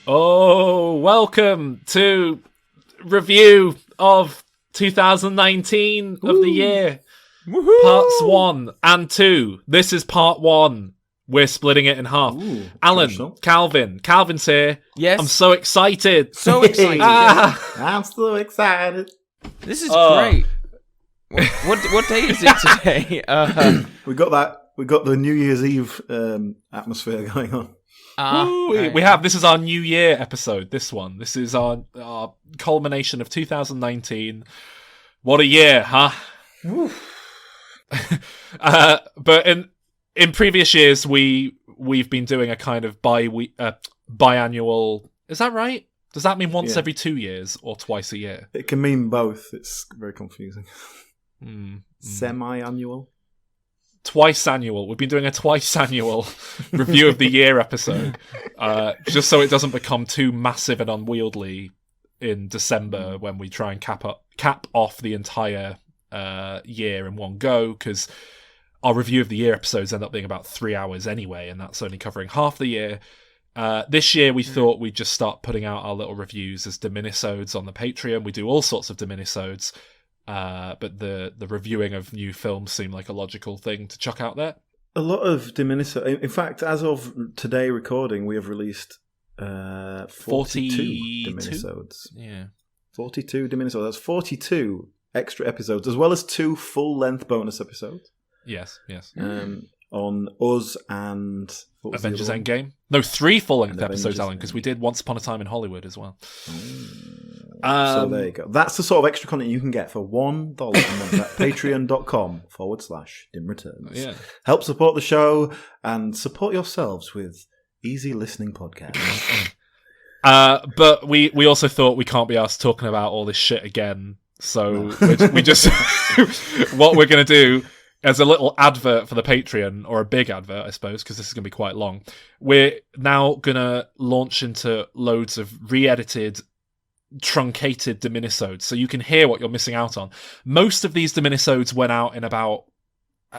Oh, welcome to review of 2019 of the year. Woohoo! Parts 1 and 2. This is part 1. We're splitting it in half. Ooh, Alan, traditional. Calvin's here. Yes. I'm so excited. So excited. Ah. I'm so excited. This is Oh. great. What day is it today? We got the New Year's Eve atmosphere going on. Woo, we have. This is our New Year episode. This one. This is our culmination of 2019. What a year, huh? But in previous years, we've been doing a kind of biannual. Is that right? Does that mean once every 2 years or twice a year? It can mean both. It's very confusing. Mm. Semi-annual. Twice annual. We've been doing a twice annual review of the year episode, just so it doesn't become too massive and unwieldy in December when we try and cap off the entire year in one go, because our review of the year episodes end up being about 3 hours anyway, and that's only covering half the year. This year we thought we'd just start putting out our little reviews as Diminisodes on the Patreon. We do all sorts of Diminisodes. But the reviewing of new films seemed like a logical thing to chuck out there. A lot of Diminisodes. In fact, as of today recording, we have released 42 Diminisodes. Yeah. 42 Diminisodes. That's 42 extra episodes, as well as 2 full-length bonus episodes. Yes. On us and... Avengers Endgame? No, 3 full-length And episodes, Avengers Alan, because we did Once Upon a Time in Hollywood as well. So there you go. That's the sort of extra content you can get for $1 a month at patreon.com/dimreturns. Yeah. Help support the show and support yourselves with easy listening podcasts. But we also thought we can't be asked talking about all this shit again. So we just... what we're going to do as a little advert for the Patreon, or a big advert, I suppose, because this is going to be quite long, we're now going to launch into loads of re-edited, truncated Diminisodes, so you can hear what you're missing out on. Most of these Diminisodes went out in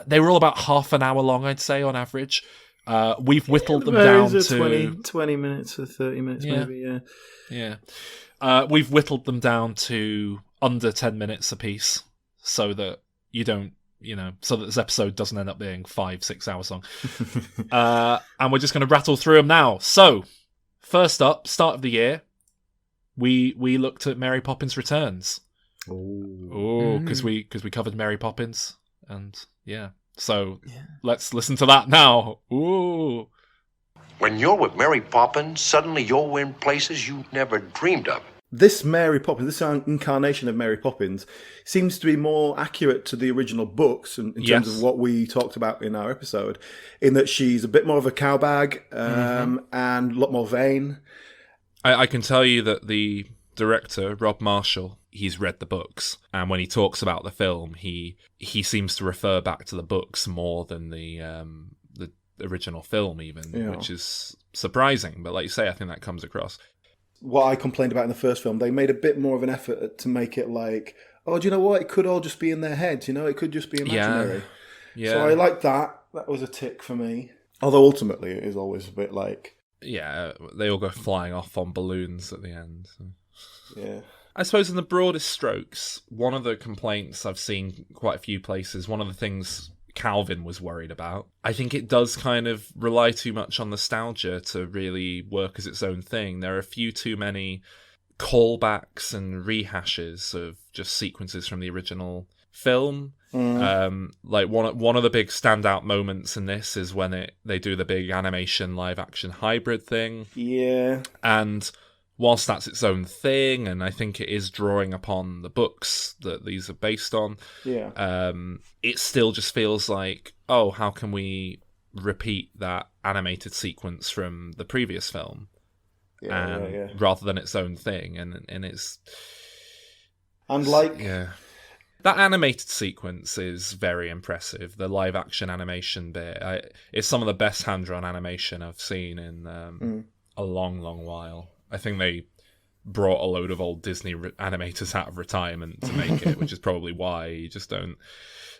they were all about half an hour long, I'd say, on average. We've whittled them down to 20 minutes or 30 minutes, maybe, yeah. We've whittled them down to under 10 minutes apiece, so that you don't, so that this episode doesn't end up being 5-6 hours long. And we're just going to rattle through them now. So, first up, start of the year, we looked at Mary Poppins Returns. Oh, because we covered Mary Poppins, and so let's listen to that now. Ooh. When you're with Mary Poppins, suddenly you're in places you never dreamed of. This Mary Poppins, this incarnation of Mary Poppins, seems to be more accurate to the original books in terms of what we talked about in our episode, in that she's a bit more of a cowbag and a lot more vain. I can tell you that the director, Rob Marshall, he's read the books, and when he talks about the film, he seems to refer back to the books more than the original film even, which is surprising. But like you say, I think that comes across. What I complained about in the first film, they made a bit more of an effort to make it like, oh, do you know what? It could all just be in their heads, it could just be imaginary. Yeah. So I liked that. That was a tick for me. Although ultimately it is always a bit like... Yeah, they all go flying off on balloons at the end. So. Yeah. I suppose in the broadest strokes, one of the complaints I've seen quite a few places, one of the things Calvin was worried about, I think it does kind of rely too much on nostalgia to really work as its own thing. There are a few too many callbacks and rehashes of just sequences from the original film. Like one of the big standout moments in this is when they do the big animation live action hybrid thing. Yeah. And whilst that's its own thing, and I think it is drawing upon the books that these are based on, it still just feels like, oh, how can we repeat that animated sequence from the previous film? Rather than its own thing, and it's... And like... Yeah. That animated sequence is very impressive. The live-action animation bit, it's some of the best hand-drawn animation I've seen in a long, long while. I think they brought a load of old Disney animators out of retirement to make it, which is probably why you just don't...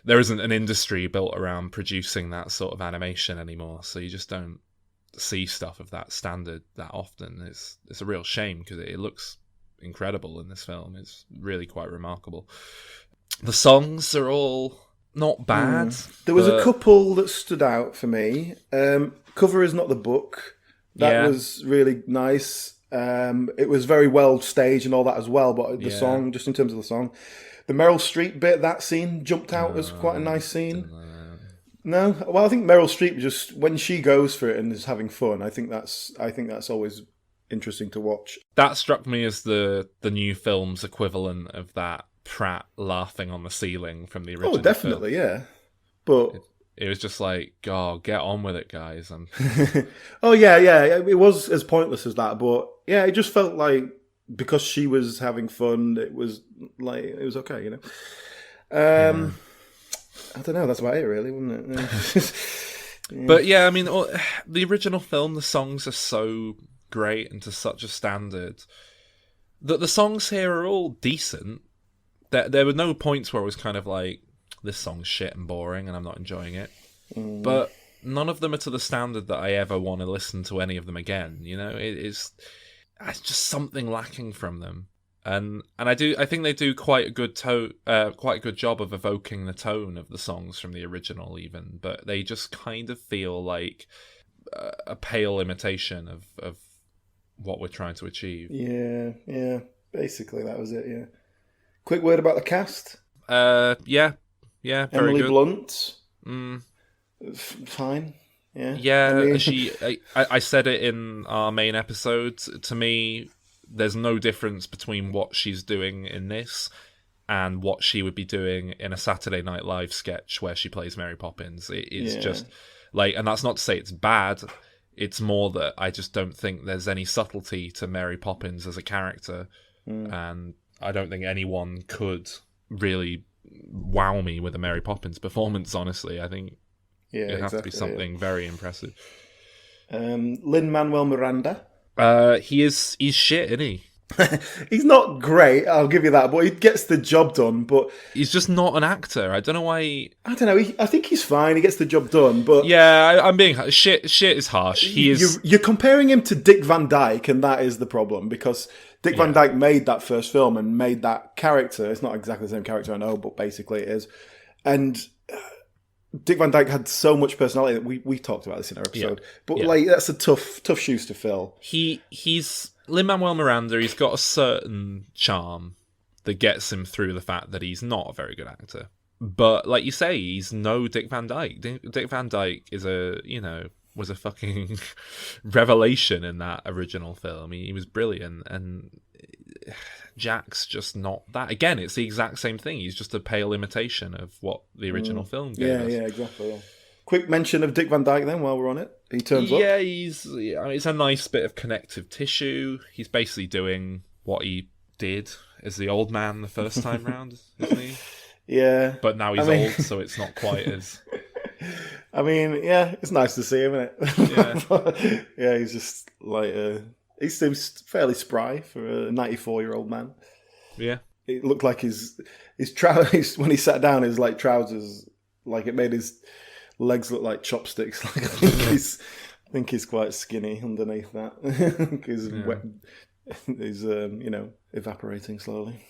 There isn't an industry built around producing that sort of animation anymore, so you just don't see stuff of that standard that often. It's a real shame because it looks incredible in this film. It's really quite remarkable. The songs are all not bad. There was a couple that stood out for me. Cover Is Not the Book. That was really nice. It was very well staged and all that as well, but the song, just in terms of the song. The Meryl Streep bit, that scene jumped out as quite a nice scene. No? Well, I think Meryl Streep just, when she goes for it and is having fun, I think that's always interesting to watch. That struck me as the new film's equivalent of that Pratt laughing on the ceiling from the original. Oh, definitely, yeah. But it was just like, oh, get on with it, guys. Oh, yeah. It was as pointless as that, but yeah, it just felt like because she was having fun, it was okay, you know. I don't know. That's about it, really, wasn't it? Yeah. But yeah, I mean, the original film, the songs are so great and to such a standard that the songs here are all decent. There were no points where it was kind of like, this song's shit and boring and I'm not enjoying it. But none of them are to the standard that I ever want to listen to any of them again. You know, it's just something lacking from them. And I think they do quite a good job of evoking the tone of the songs from the original, even. But they just kind of feel like a pale imitation of what we're trying to achieve. Yeah. Basically, that was it. Yeah. Quick word about the cast. Yeah, very Emily good. Blunt. Fine. Yeah. Yeah, I said it in our main episode. To me, there's no difference between what she's doing in this and what she would be doing in a Saturday Night Live sketch where she plays Mary Poppins. It's just like, and that's not to say it's bad. It's more that I just don't think there's any subtlety to Mary Poppins as a character, and I don't think anyone could really wow me with a Mary Poppins performance, honestly. I think it'd have to be something very impressive. Lin-Manuel Miranda. He's shit, isn't he? He's not great, I'll give you that, but he gets the job done. But he's just not an actor. I don't know why. I don't know. I think he's fine. He gets the job done, but I'm being shit. Shit is harsh. You're comparing him to Dick Van Dyke, and that is the problem because Dick Van Dyke made that first film and made that character. It's not exactly the same character, I know, but basically it is. And Dick Van Dyke had so much personality that we talked about this in our episode. But like, that's a tough shoes to fill. He's Lin-Manuel Miranda. He's got a certain charm that gets him through the fact that he's not a very good actor. But like you say, he's no Dick Van Dyke. Dick Van Dyke is was a fucking revelation in that original film. He was brilliant, and Jack's just not that. Again, it's the exact same thing. He's just a pale imitation of what the original film gave us. Yeah, exactly. Yeah. Quick mention of Dick Van Dyke then, while we're on it. He turns up. Yeah, it's a nice bit of connective tissue. He's basically doing what he did as the old man the first time round, isn't he? Yeah. But now he's old, so it's not quite as... I mean, yeah, it's nice to see him, isn't it? Yeah, he's just like... he seems fairly spry for a 94-year-old man. Yeah. It looked like his trousers, when he sat down, his like trousers, like it made his legs look like chopsticks. Like, I think he's quite skinny underneath that. He's evaporating slowly.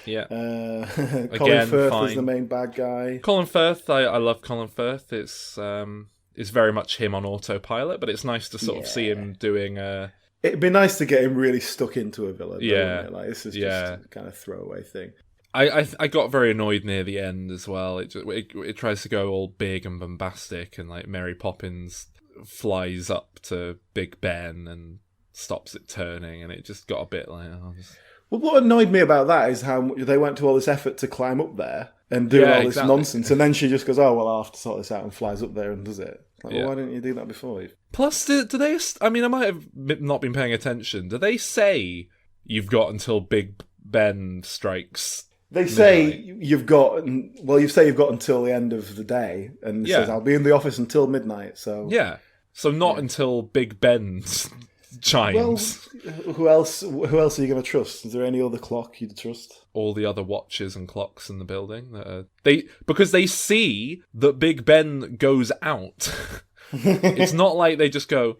Yeah. Colin Firth is the main bad guy. Colin Firth, I love Colin Firth. It's very much him on autopilot, but it's nice to sort of see him doing a... It'd be nice to get him really stuck into a villain. Yeah. Like, this is just a kind of throwaway thing. I got very annoyed near the end as well. It tries to go all big and bombastic, and like Mary Poppins flies up to Big Ben and stops it turning, and it just got a bit like... Well, what annoyed me about that is how they went to all this effort to climb up there and do all this nonsense, and then she just goes, "Oh well, I'll have to sort this out," and flies up there and does it. Like, well, why didn't you do that before? Plus, do they? I mean, I might have not been paying attention. Do they say you've got until Big Ben strikes? They say you've got. Well, you say you've got until the end of the day, and it says I'll be in the office until midnight. So so not until Big Ben chimes. Well, who else are you going to trust? Is there any other clock you'd trust? All the other watches and clocks in the building. Because they see that Big Ben goes out It's not like they just go,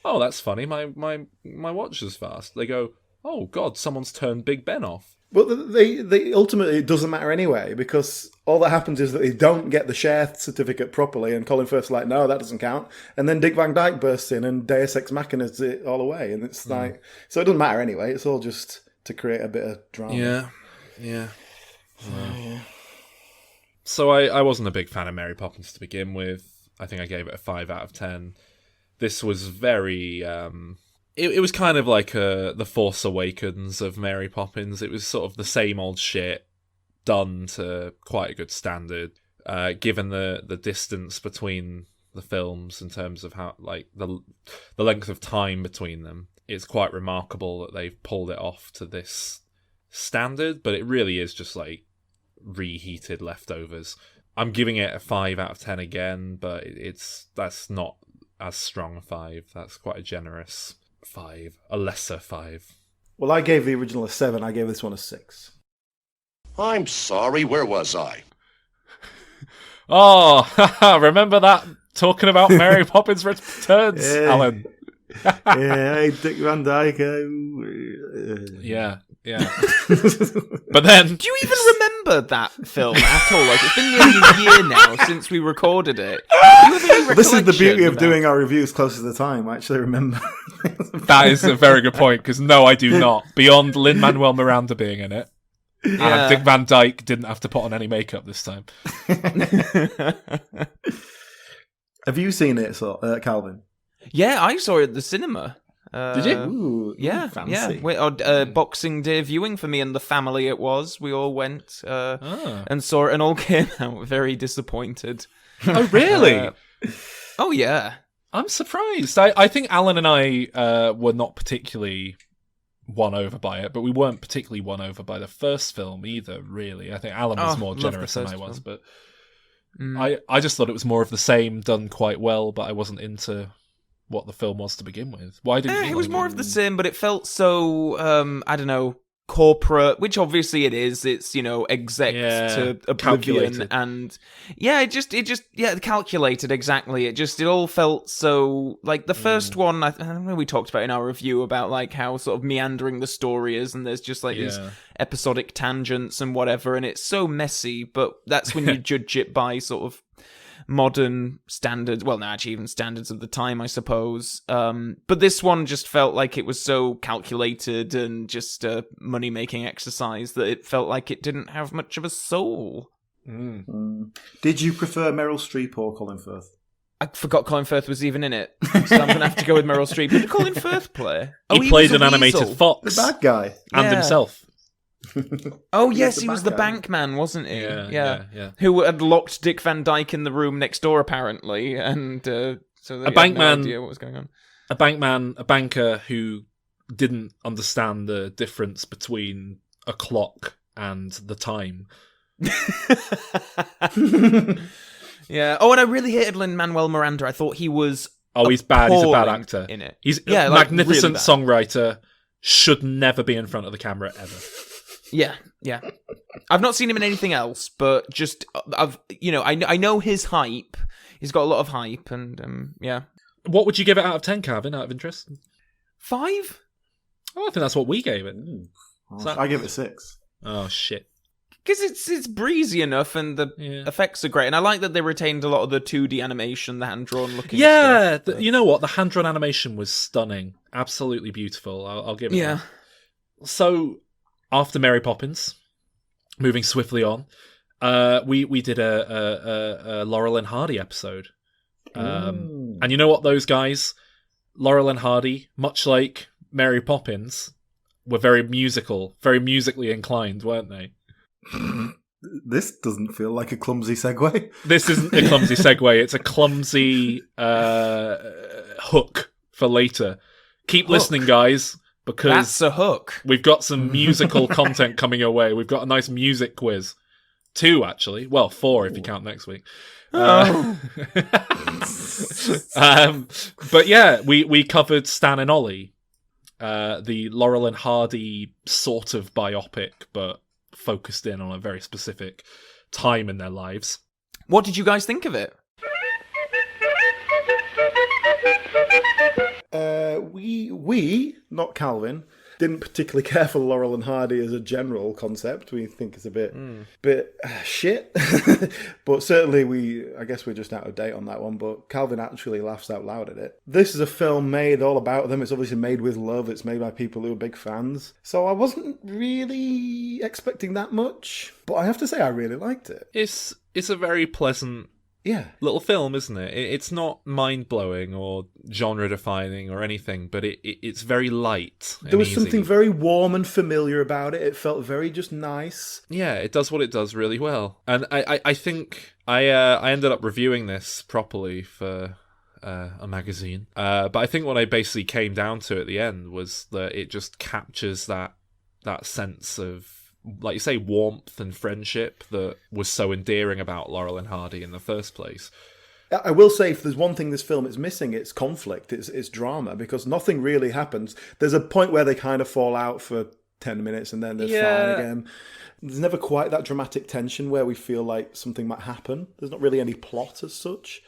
"Oh, that's funny. My watch is fast." They go, "Oh God, someone's turned Big Ben off." Well, they ultimately it doesn't matter anyway, because all that happens is that they don't get the share certificate properly, and Colin Firth's like, no, that doesn't count. And then Dick Van Dyke bursts in and Deus Ex Machina's it all away, and it's like, so it doesn't matter anyway. It's all just to create a bit of drama. Yeah. So I wasn't a big fan of Mary Poppins to begin with. I think I gave it a 5 out of 10. This was very... It was kind of like The Force Awakens of Mary Poppins. It was sort of the same old shit done to quite a good standard, given the distance between the films in terms of how like the length of time between them. It's quite remarkable that they've pulled it off to this standard, but it really is just like reheated leftovers. I'm giving it a 5 out of 10 again, but that's not as strong a 5. That's quite a generous 5, a lesser 5. Well, I gave the original a 7. I gave this one a 6. I'm sorry, where was I? Oh, remember that? Talking about Mary Poppins Returns, Alan. Yeah, Dick Van Dyke. Yeah. But then... Do you even remember that film at all? Like, it's been nearly a year now since we recorded it. This is the beauty of doing our reviews close to the time. I actually remember. That is a very good point, because no, I do not. Beyond Lin-Manuel Miranda being in it, and Dick Van Dyke didn't have to put on any makeup this time. Have you seen it, Calvin? Yeah, I saw it at the cinema. Did you? Ooh, Yeah, fancy. Boxing Day viewing for me and the family it was. We all went and saw it and all came out very disappointed. Oh, really? Oh, yeah. I'm surprised. I think Alan and I were not particularly won over by it, but we weren't particularly won over by the first film either, really. I think Alan was more generous than I was, but I just thought it was more of the same, done quite well, but I wasn't into what the film was to begin with. Why didn't you? It was more of the same, but it felt so, I don't know, corporate, which obviously it is. It's, exec to oblivion, calculated. And it just calculated, exactly. It all felt so, like the first one, I don't know, we talked about in our review about like how sort of meandering the story is, and there's just like these episodic tangents and whatever, and it's so messy, but that's when you judge it by sort of modern standards, well, no, actually even standards of the time, I suppose. But this one just felt like it was so calculated and just a money-making exercise that it felt like it didn't have much of a soul. Did you prefer Meryl Streep or Colin Firth? I forgot Colin Firth was even in it, so I'm going to have to go with Meryl Streep. Who did Colin Firth play? He played was an animated weasel. fox. The bad guy. And himself. Oh, yes, the he was the bank guy. bank man, wasn't he? Yeah. Who had locked Dick Van Dyke in the room next door, apparently, and so they A bank had no man- idea what was going on. A banker who didn't understand the difference between a clock and the time. Yeah. Oh, and I really hated Lin-Manuel Miranda. I thought he was He's bad. He's a bad appalling actor. in it. He's Yeah, a like, magnificent really bad. songwriter. Should never be in front of the camera ever. Yeah. I've not seen him in anything else, but just I know his hype. He's got a lot of hype, and yeah. What would you give it out of 10, Calvin, out of interest? 5? Oh, I think that's what we gave it. I give it a 6. Oh, shit. Because it's breezy enough, and the effects are great, and I like that they retained a lot of the 2D animation, the hand-drawn looking Yeah, stuff. you know what? The hand-drawn animation was stunning. Absolutely beautiful. I'll give it that. So, after Mary Poppins, moving swiftly on, we did a Laurel and Hardy episode. And you know what, those guys, Laurel and Hardy, much like Mary Poppins, were very musically inclined, weren't they? This doesn't feel like a clumsy segue. This isn't a clumsy segue. It's a clumsy hook for later. Keep listening, guys, because That's a hook. we've got some musical content coming your way. We've got a nice music quiz. 2, actually. Well, 4 if you count next week. But yeah, we covered Stan and Ollie, the Laurel and Hardy sort of biopic, but focused in on a very specific time in their lives. What did you guys think of it? not Calvin. Didn't particularly care for Laurel and Hardy as a general concept. We think it's a bit shit. But certainly I guess we're just out of date on that one. But Calvin actually laughs out loud at it. This is a film made all about them. It's obviously made with love. It's made by people who are big fans. So I wasn't really expecting that much. But I have to say I really liked it. It's a very pleasant little film, isn't it? It's not mind-blowing or genre-defining or anything, but it's very light and there was easy. Something very warm and familiar about it. It felt very just nice. Yeah, it does what it does really well. And I think I ended up reviewing this properly for a magazine. But I think what I basically came down to at the end was that it just captures that sense of, like you say, warmth and friendship that was so endearing about Laurel and Hardy in the first place. I will say, if there's one thing this film is missing, it's conflict, it's drama, because nothing really happens. There's a point where they kind of fall out for 10 minutes and then they're fine again. There's never quite that dramatic tension where we feel like something might happen. There's not really any plot as such.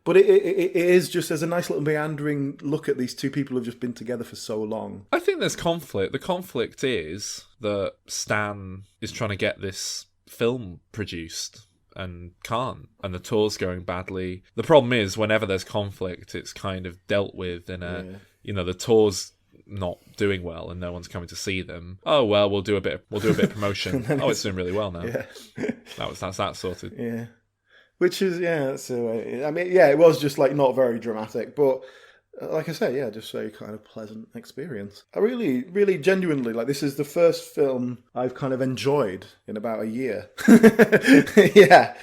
But it is just, there's a nice little meandering look at these two people who've just been together for so long. I think there's conflict. The conflict is that Stan is trying to get this film produced and can't, and the tour's going badly. The problem is, whenever there's conflict, it's kind of dealt with in a, the tour's not doing well and no one's coming to see them. Oh well, we'll do a bit of promotion. Oh, it's doing really well now. Yeah. That's that sorted. Yeah. Which is, so, I mean, it was just, like, not very dramatic, but, like I say, just very kind of pleasant experience. I really, really genuinely, like, this is the first film I've kind of enjoyed in about a year. Yeah.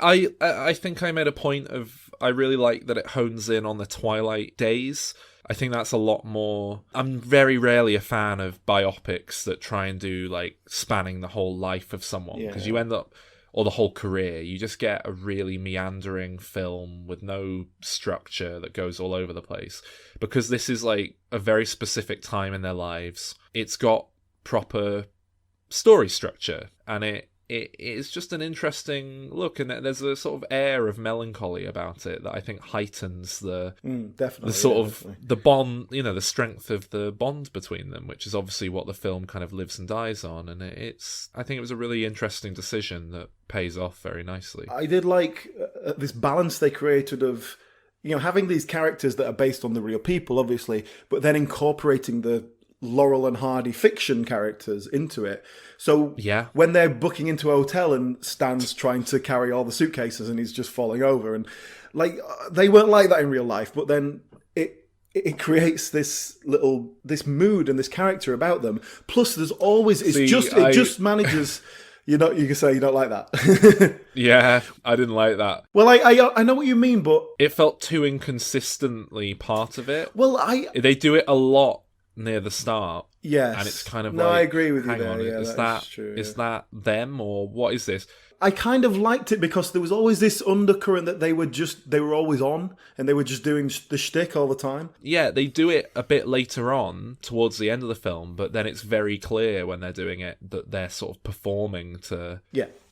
I think I made a point of, I really like that it hones in on the Twilight days. I think that's a lot more... I'm very rarely a fan of biopics that try and do, like, spanning the whole life of someone, because you end up... or the whole career, you just get a really meandering film with no structure that goes all over the place. Because this is like a very specific time in their lives. It's got proper story structure, and it is just an interesting look, and there's a sort of air of melancholy about it that I think heightens the the bond, the strength of the bond between them, which is obviously what the film kind of lives and dies on. And I think it was a really interesting decision that pays off very nicely. I did like this balance they created of, having these characters that are based on the real people, obviously, but then incorporating the Laurel and Hardy fiction characters into it. So when they're booking into a hotel and Stan's trying to carry all the suitcases and he's just falling over, and like they weren't like that in real life, but then it creates this mood and this character about them. Plus there's always just manages. You can say you don't like that. Yeah, I didn't like that. Well, I know what you mean, but it felt too inconsistently part of it. Well, they do it a lot near the start. Yes. And it's kind of I agree with you hang there. on, Yeah, is true, is that them, or what is this? I kind of liked it because there was always this undercurrent that they were always on and they were just doing the shtick all the time. Yeah, they do it a bit later on towards the end of the film, but then it's very clear when they're doing it that they're sort of performing to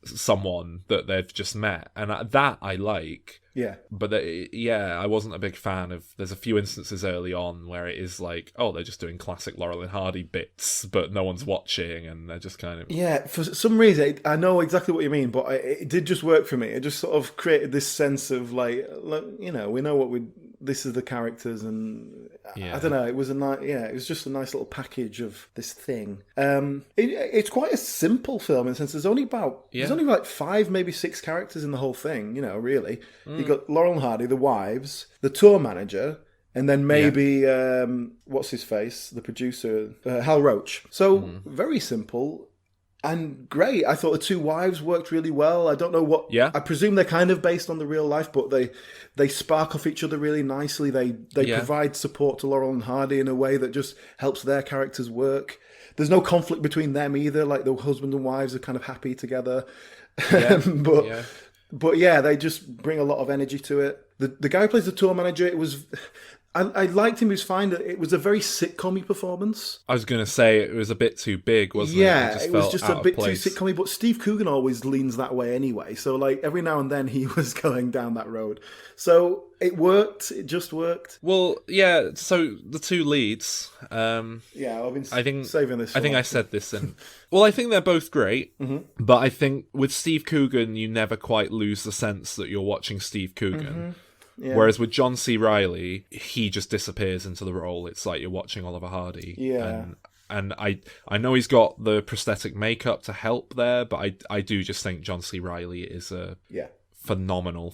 someone that they've just met, and that I like. Yeah. But I wasn't a big fan of... There's a few instances early on where it is like, oh, they're just doing classic Laurel and Hardy bits, but no one's watching, and they're just kind of... Yeah, for some reason, I know exactly what you mean, but it did just work for me. It just sort of created this sense of, like, we know what this is the characters, and I don't know, it was it was just a nice little package of this thing. It's quite a simple film in the sense there's only like 5, maybe 6 characters in the whole thing, really. You got Laurel and Hardy, the wives, the tour manager, and then maybe what's his face, the producer, Hal Roach. So very simple and great. I thought the 2 wives worked really well. I don't know what. Yeah. I presume they're kind of based on the real life, but they spark off each other really nicely. They provide support to Laurel and Hardy in a way that just helps their characters work. There's no conflict between them either. Like the husband and wives are kind of happy together. Yeah. But they just bring a lot of energy to it. The guy who plays the tour manager, I liked him. He was fine. It was a very sitcom-y performance. I was going to say it was a bit too big, wasn't it? Yeah, it was just a bit too place. sitcom-y. But Steve Coogan always leans that way anyway. So like every now and then he was going down that road. So it worked. It just worked. Well, yeah. So the two leads. Yeah, I've been saving this. I think I said this in. Well, I think they're both great, but I think with Steve Coogan, you never quite lose the sense that you're watching Steve Coogan. Yeah. Whereas with John C. Reilly, he just disappears into the role. It's like you're watching Oliver Hardy. Yeah. And I know he's got the prosthetic makeup to help there, but I do just think John C. Reilly is a phenomenal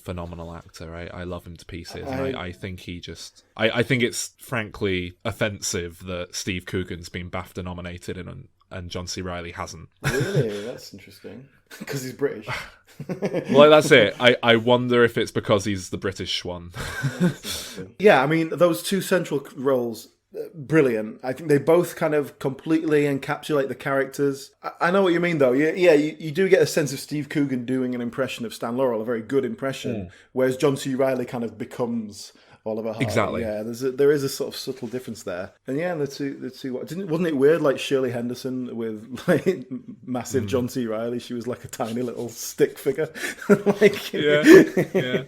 actor. I love him to pieces. I think he just... I think it's frankly offensive that Steve Coogan's been BAFTA nominated and John C. Reilly hasn't. Really? That's interesting. Because he's British. Well, that's it. I wonder if it's because he's the British one. Yeah, I mean, those two central roles, brilliant. I think they both kind of completely encapsulate the characters. I know what you mean, though. Yeah, you do get a sense of Steve Coogan doing an impression of Stan Laurel, a very good impression, whereas John C. Reilly kind of becomes Oliver Hardy. Exactly. Yeah, there is a sort of subtle difference there. And yeah, the two. Wasn't it weird? Like Shirley Henderson with like massive John C. Reilly. She was like a tiny little stick figure. Yeah.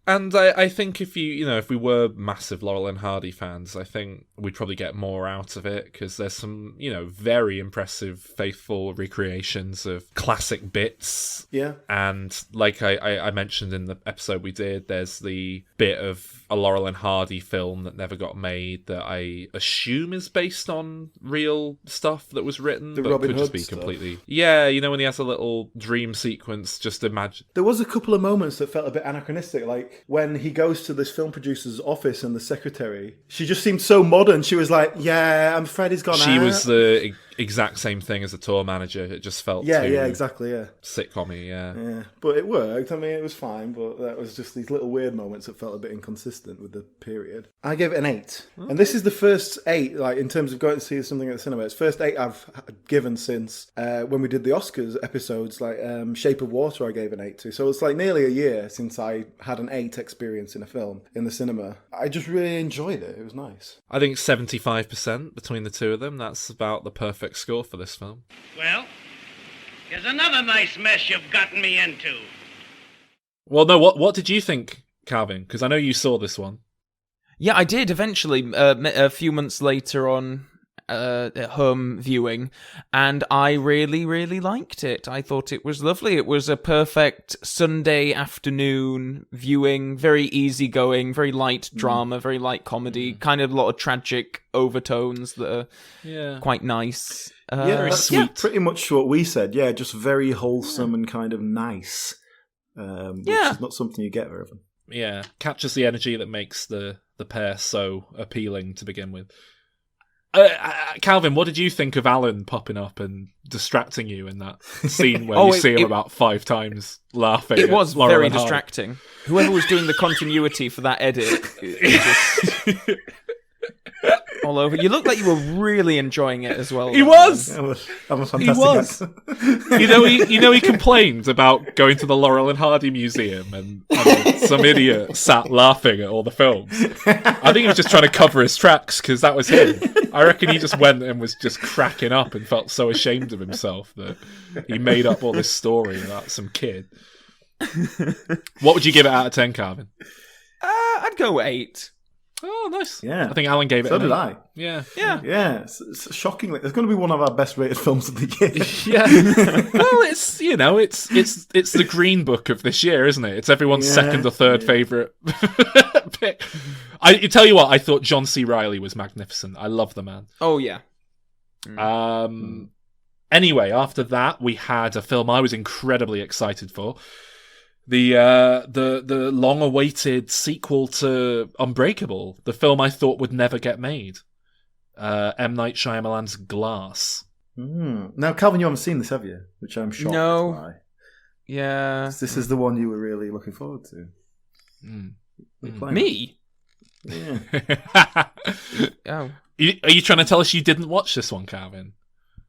And I think if we were massive Laurel and Hardy fans, I think we'd probably get more out of it because there's some, very impressive, faithful recreations of classic bits. Yeah. And like I mentioned in the episode we did, there's the bit of a Laurel and Hardy film that never got made that I assume is based on real stuff that was written, but Robin could Hood just be stuff. Completely... Yeah, when he has a little dream sequence, just imagine... There was a couple of moments that felt a bit anachronistic, like when he goes to this film producer's office and the secretary, she just seemed so modern. She was like, yeah, I'm afraid he's gone out. She was the exact same thing as a tour manager. It just felt yeah, exactly, yeah. sitcom-y, yeah. But it worked. I mean, it was fine, but that was just these little weird moments that felt a bit inconsistent with the period. I gave it an 8. And this is the first 8, like, in terms of going to see something at the cinema. It's the first 8 I've given since when we did the Oscars episodes, like Shape of Water I gave an 8 to. So it's like nearly a year since I had an 8 experience in a film in the cinema. I just really enjoyed it. It was nice. I think 75% between the two of them. That's about the perfect score for this film. Well, here's another nice mess you've gotten me into. Well, no, what did you think, Calvin? Because I know you saw this one. Yeah, I did eventually, a few months later on at home viewing, and I really, really liked it. I thought it was lovely. It was a perfect Sunday afternoon viewing, very easygoing, very light drama, very light comedy, kind of a lot of tragic overtones that are quite nice. Very that's sweet. Pretty much what we said. Yeah, just very wholesome and kind of nice. Which is not something you get very often. Yeah, captures the energy that makes the pair so appealing to begin with. Calvin, what did you think of Alan popping up and distracting you in that scene where you see him about 5 times laughing? It was very and distracting. Whoever was doing the continuity for that edit, it just all over. You looked like you were really enjoying it as well. He was. That was fantastic. He was. He complained about going to the Laurel and Hardy Museum and some idiot sat laughing at all the films. I think he was just trying to cover his tracks because that was him. I reckon he just went and was just cracking up and felt so ashamed of himself that he made up all this story about some kid. What would you give it out of 10, Calvin? I'd go 8. Oh, nice. Yeah. I think Alan gave it So an did 8. I. Yeah. Yeah, it's shockingly. It's going to be one of our best rated films of the year. Yeah. Well, it's the Green Book of this year, isn't it? It's everyone's second or third favourite pick. I tell you what, I thought John C. Reilly was magnificent. I love the man. Oh yeah. Anyway, after that, we had a film I was incredibly excited for. The long-awaited sequel to Unbreakable, the film I thought would never get made. M. Night Shyamalan's Glass. Now, Calvin, you haven't seen this, have you? Which I'm shocked by. Yeah. This is the one you were really looking forward to. Me? Yeah. Oh. Are you trying to tell us you didn't watch this one, Calvin?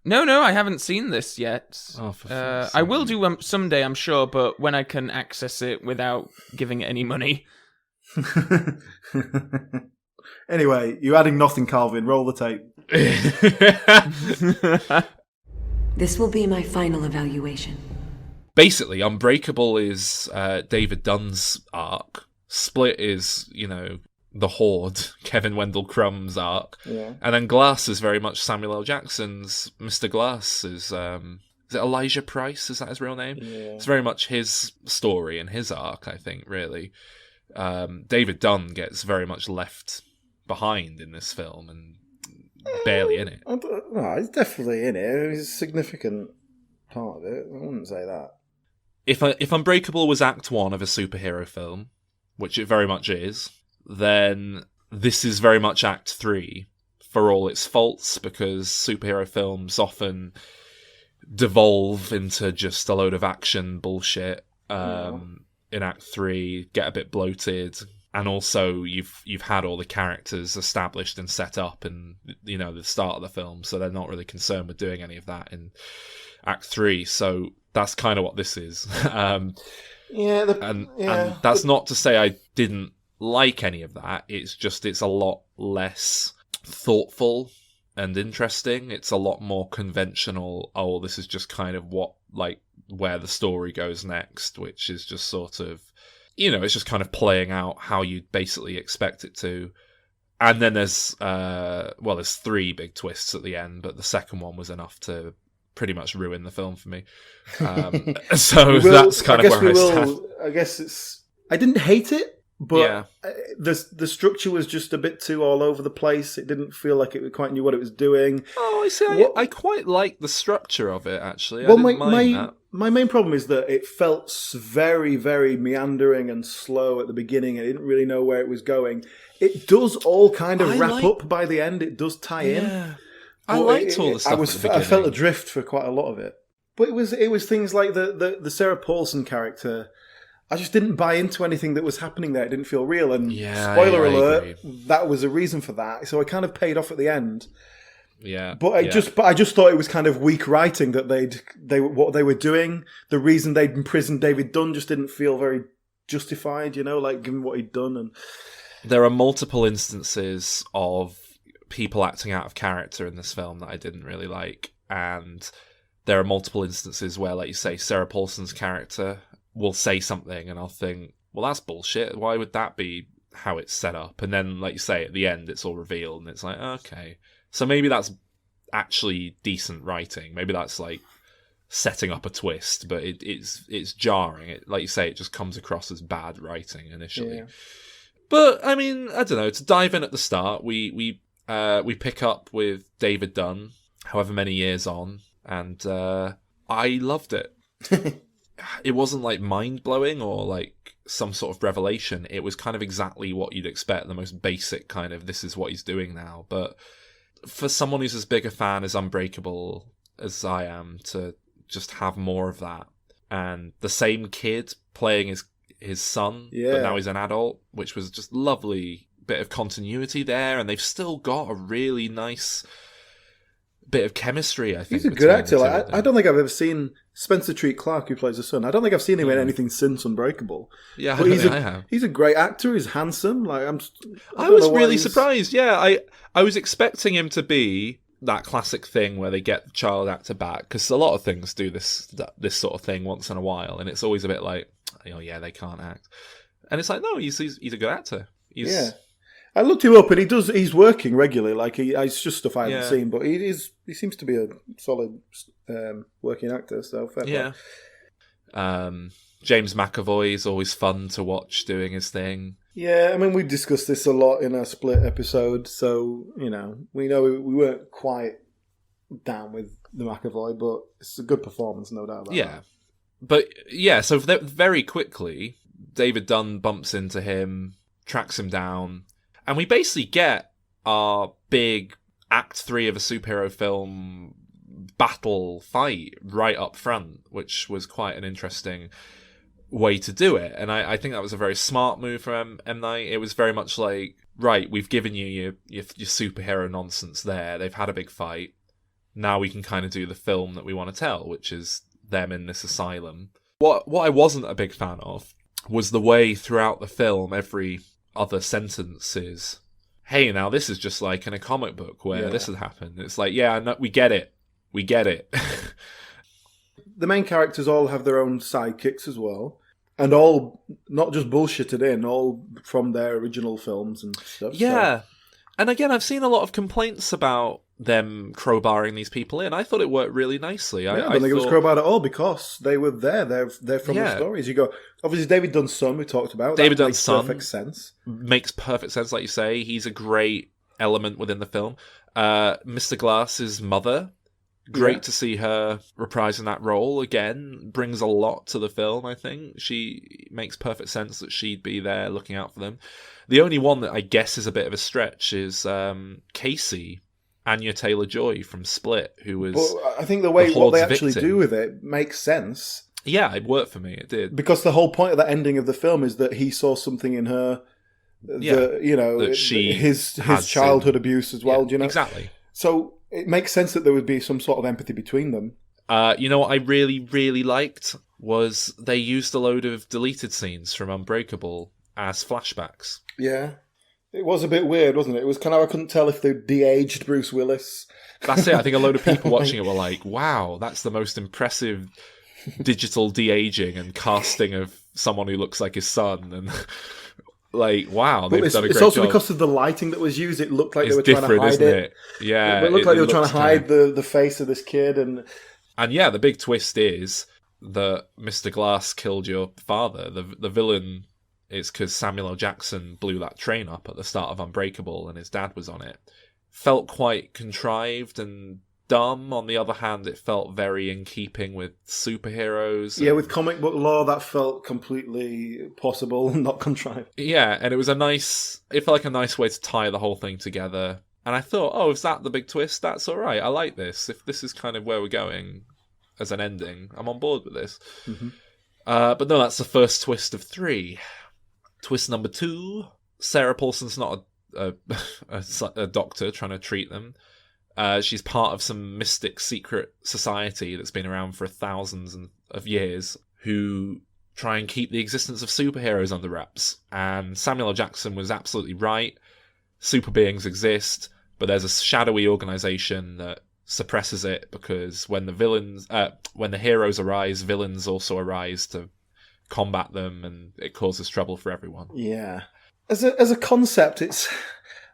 No, I haven't seen this yet. Oh, for fuck's sake. I will do someday, I'm sure, but when I can access it without giving it any money. Anyway, you're adding nothing, Calvin. Roll the tape. This will be my final evaluation. Basically, Unbreakable is David Dunn's arc. Split is, the Horde, Kevin Wendell Crumb's arc. Yeah. And then Glass is very much Samuel L. Jackson's. Mr. Glass is it Elijah Price? Is that his real name? Yeah. It's very much his story and his arc, I think, really. David Dunn gets very much left behind in this film and barely in it. No, he's definitely in it. He's a significant part of it. I wouldn't say that. If Unbreakable was Act 1 of a superhero film, which it very much is, then this is very much Act 3 for all its faults, because superhero films often devolve into just a load of action bullshit in Act 3, get a bit bloated, and also you've had all the characters established and set up in the start of the film, so they're not really concerned with doing any of that in Act 3. So that's kind of what this is. And that's not to say I didn't like any of that. It's just it's a lot less thoughtful and interesting. It's a lot more conventional. Oh, this is just kind of where the story goes next, which is just sort of, it's just kind of playing out how you'd basically expect it to. And then there's 3 big twists at the end, but the second one was enough to pretty much ruin the film for me. So that's kind of where I stand. I guess I didn't hate it, but yeah. The structure was just a bit too all over the place. It didn't feel like it quite knew what it was doing. Oh, I see. I quite like the structure of it, actually. Well, I didn't mind that. My main problem is that it felt very, very meandering and slow at the beginning. I didn't really know where it was going. It does all kind of wrap up by the end. It does tie in. I liked all the stuff at the beginning. I felt adrift for quite a lot of it. But it was things like the Sarah Paulson character. I just didn't buy into anything that was happening there. It didn't feel real. And spoiler alert, that was a reason for that. So I kind of paid off at the end. Yeah. But I just thought it was kind of weak writing that what they were doing. The reason they'd imprisoned David Dunn just didn't feel very justified, given what he'd done. And there are multiple instances of people acting out of character in this film that I didn't really like, and there are multiple instances where, like you say, Sarah Paulson's character will say something and I'll think, well, that's bullshit. Why would that be how it's set up? And then, like you say, at the end it's all revealed and it's like, okay, so maybe that's actually decent writing. Maybe that's like setting up a twist, but it's jarring. Like you say, it just comes across as bad writing initially. Yeah. But I mean, I don't know, to dive in at the start, we pick up with David Dunn, however many years on, and I loved it. It wasn't like mind-blowing or like some sort of revelation. It was kind of exactly what you'd expect, the most basic kind of, this is what he's doing now. But for someone who's as big a fan as Unbreakable as I am, to just have more of that. And the same kid playing his son, but now he's an adult, which was just lovely bit of continuity there, and they've still got a really nice bit of chemistry, I think. He's a good actor. I don't think I've ever seen Spencer Treat Clark, who plays the son. I don't think I've seen him in anything since Unbreakable. Yeah, but I have. He's a great actor. He's handsome. I was really surprised. Yeah, I was expecting him to be that classic thing where they get the child actor back, because a lot of things do this sort of thing once in a while, and it's always a bit like, oh yeah, they can't act. And it's like, no, he's a good actor. I looked him up, and he's working regularly. Like it's just stuff I haven't seen, but he seems to be a solid working actor. So fair play. James McAvoy is always fun to watch doing his thing. Yeah, I mean, we discussed this a lot in our Split episode, so we know we weren't quite down with the McAvoy, but it's a good performance, no doubt about that. But so very quickly, David Dunn bumps into him, tracks him down, and we basically get our big Act 3 of a superhero film battle fight right up front, which was quite an interesting way to do it. And I think that was a very smart move from M. Night. It was very much like, right, we've given you your superhero nonsense there. They've had a big fight. Now we can kind of do the film that we want to tell, which is them in this asylum. What I wasn't a big fan of was the way throughout the film, every other sentence is, hey, now this is just like in a comic book where this had happened. It's like, yeah, no, we get it. We get it. The main characters all have their own sidekicks as well. And all not just bullshitted in, all from their original films and stuff. Yeah. So. And again, I've seen a lot of complaints about them crowbarring these people in. I thought it worked really nicely. I don't think it was crowbarred at all because they were there. They're from the stories. You go, obviously, David Dunn's son, we talked about. David Dunn's son. Perfect sense. Makes perfect sense, like you say. He's a great element within the film. Mr. Glass's mother. Great to see her reprising that role again. Brings a lot to the film, I think. She makes perfect sense that she'd be there looking out for them. The only one that I guess is a bit of a stretch is Casey, Anya Taylor-Joy from Split, who was... But I think the way what they actually do with it makes sense. Yeah, it worked for me. It did. Because the whole point of the ending of the film is that he saw something in her, that his childhood abuse as well. Yeah, do you know? Exactly. So it makes sense that there would be some sort of empathy between them. You know what I really, really liked was they used a load of deleted scenes from Unbreakable as flashbacks. Yeah. It was a bit weird, wasn't it? It was kind of, I couldn't tell if they de-aged Bruce Willis. That's it. I think a load of people watching it were like, wow, that's the most impressive digital de-aging and casting of someone who looks like his son. And like, wow, they've done a great job. It's also because of the lighting that was used. It looked like they were trying to hide it. Yeah. It looked like they were trying to hide the face of this kid. And yeah, the big twist is that Mr. Glass killed your father. The villain is because Samuel L. Jackson blew that train up at the start of Unbreakable and his dad was on it. Felt quite contrived and dumb. On the other hand, it felt very in keeping with superheroes. Yeah, with comic book lore, that felt completely possible and not contrived. Yeah, and it felt like a nice way to tie the whole thing together. And I thought, oh, is that the big twist? That's all right. I like this. If this is kind of where we're going as an ending, I'm on board with this. Mm-hmm. But no, that's the first twist of 3. Twist number 2, Sarah Paulson's not a doctor trying to treat them. She's part of some mystic secret society that's been around for thousands of years who try and keep the existence of superheroes under wraps. And Samuel L. Jackson was absolutely right. Super beings exist, but there's a shadowy organization that suppresses it because when the heroes arise, villains also arise to combat them, and it causes trouble for everyone. Yeah. As a concept,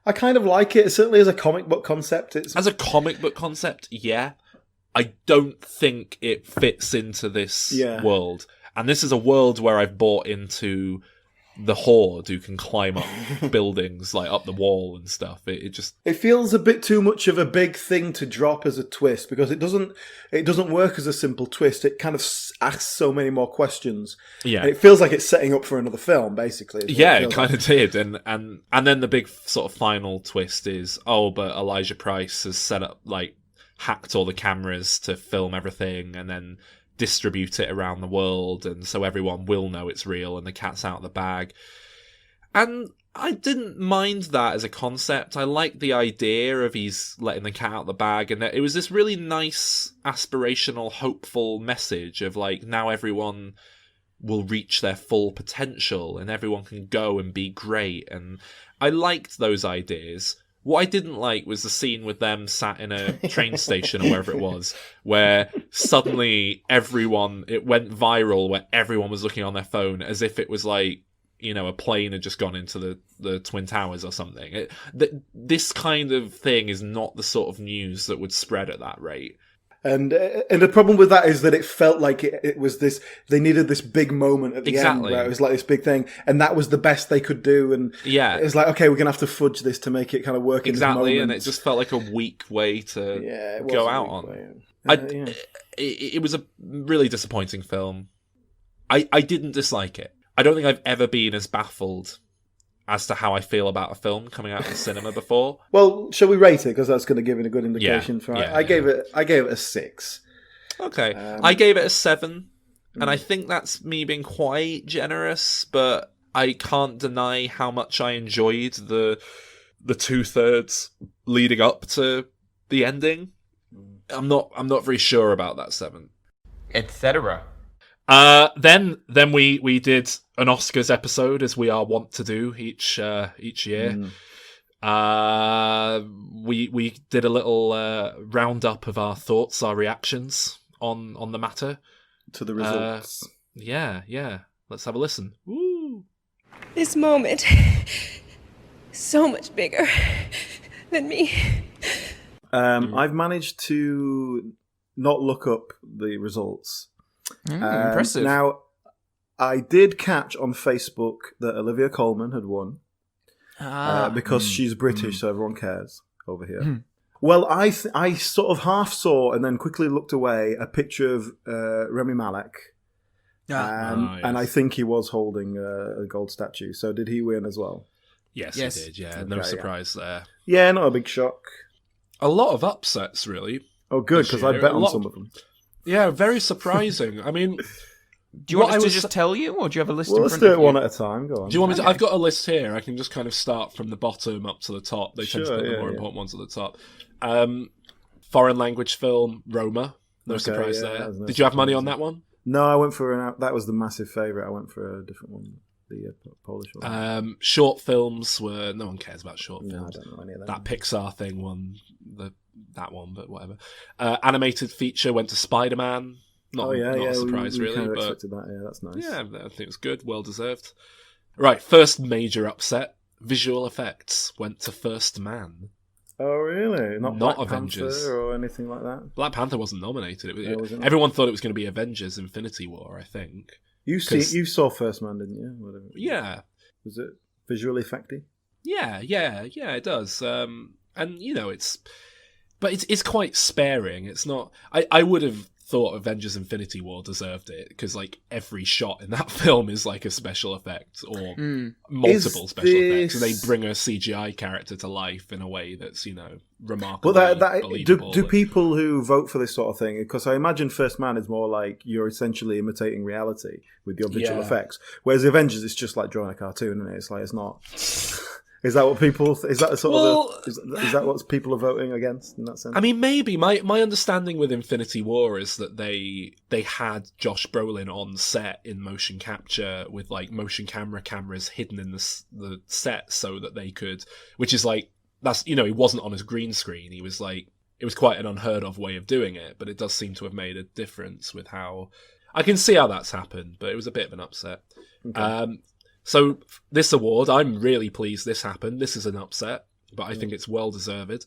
I kind of like it. Certainly as a comic book concept. As a comic book concept, yeah. I don't think it fits into this world. And this is a world where I've bought into the Horde who can climb up buildings, like up the wall and stuff. It feels a bit too much of a big thing to drop as a twist because it doesn't work as a simple twist. It kind of asks so many more questions. Yeah, and it feels like it's setting up for another film, basically. Yeah, it kind of did. And then the big sort of final twist is, but Elijah Price has set up, like, hacked all the cameras to film everything and then distribute it around the world, and so everyone will know it's real and the cat's out of the bag. And I didn't mind that as a concept. I liked the idea of he's letting the cat out of the bag, and it was this really nice, aspirational, hopeful message of, like, now everyone will reach their full potential and everyone can go and be great. And I liked those ideas. What I didn't like was the scene with them sat in a train station or wherever it was, where suddenly it went viral, where everyone was looking on their phone as if it was like, you know, a plane had just gone into the Twin Towers or something. This kind of thing is not the sort of news that would spread at that rate. And the problem with that is that it felt like it was this, they needed this big moment at the end where it was like this big thing, and that was the best they could do. And it was like, okay, we're going to have to fudge this to make it kind of work. Exactly, and it just felt like a weak way to go out on. It was a really disappointing film. I didn't dislike it. I don't think I've ever been as baffled as to how I feel about a film coming out of the cinema before. Well, shall we rate it? Because that's going to give it a good indication. I gave it a 6. Okay. I gave it a 7, and I think that's me being quite generous, but I can't deny how much I enjoyed the 2/3 leading up to the ending. I'm not very sure about that 7. Etc. Then we did an Oscars episode, as we are wont to do each year. We did a little roundup of our thoughts, our reactions on the matter to the results. Yeah. Let's have a listen. Woo. This moment, so much bigger than me. I've managed to not look up the results. Impressive. Now, I did catch on Facebook that Olivia Colman had won because she's British, so everyone cares over here. Well, I sort of half saw and then quickly looked away a picture of Rami Malek. Yes. And I think he was holding a gold statue. So did he win as well? Yes. He did, yeah. No surprise there. Yeah, not a big shock. A lot of upsets, really. Oh, good, because I bet on some of them. Yeah, very surprising. I mean... Do you want us to just tell you, or do you have a list in front of Let's you? do it one at a time. Go on. Do you want me to? I've got a list here. I can just kind of start from the bottom up to the top. They tend to put the more important ones at the top. Foreign language film, Roma. No surprise there. Did you have money on that one? No, I went for that was the massive favourite. I went for a different one, the Polish one. Short films were... No one cares about short films. No, I don't know any of that Pixar thing won that one, but whatever. Animated feature went to Spider-Man. Not a surprise, we really. kind of but expected that. Yeah, that's nice. Yeah, I think it was good. Well deserved. Right, first major upset. Visual effects went to First Man. Oh, really? Not Black Avengers Panther or anything like that? Black Panther wasn't nominated. Everyone thought it was going to be Avengers Infinity War, I think. You saw First Man, didn't you? Whatever. Yeah. Was it visually effecty? Yeah, it does. And, it's quite sparing. It's not... I would have thought Avengers Infinity War deserved it, because every shot in that film is a special effect or multiple special effects, and they bring a CGI character to life in a way that's remarkable. Well, do people who vote for this sort of thing, because I imagine First Man is more like you're essentially imitating reality with your visual effects, whereas Avengers is just like drawing a cartoon, and it's not. Is that what people? Is that is that what people are voting against in that sense? I mean, maybe my understanding with Infinity War is that they had Josh Brolin on set in motion capture with motion cameras hidden in the set so that they could, which is that's he wasn't on his green screen. He was it was quite an unheard of way of doing it, but it does seem to have made a difference with how I can see how that's happened. But it was a bit of an upset. Okay. So this award, I'm really pleased this happened. This is an upset, but I think it's well deserved.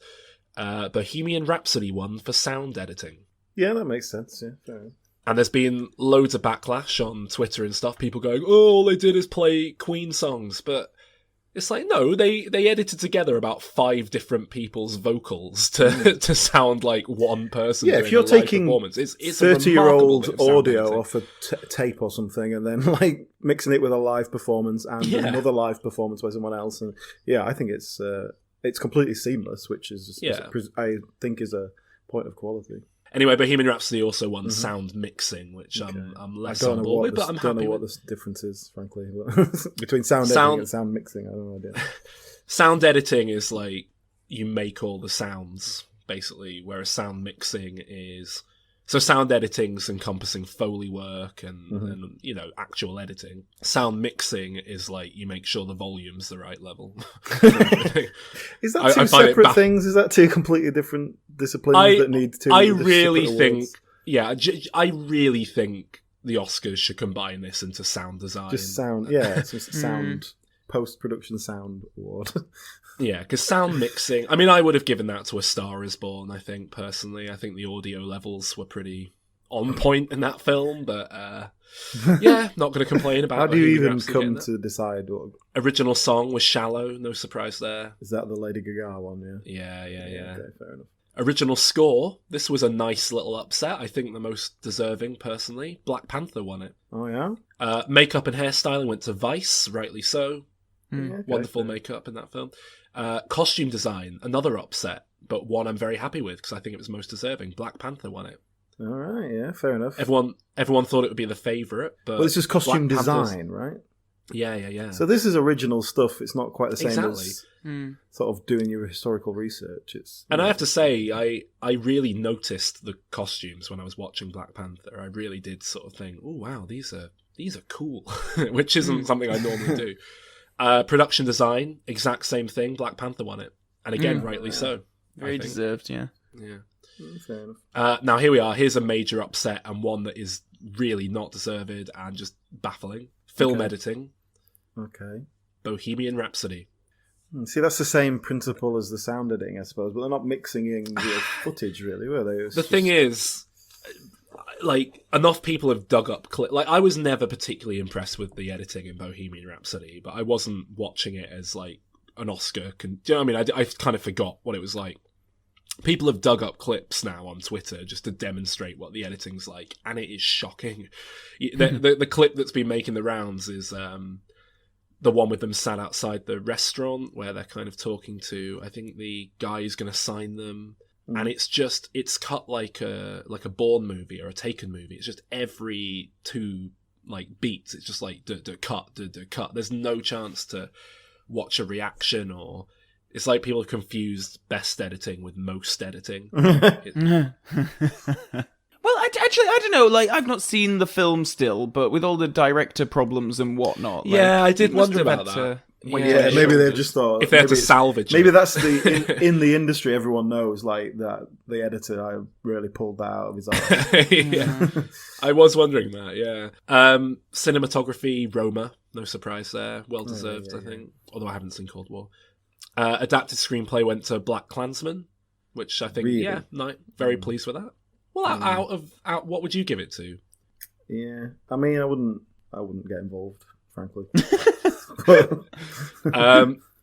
Bohemian Rhapsody won for sound editing. Yeah, that makes sense. Yeah, fair enough. And there's been loads of backlash on Twitter and stuff. People going, "Oh, all they did is play Queen songs," but it's no, they edited together about 5 different people's vocals to sound like one person. Yeah, doing if you're a live taking performance. It's 30-year-old audio off a tape or something, and then mixing it with a live performance and another live performance by someone else, and I think it's completely seamless, which is I think is a point of quality. Anyway, Bohemian Rhapsody also won sound mixing, which I'm less on board with, but I'm happy with. I don't know what the difference is, frankly, between sound editing and sound mixing. I have no idea. Sound editing is you make all the sounds, basically, whereas sound mixing is... So sound editing's encompassing Foley work and actual editing. Sound mixing is you make sure the volume's the right level. Is that two separate things? Is that two completely different disciplines that need to? I really think the Oscars should combine this into sound design. Just sound, it's just sound post-production sound award. Yeah, because sound mixing... I mean, I would have given that to A Star Is Born, I think, personally. I think the audio levels were pretty on point in that film, but not going to complain about it. How do you even come to decide what... Original song was Shallow, no surprise there. Is that the Lady Gaga one, yeah? Yeah. Okay, fair enough. Original score, this was a nice little upset. I think the most deserving, personally. Black Panther won it. Oh, yeah? Makeup and hairstyling went to Vice, rightly so. Okay, Wonderful makeup in that film. Costume design, another upset, but one I'm very happy with because I think it was most deserving. Black Panther won it. All right, yeah, fair enough. Everyone thought it would be the favourite, but... Well, this is costume design, right? Yeah. So this is original stuff. It's not quite the same Exactly. as sort of doing your historical research. And I have to say, I really noticed the costumes when I was watching Black Panther. I really did sort of think, oh wow, these are cool, which isn't something I normally do. Production design, exact same thing. Black Panther won it, and again, rightly so. Very deserved, yeah. Fair enough. Now here we are. Here's a major upset and one that is really not deserved and just baffling. Film editing. Okay. Bohemian Rhapsody. See, that's the same principle as the sound editing, I suppose, but they're not mixing in real footage, really, were they? Thing is, like, enough people have dug up clips. Like, I was never particularly impressed with the editing in Bohemian Rhapsody, but I wasn't watching it as, like, an Oscar. Do you know what I mean? I kind of forgot what it was like. People have dug up clips now on Twitter just to demonstrate what the editing's like, and it is shocking. The clip that's been making the rounds is the one with them sat outside the restaurant where they're kind of talking to, I think, the guy who's going to sign them. And it's cut like a Bourne movie or a Taken movie. It's just every two like beats. It's just like cut. There's no chance to watch a reaction, or it's like people have confused best editing with most editing. Well, actually, I don't know. Like, I've not seen the film still, but with all the director problems and whatnot. Yeah, like, I did wonder about that. Yeah, maybe they've just thought if they had to salvage. Maybe it. that's in the industry. Everyone knows like that the editor I really pulled that out of his eyes. Yeah. I was wondering that. Yeah. Cinematography, Roma. No surprise there. Well deserved, I think. Although I haven't seen Cold War. Adapted screenplay went to Black Klansman, which I think very pleased with that. Well, out of what would you give it to? Yeah, I mean, I wouldn't get involved, frankly.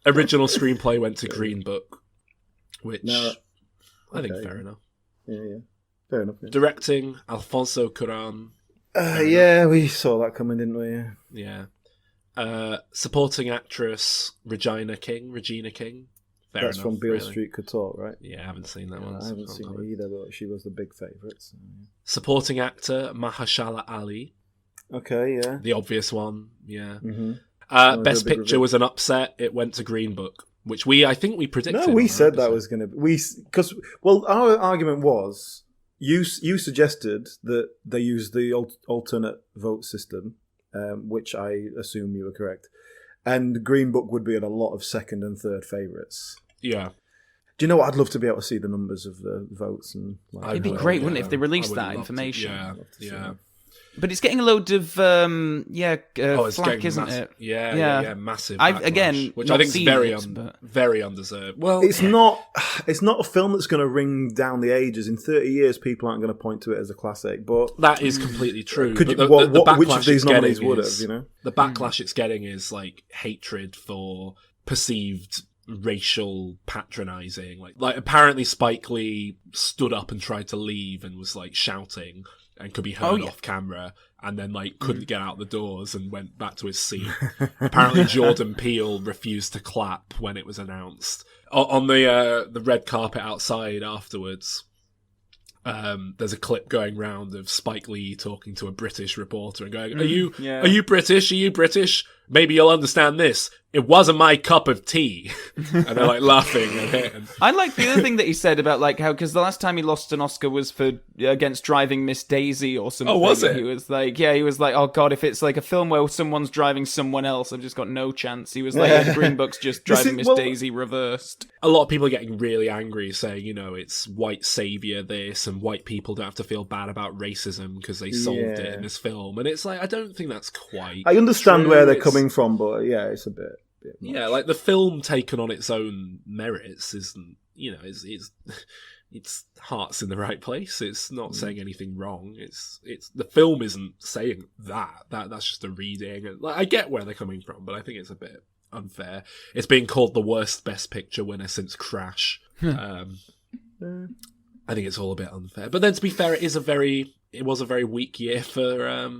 Original screenplay went to Green Book, which I think fair enough. Yeah, fair enough. Yeah. Directing, Alfonso Cuarón. We saw that coming, didn't we? Yeah. Supporting actress, Regina King. That's from Beale Street Could Talk, right? Yeah, I haven't seen that one. I haven't seen it either, but she was the big favourite. So. Supporting actor, Mahershala Ali. Okay, yeah. The obvious one, yeah. Mm-hmm. Best Picture was an upset. It went to Green Book, which I think we predicted. No, we said that was going to be... our argument was, you suggested that they use the alternate vote system, which I assume you were correct, and Green Book would be in a lot of second and third favourites. Yeah. Do you know what? I'd love to be able to see the numbers of the votes. And it'd be great, wouldn't it, if they released that information? Yeah. But it's getting a load of flack, isn't it? Yeah, massive. I've again, which I think is very undeserved. Well, it's not a film that's going to ring down the ages. In 30 years, people aren't going to point to it as a classic. But that is completely true. Which of these nominees would have? You know, the backlash it's getting is like hatred for perceived racial patronizing. Like apparently Spike Lee stood up and tried to leave and was like shouting and could be heard off camera, and then like couldn't get out the doors and went back to his seat. Apparently Jordan Peele refused to clap when it was announced. On the red carpet outside afterwards, there's a clip going round of Spike Lee talking to a British reporter and going, Are you British? Are you British? Maybe you'll understand this. It wasn't my cup of tea. And they're like laughing at it. I like the other thing that he said about like how, because the last time he lost an Oscar was against Driving Miss Daisy or something. Oh, was it? He was like, oh God, if it's like a film where someone's driving someone else, I've just got no chance. He was like, the Green Book's just Driving Miss Daisy reversed. A lot of people are getting really angry saying, it's white saviour this, and white people don't have to feel bad about racism because they solved it in this film. And it's like, I don't think that's quite I understand true. where they're coming from, but it's a bit much. Yeah, like the film taken on its own merits isn't, it's heart's in the right place. It's not saying anything wrong. It's the film isn't saying that's just a reading. Like, I get where they're coming from, but I think it's a bit unfair. It's being called the worst Best Picture winner since Crash. I think it's all a bit unfair. But then, to be fair, it was a very weak year for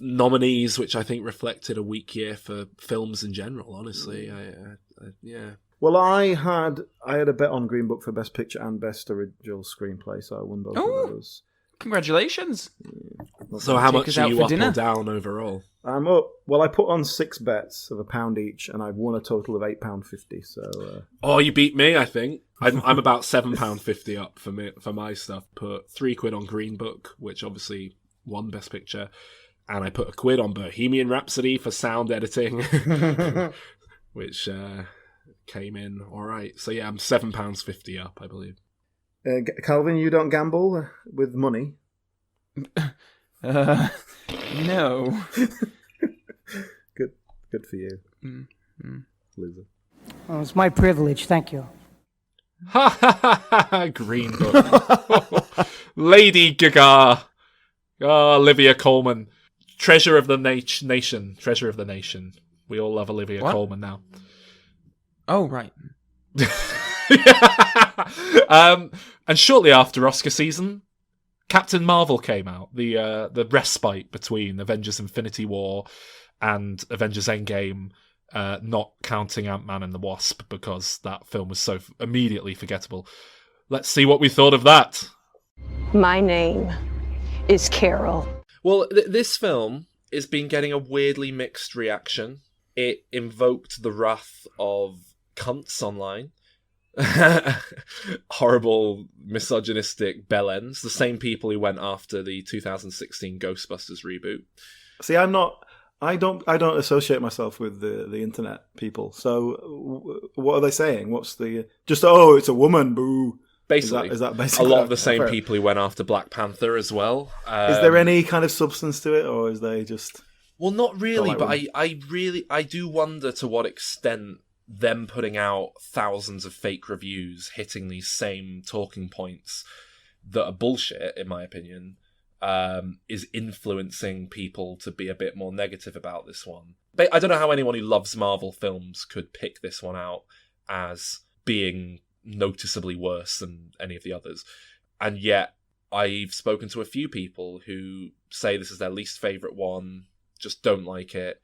nominees, which I think reflected a weak year for films in general. Honestly, yeah. Well, I had a bet on Green Book for Best Picture and Best Original Screenplay, so I won both of those. Congratulations! So how Take much us are out you for up dinner? or down overall? I'm up. Well, I put on 6 bets of £1 each, and I've won a total of £8.50. So, Oh, you beat me, I think. I'm about £7.50 up for my stuff. Put £3 on Green Book, which obviously won Best Picture, and I put £1 on Bohemian Rhapsody for sound editing, which came in all right. So yeah, I'm £7.50 up, I believe. Calvin, you don't gamble with money. No. Good for you, loser. Oh, it's my privilege, thank you. Ha ha ha ha! Green Book. Lady Gaga. Oh, Olivia Colman. Treasure of the nation. Treasure of the nation. We all love Olivia Colman now. Oh, right. And shortly after Oscar season, Captain Marvel came out. The respite between Avengers Infinity War and Avengers Endgame, not counting Ant-Man and the Wasp because that film was so immediately forgettable. Let's see what we thought of that. My name is Carol. Well, this film has been getting a weirdly mixed reaction. It invoked the wrath of cunts online. Horrible, misogynistic bellends. The same people who went after the 2016 Ghostbusters reboot. See, I don't associate myself with the internet people. So, what are they saying? What's the it's a woman, boo. Basically, is that basically a lot of the same people who went after Black Panther as well. Is there any kind of substance to it, or is they just? Well, not really, like but women? I do wonder to what extent them putting out thousands of fake reviews hitting these same talking points that are bullshit, in my opinion, is influencing people to be a bit more negative about this one. I don't know how anyone who loves Marvel films could pick this one out as being noticeably worse than any of the others. And yet, I've spoken to a few people who say this is their least favourite one, just don't like it.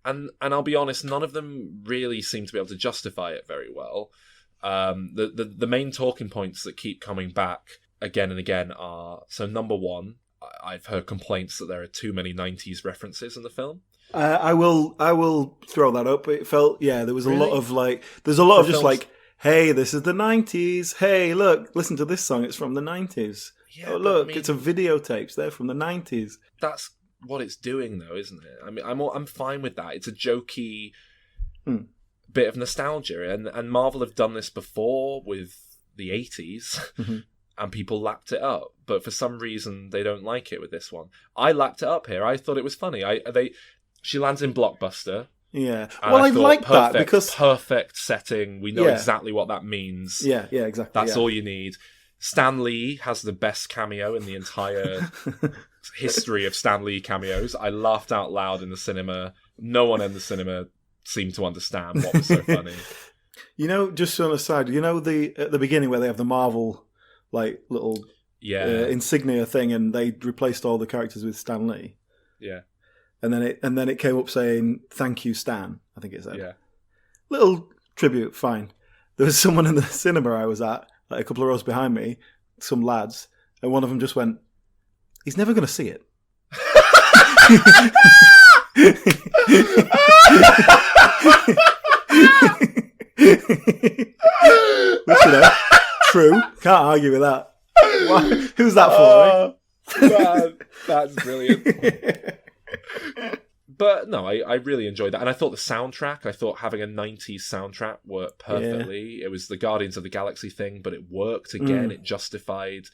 And I'll be honest, none of them really seem to be able to justify it very well. The main talking points that keep coming back again and again are, so number one, I've heard complaints that there are too many 90s references in the film. I will throw that up. It felt, there was a lot of there's a lot of just films, hey, this is the 90s. Hey, look, listen to this song. It's from the 90s. Yeah, oh, look, it's a videotapes. They're from the 90s. That's what it's doing, though, isn't it? I mean, I'm fine with that. It's a jokey bit of nostalgia, and Marvel have done this before with the 80s, and people lapped it up. But for some reason, they don't like it with this one. I lapped it up here. I thought it was funny. She lands in Blockbuster. Yeah. Well, I like that because perfect setting. We know exactly what that means. Yeah, exactly. That's all you need. Stan Lee has the best cameo in the entire history of Stan Lee cameos. I laughed out loud in the cinema. No one in the cinema seemed to understand what was so funny. Just on a side, at the beginning where they have the Marvel little insignia thing, and they replaced all the characters with Stan Lee. Yeah. And then it came up saying, "Thank you, Stan." I think it said. Yeah. Little tribute, fine. There was someone in the cinema I was at, a couple of rows behind me, some lads, and one of them just went, "He's never going to see it." Which, true. Can't argue with that. Who's that for? Man, that's brilliant. But no, I really enjoyed that. And I thought the soundtrack, having a 90s soundtrack worked perfectly. Yeah. It was the Guardians of the Galaxy thing, but it worked again. It justified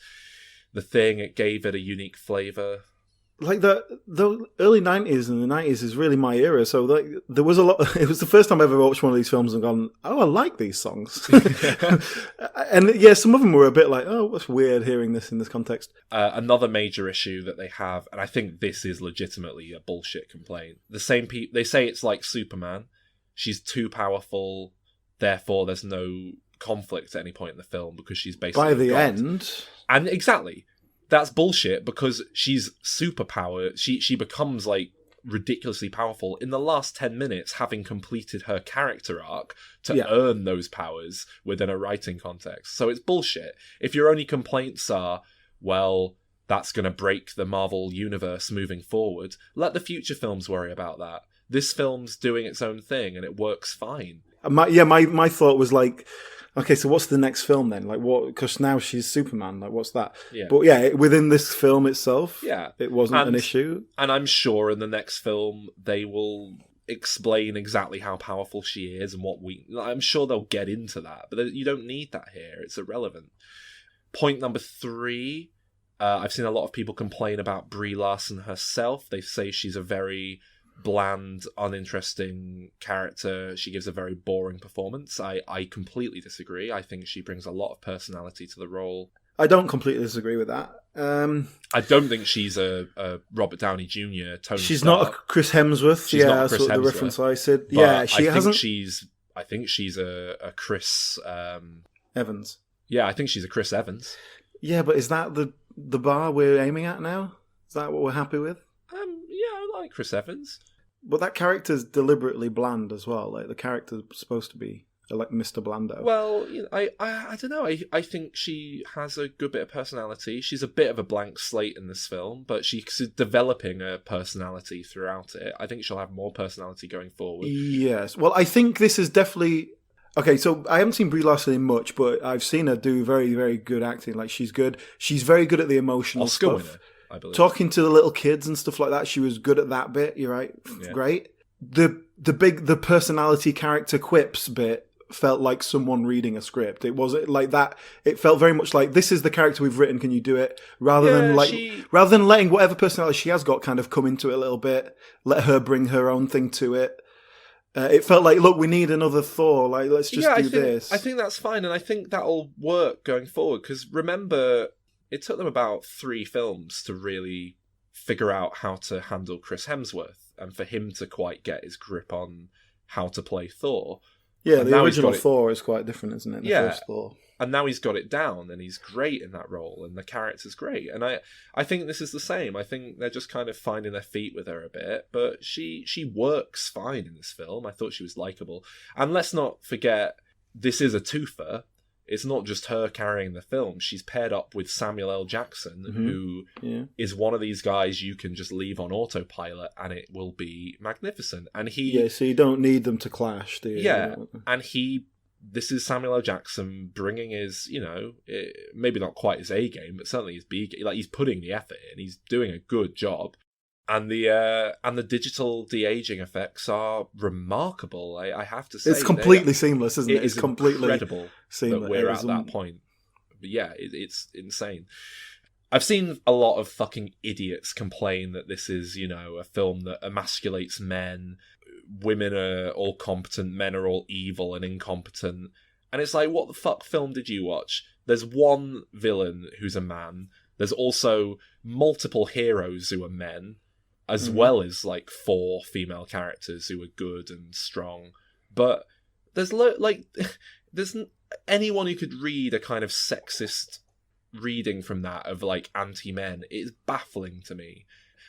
the thing. It gave it a unique flavour. The early 90s and the 90s is really my era. So there was a lot. It was the first time I ever watched one of these films and gone, "Oh, I like these songs." And some of them were a bit like, "Oh, what's weird hearing this in this context." Another major issue that they have, and I think this is legitimately a bullshit complaint. The same people, they say it's like Superman. She's too powerful, therefore there's no conflict at any point in the film because she's basically by the God. end. And exactly. That's bullshit because she's superpowered. She becomes ridiculously powerful in the last 10 minutes, having completed her character arc to earn those powers within a writing context. So it's bullshit. If your only complaints are, well, that's going to break the Marvel universe moving forward. Let the future films worry about that. This film's doing its own thing, and it works fine. My thought was like, okay, so what's the next film then? Like, what? Because now she's Superman. Like, what's that? Yeah. But yeah, within this film itself, yeah, it wasn't an issue. And I'm sure in the next film they will explain exactly how powerful she is and I'm sure they'll get into that, but you don't need that here. It's irrelevant. Point number 3, I've seen a lot of people complain about Brie Larson herself. They say she's a very bland, uninteresting character. She gives a very boring performance. I completely disagree. I think she brings a lot of personality to the role. I don't completely disagree with that. I don't think she's a Robert Downey Jr. Tony She's Stark. not a Chris Hemsworth. She's not a Chris the Hemsworth, reference I said. But Yeah, she I hasn't. think she's a Chris Evans. Yeah, I think she's a Chris Evans. Yeah, but is that the bar we're aiming at now? Is that what we're happy with? Yeah, I like Chris Evans. But that character's deliberately bland as well. Like, the character's supposed to be like Mr. Blando. Well, you know, I don't know. I think she has a good bit of personality. She's a bit of a blank slate in this film, but she's developing a personality throughout it. I think she'll have more personality going forward. Yes. Well, I think this is definitely... Okay, so I haven't seen Brie Larson in much, but I've seen her do very, very good acting. Like, she's good. She's very good at the emotional Oscar stuff. winner, I believe. Talking to the little kids and stuff like that, she was good at that bit. You're right. Yeah. Great. The personality character quips bit felt like someone reading a script. It wasn't like that. It felt very much like, this is the character we've written. Can you do it? Rather than letting whatever personality she has got kind of come into it a little bit, let her bring her own thing to it. It felt like, look, we need another Thor. Like, let's just do this. I think that's fine, and I think that'll work going forward. Because remember, it took them about 3 films to really figure out how to handle Chris Hemsworth, and for him to quite get his grip on how to play Thor. Yeah, and the original Thor is quite different, isn't it? The first Thor. And now he's got it down, and he's great in that role, and the character's great. And I think this is the same. I think they're just kind of finding their feet with her a bit, but she works fine in this film. I thought she was likable. And let's not forget, this is a twofer. It's not just her carrying the film. She's paired up with Samuel L. Jackson, who is one of these guys you can just leave on autopilot, and it will be magnificent. And so you don't need them to clash, do you? Yeah, and this is Samuel L. Jackson bringing his, maybe not quite his A game, but certainly his B game. Like, he's putting the effort in. He's doing a good job, and the digital de-aging effects are remarkable. I have to say, it's completely seamless, isn't it? It's completely incredible seamless. That we're at that point. But yeah, it's insane. I've seen a lot of fucking idiots complain that this is, a film that emasculates men. Women are all competent, men are all evil and incompetent. And it's like, what the fuck film did you watch? There's one villain who's a man. There's also multiple heroes who are men, as well as like 4 female characters who are good and strong. But there's there's anyone who could read a kind of sexist reading from that of like anti-men. It's baffling to me.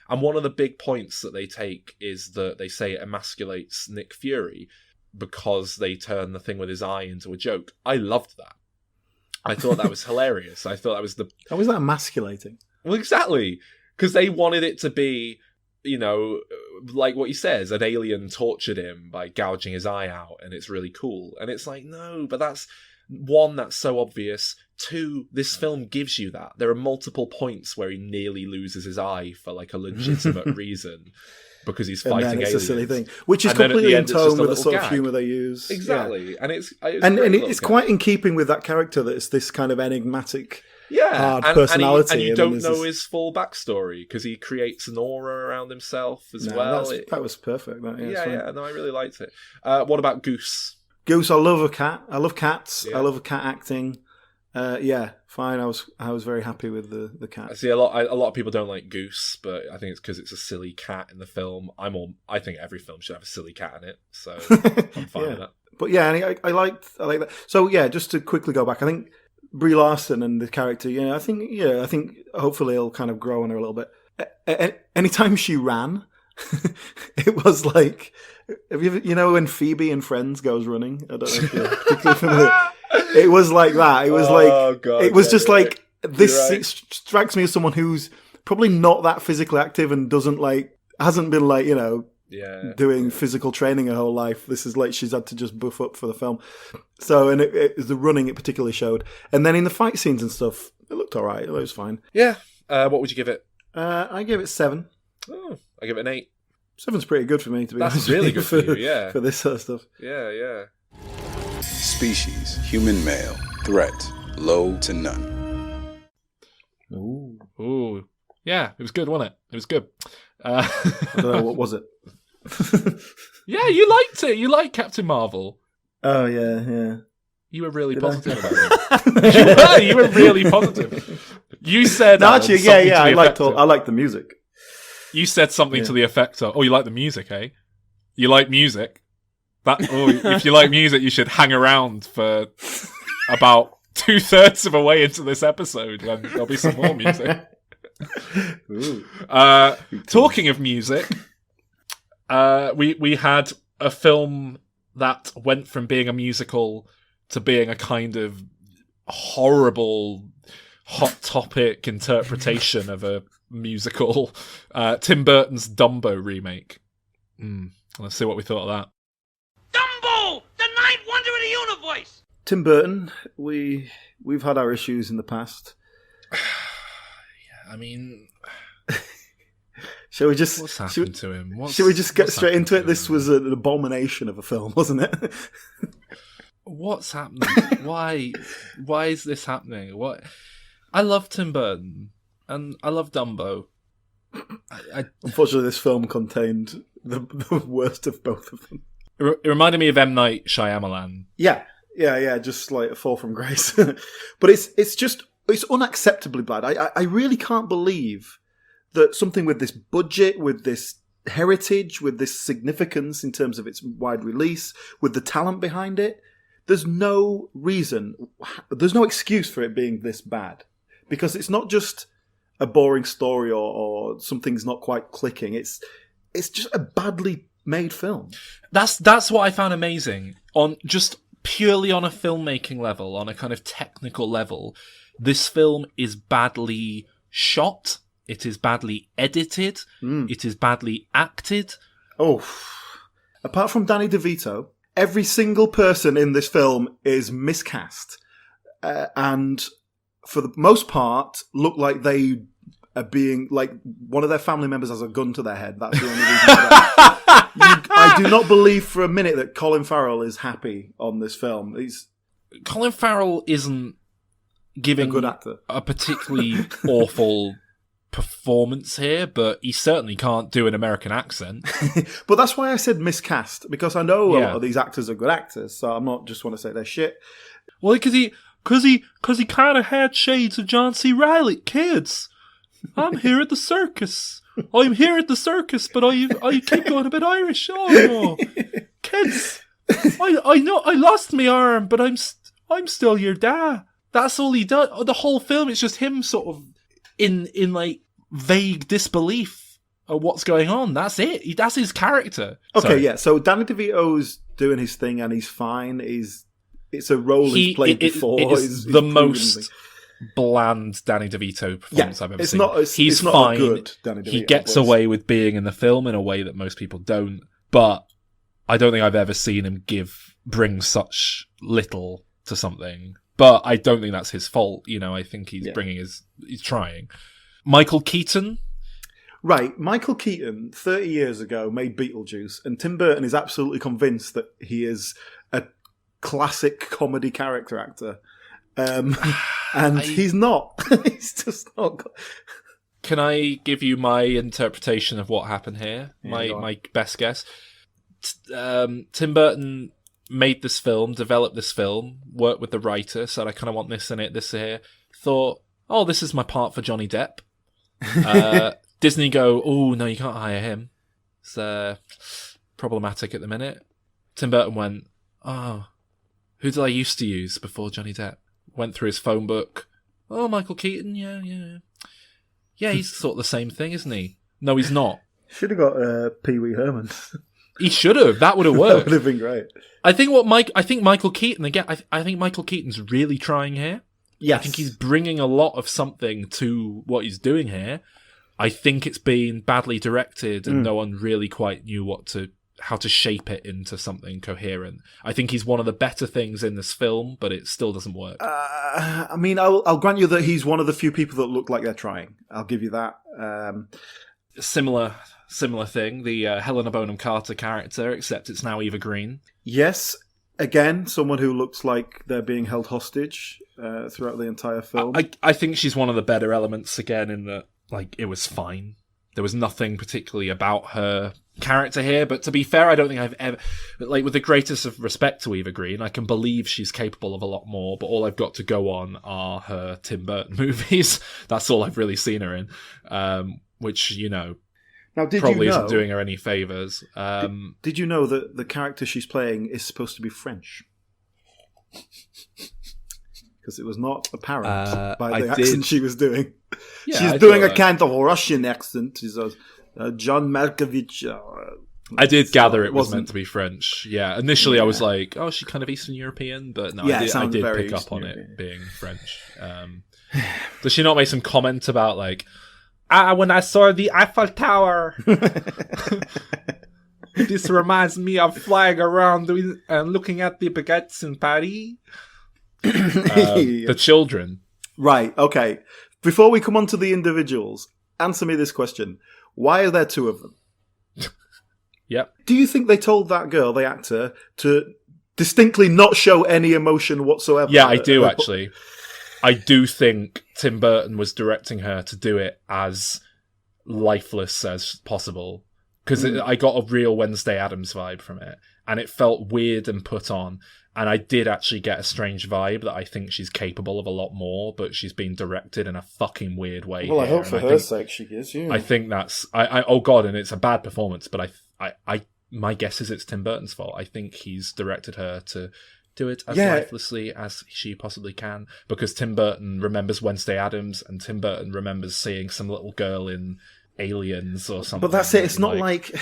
And one of the big points that they take is that they say it emasculates Nick Fury because they turn the thing with his eye into a joke. I loved that. I thought that was hilarious. I thought that was How was that emasculating? Well, exactly. Because they wanted it to be, like what he says, an alien tortured him by gouging his eye out, and it's really cool. And it's like, no, but that's... 1, that's so obvious. 2, this film gives you that. There are multiple points where he nearly loses his eye for like a legitimate reason because he's fighting aliens. It's a silly thing, which is completely in tone with the sort of humour they use. Exactly, and it's quite in keeping with that character that it's this kind of enigmatic, hard personality, and you don't know his full backstory because he creates an aura around himself as well. That was perfect. No, I really liked it. What about Goose? Goose, I love a cat. I love cats. Yeah. I love cat acting. Fine. I was very happy with the cat. I see a lot of people don't like Goose, but I think it's because it's a silly cat in the film. I think every film should have a silly cat in it, so I'm fine with that. But yeah, I like that. So yeah, just to quickly go back, I think Brie Larson and the character. I think hopefully it'll kind of grow on her a little bit. Anytime she ran, it was like, have you ever, when Phoebe in Friends goes running? I don't know if you're particularly familiar. It was like that. It was this it strikes me as someone who's probably not that physically active and hasn't been doing physical training her whole life. This is like she's had to just buff up for the film. So, and the running it particularly showed. And then in the fight scenes and stuff, it looked all right. It was fine. Yeah. What would you give it? I gave it 7. Oh, I give it an 8. 7's pretty good for me, to be honest. That's really good for you, yeah. For this sort of stuff. Yeah. Species, human male. Threat, low to none. Ooh. Yeah, it was good, wasn't it? It was good. I don't know, what was it? Yeah, you liked it. You liked Captain Marvel. Oh, yeah. You were really positive about it. You were really positive. You said... No, actually, I liked the music. You said something to the effect of, you like the music, eh? You like music? If you like music, you should hang around for about 2/3 of a way into this episode when there'll be some more music. Talking of music, we had a film that went from being a musical to being a kind of horrible hot topic interpretation of a musical. Tim Burton's Dumbo remake. Let's see what we thought of that. Dumbo, the ninth wonder of the universe. Tim Burton, we've had our issues in the past. I mean, shall we just... What's happened to him? Shall we just get straight into it? This was an abomination of a film, wasn't it? What's happening? Why is this happening? What? I love Tim Burton, and I love Dumbo. Unfortunately, this film contained the worst of both of them. It reminded me of M. Night Shyamalan. Yeah, just like a fall from grace. But it's unacceptably bad. I really can't believe that something with this budget, with this heritage, with this significance in terms of its wide release, with the talent behind it, there's no excuse for it being this bad. Because it's not just a boring story or something's not quite clicking. It's just a badly made film. That's what I found amazing. Purely on a filmmaking level, on a kind of technical level, this film is badly shot. It is badly edited. It is badly acted. Oh, apart from Danny DeVito, every single person in this film is miscast. And for the most part, look like they are being, like, one of their family members has a gun to their head. That's the only reason for that. I do not believe for a minute that Colin Farrell is happy on this film. Colin Farrell isn't giving a good actor. A particularly awful performance here, but he certainly can't do an American accent. But that's why I said miscast, because I know a lot of these actors are good actors, so I'm not just want to say they're shit. Well, because he kind of had shades of John C. Reilly. Kids, I'm here at the circus. I'm here at the circus, but I keep going a bit Irish. Oh no, kids! I know I lost my arm, but I'm still your dad. That's all he does. The whole film is just him sort of in like vague disbelief of what's going on. That's it. That's his character. Okay, Sorry. yeah. So Danny DeVito's doing his thing, and he's fine. It's a role he's played before. It's the most bland Danny DeVito performance I've ever seen. He's not fine. A good Danny DeVito, he gets away with being in the film in a way that most people don't. But I don't think I've ever seen him bring such little to something. But I don't think that's his fault. You know, I think he's he's trying. Michael Keaton. Right, Michael Keaton, 30 years ago, made Beetlejuice, and Tim Burton is absolutely convinced that he is a classic comedy character actor. He's not. He's just not. Can I give you my interpretation of what happened here? My best guess. Tim Burton made this film, developed this film, worked with the writer, said I kind of want this in it, this here. Thought, this is my part for Johnny Depp. Disney go, oh no, you can't hire him. It's problematic at the minute. Tim Burton went, who did I used to use before Johnny Depp? Went through his phone book. Oh, Michael Keaton, yeah. Yeah, he's sort of the same thing, isn't he? No, he's not. Should have got Pee Wee Herman. He should have. That would have worked. That would have been great. I think Michael Keaton again. I think Michael Keaton's really trying here. Yes. I think he's bringing a lot of something to what he's doing here. I think it's been badly directed and no one really quite knew how to shape it into something coherent. I think he's one of the better things in this film, but it still doesn't work. I mean, I'll grant you that he's one of the few people that look like they're trying. I'll give you that. Similar thing, the Helena Bonham Carter character, except it's now Eva Green. Yes, again, someone who looks like they're being held hostage throughout the entire film. I think she's one of the better elements, again, in that, like, it was fine. There was nothing particularly about her character here, but to be fair, I don't think I've ever, like, with the greatest of respect to Eva Green, I can believe she's capable of a lot more, but all I've got to go on are her Tim Burton movies. That's all I've really seen her in, which, now, probably isn't doing her any favours. Did you know that the character she's playing is supposed to be French? Because it was not apparent by the accent she was doing. Yeah, she's doing a kind of Russian accent. She's John Malkovich. I did gather it was meant to be French. Yeah, initially I was like, oh, she's kind of Eastern European, but no, I did pick up on it being French. Does she not make some comment about, like, when I saw the Eiffel Tower, this reminds me of flying around and looking at the baguettes in Paris? The children. Right, okay. Before we come on to the individuals, answer me this question. Why are there two of them? Yep. Do you think they told that girl, the actor, to distinctly not show any emotion whatsoever? Yeah, I do, actually. I do think Tim Burton was directing her to do it as lifeless as possible. Because I got a real Wednesday Addams vibe from it. And it felt weird and put on. And I did actually get a strange vibe that I think she's capable of a lot more, but she's being directed in a fucking weird way. Well, I hope for her sake she is, yeah. I think that's... oh, God, and it's a bad performance, but my guess is it's Tim Burton's fault. I think he's directed her to do it as lifelessly as she possibly can, because Tim Burton remembers Wednesday Addams, and Tim Burton remembers seeing some little girl in Aliens or something. But that's it. It's not like...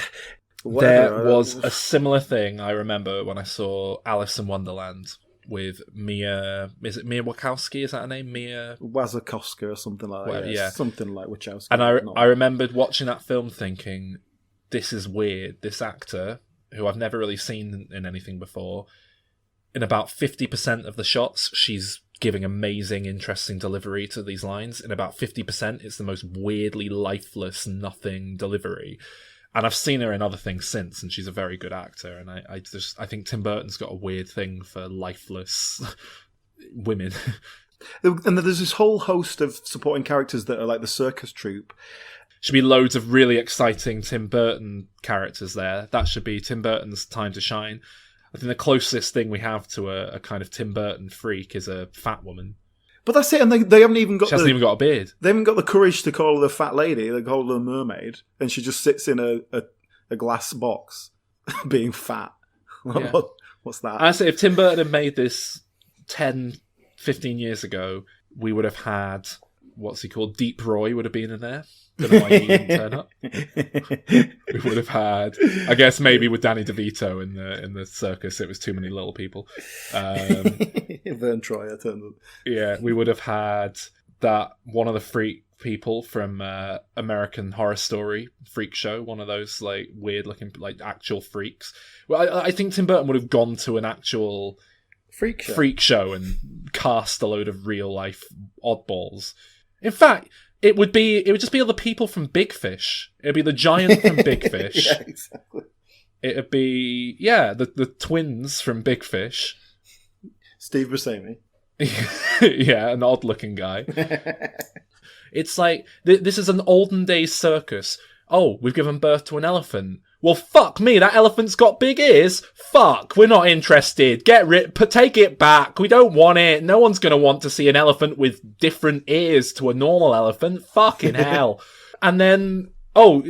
There was a similar thing I remember when I saw Alice in Wonderland with Mia. Is it Mia Wachowski? Is that her name? Mia Wasikowska or something like that. Yeah, something like Wachowski. And I remembered watching that film thinking, this is weird. This actor, who I've never really seen in anything before, in about 50% of the shots, she's giving amazing, interesting delivery to these lines. In about 50%, it's the most weirdly lifeless, nothing delivery. And I've seen her in other things since, and she's a very good actor. And I think Tim Burton's got a weird thing for lifeless women. And there's this whole host of supporting characters that are like the circus troupe. Should be loads of really exciting Tim Burton characters there. That should be Tim Burton's time to shine. I think the closest thing we have to a kind of Tim Burton freak is a fat woman. But that's it, and they haven't even got... She hasn't even got a beard. They haven't got the courage to call her the fat lady. They call her the mermaid, and she just sits in a glass box, being fat. Yeah. What's that? I say, if Tim Burton had made this 10, 15 years ago, we would have had... What's he called? Deep Roy would have been in there. Don't know why he didn't turn up. We would have had, I guess, maybe with Danny DeVito in the circus, it was too many little people. Vern Troyer turned up. Yeah, we would have had that one of the freak people from American Horror Story freak show, one of those like weird looking like actual freaks. Well, I think Tim Burton would have gone to an actual freak show and cast a load of real life oddballs. In fact, it would just be all the people from Big Fish. It'd be the giant from Big Fish. Yeah, exactly. It'd be the twins from Big Fish. Steve Buscemi. Yeah, an odd looking guy. It's like this is an olden days circus. Oh, we've given birth to an elephant. Well, fuck me, that elephant's got big ears. Fuck, we're not interested. Take it back. We don't want it. No one's going to want to see an elephant with different ears to a normal elephant. Fucking hell. And then,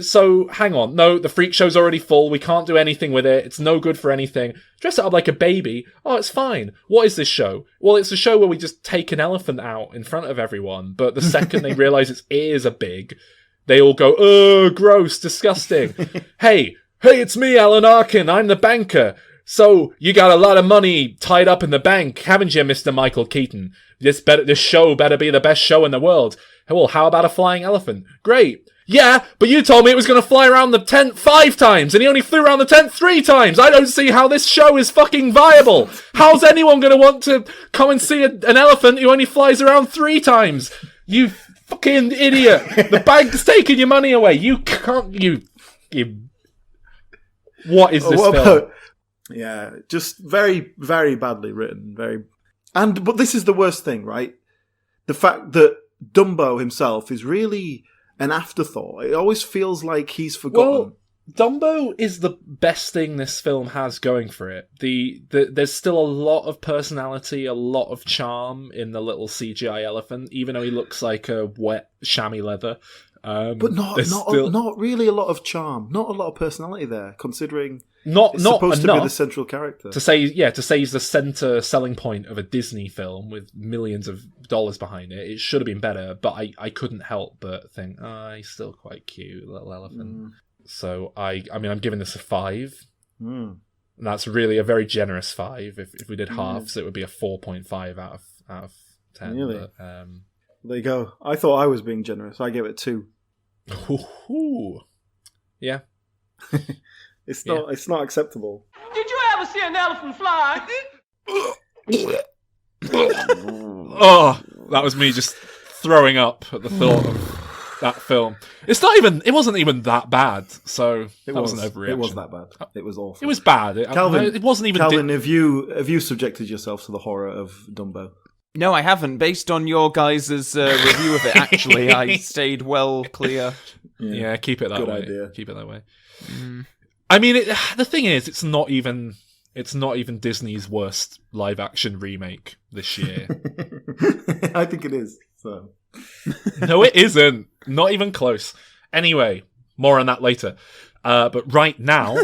so hang on. No, the freak show's already full. We can't do anything with it. It's no good for anything. Dress it up like a baby. Oh, it's fine. What is this show? Well, it's a show where we just take an elephant out in front of everyone. But the second they realise its ears are big, they all go, gross, disgusting. Hey, it's me, Alan Arkin. I'm the banker. So, you got a lot of money tied up in the bank, haven't you, Mr. Michael Keaton? This show better be the best show in the world. Well, how about a flying elephant? Great. Yeah, but you told me it was going to fly around the tent 5 times, and he only flew around the tent 3 times. I don't see how this show is fucking viable. How's anyone going to want to come and see an elephant who only flies around 3 times? You fucking idiot. The bank's taking your money away. You can't... You... What is this film? Yeah, just very, very badly written. But this is the worst thing, right? The fact that Dumbo himself is really an afterthought. It always feels like he's forgotten. Well, Dumbo is the best thing this film has going for it. There's still a lot of personality, a lot of charm in the little CGI elephant, even though he looks like a wet chamois leather. But not really a lot of charm, not a lot of personality there, considering it's supposed to be the central character. To say he's the center selling point of a Disney film with millions of dollars behind it. It should have been better, but I couldn't help but think, he's still quite cute, little elephant. So I'm giving this a 5. And that's really a very generous 5. If we did halves, it would be a 4.5 out of 10. Really? But, there you go. I thought I was being generous. I gave it 2. Yeah. It's not acceptable. Did you ever see an elephant fly? Oh, that was me just throwing up at the thought of that film. It wasn't even that bad, so that wasn't overreaction. It was that bad. It was awful. It was bad. Calvin, it wasn't even... Calvin, have you subjected yourself to the horror of Dumbo? No, I haven't. Based on your guys' review of it, actually, I stayed well clear. Yeah, keep it that Good way. idea. Keep it that way. I mean, the thing is, it's not even Disney's worst live-action remake this year. I think it is. So. No, it isn't. Not even close. Anyway, more on that later. But right now,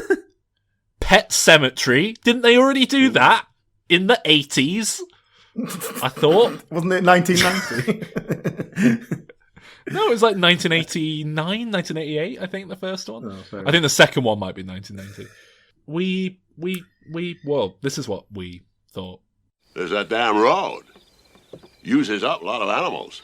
Pet Sematary, didn't they already do that in the 80s? I thought. Wasn't it 1990? No, it was like 1989, 1988, I think, the first one. Oh, I think the second one might be 1990. Well, this is what we thought. There's that damn road. Uses up a lot of animals.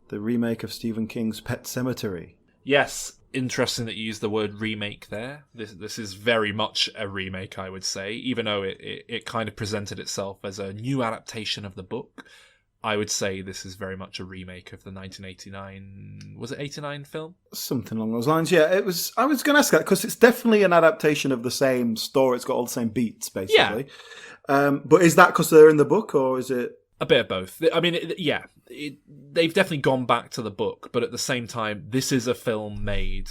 The remake of Stephen King's Pet Sematary. Yes, interesting that you used the word remake there. This is very much a remake, I would say, even though it kind of presented itself as a new adaptation of the book. I would say this is very much a remake of the 1989... Was it 89 film? Something along those lines, yeah. It was. I was going to ask that, because it's definitely an adaptation of the same story. It's got all the same beats, basically. Yeah. But is that because they're in the book, or is it... A bit of both. I mean, they've definitely gone back to the book, but at the same time, this is a film made...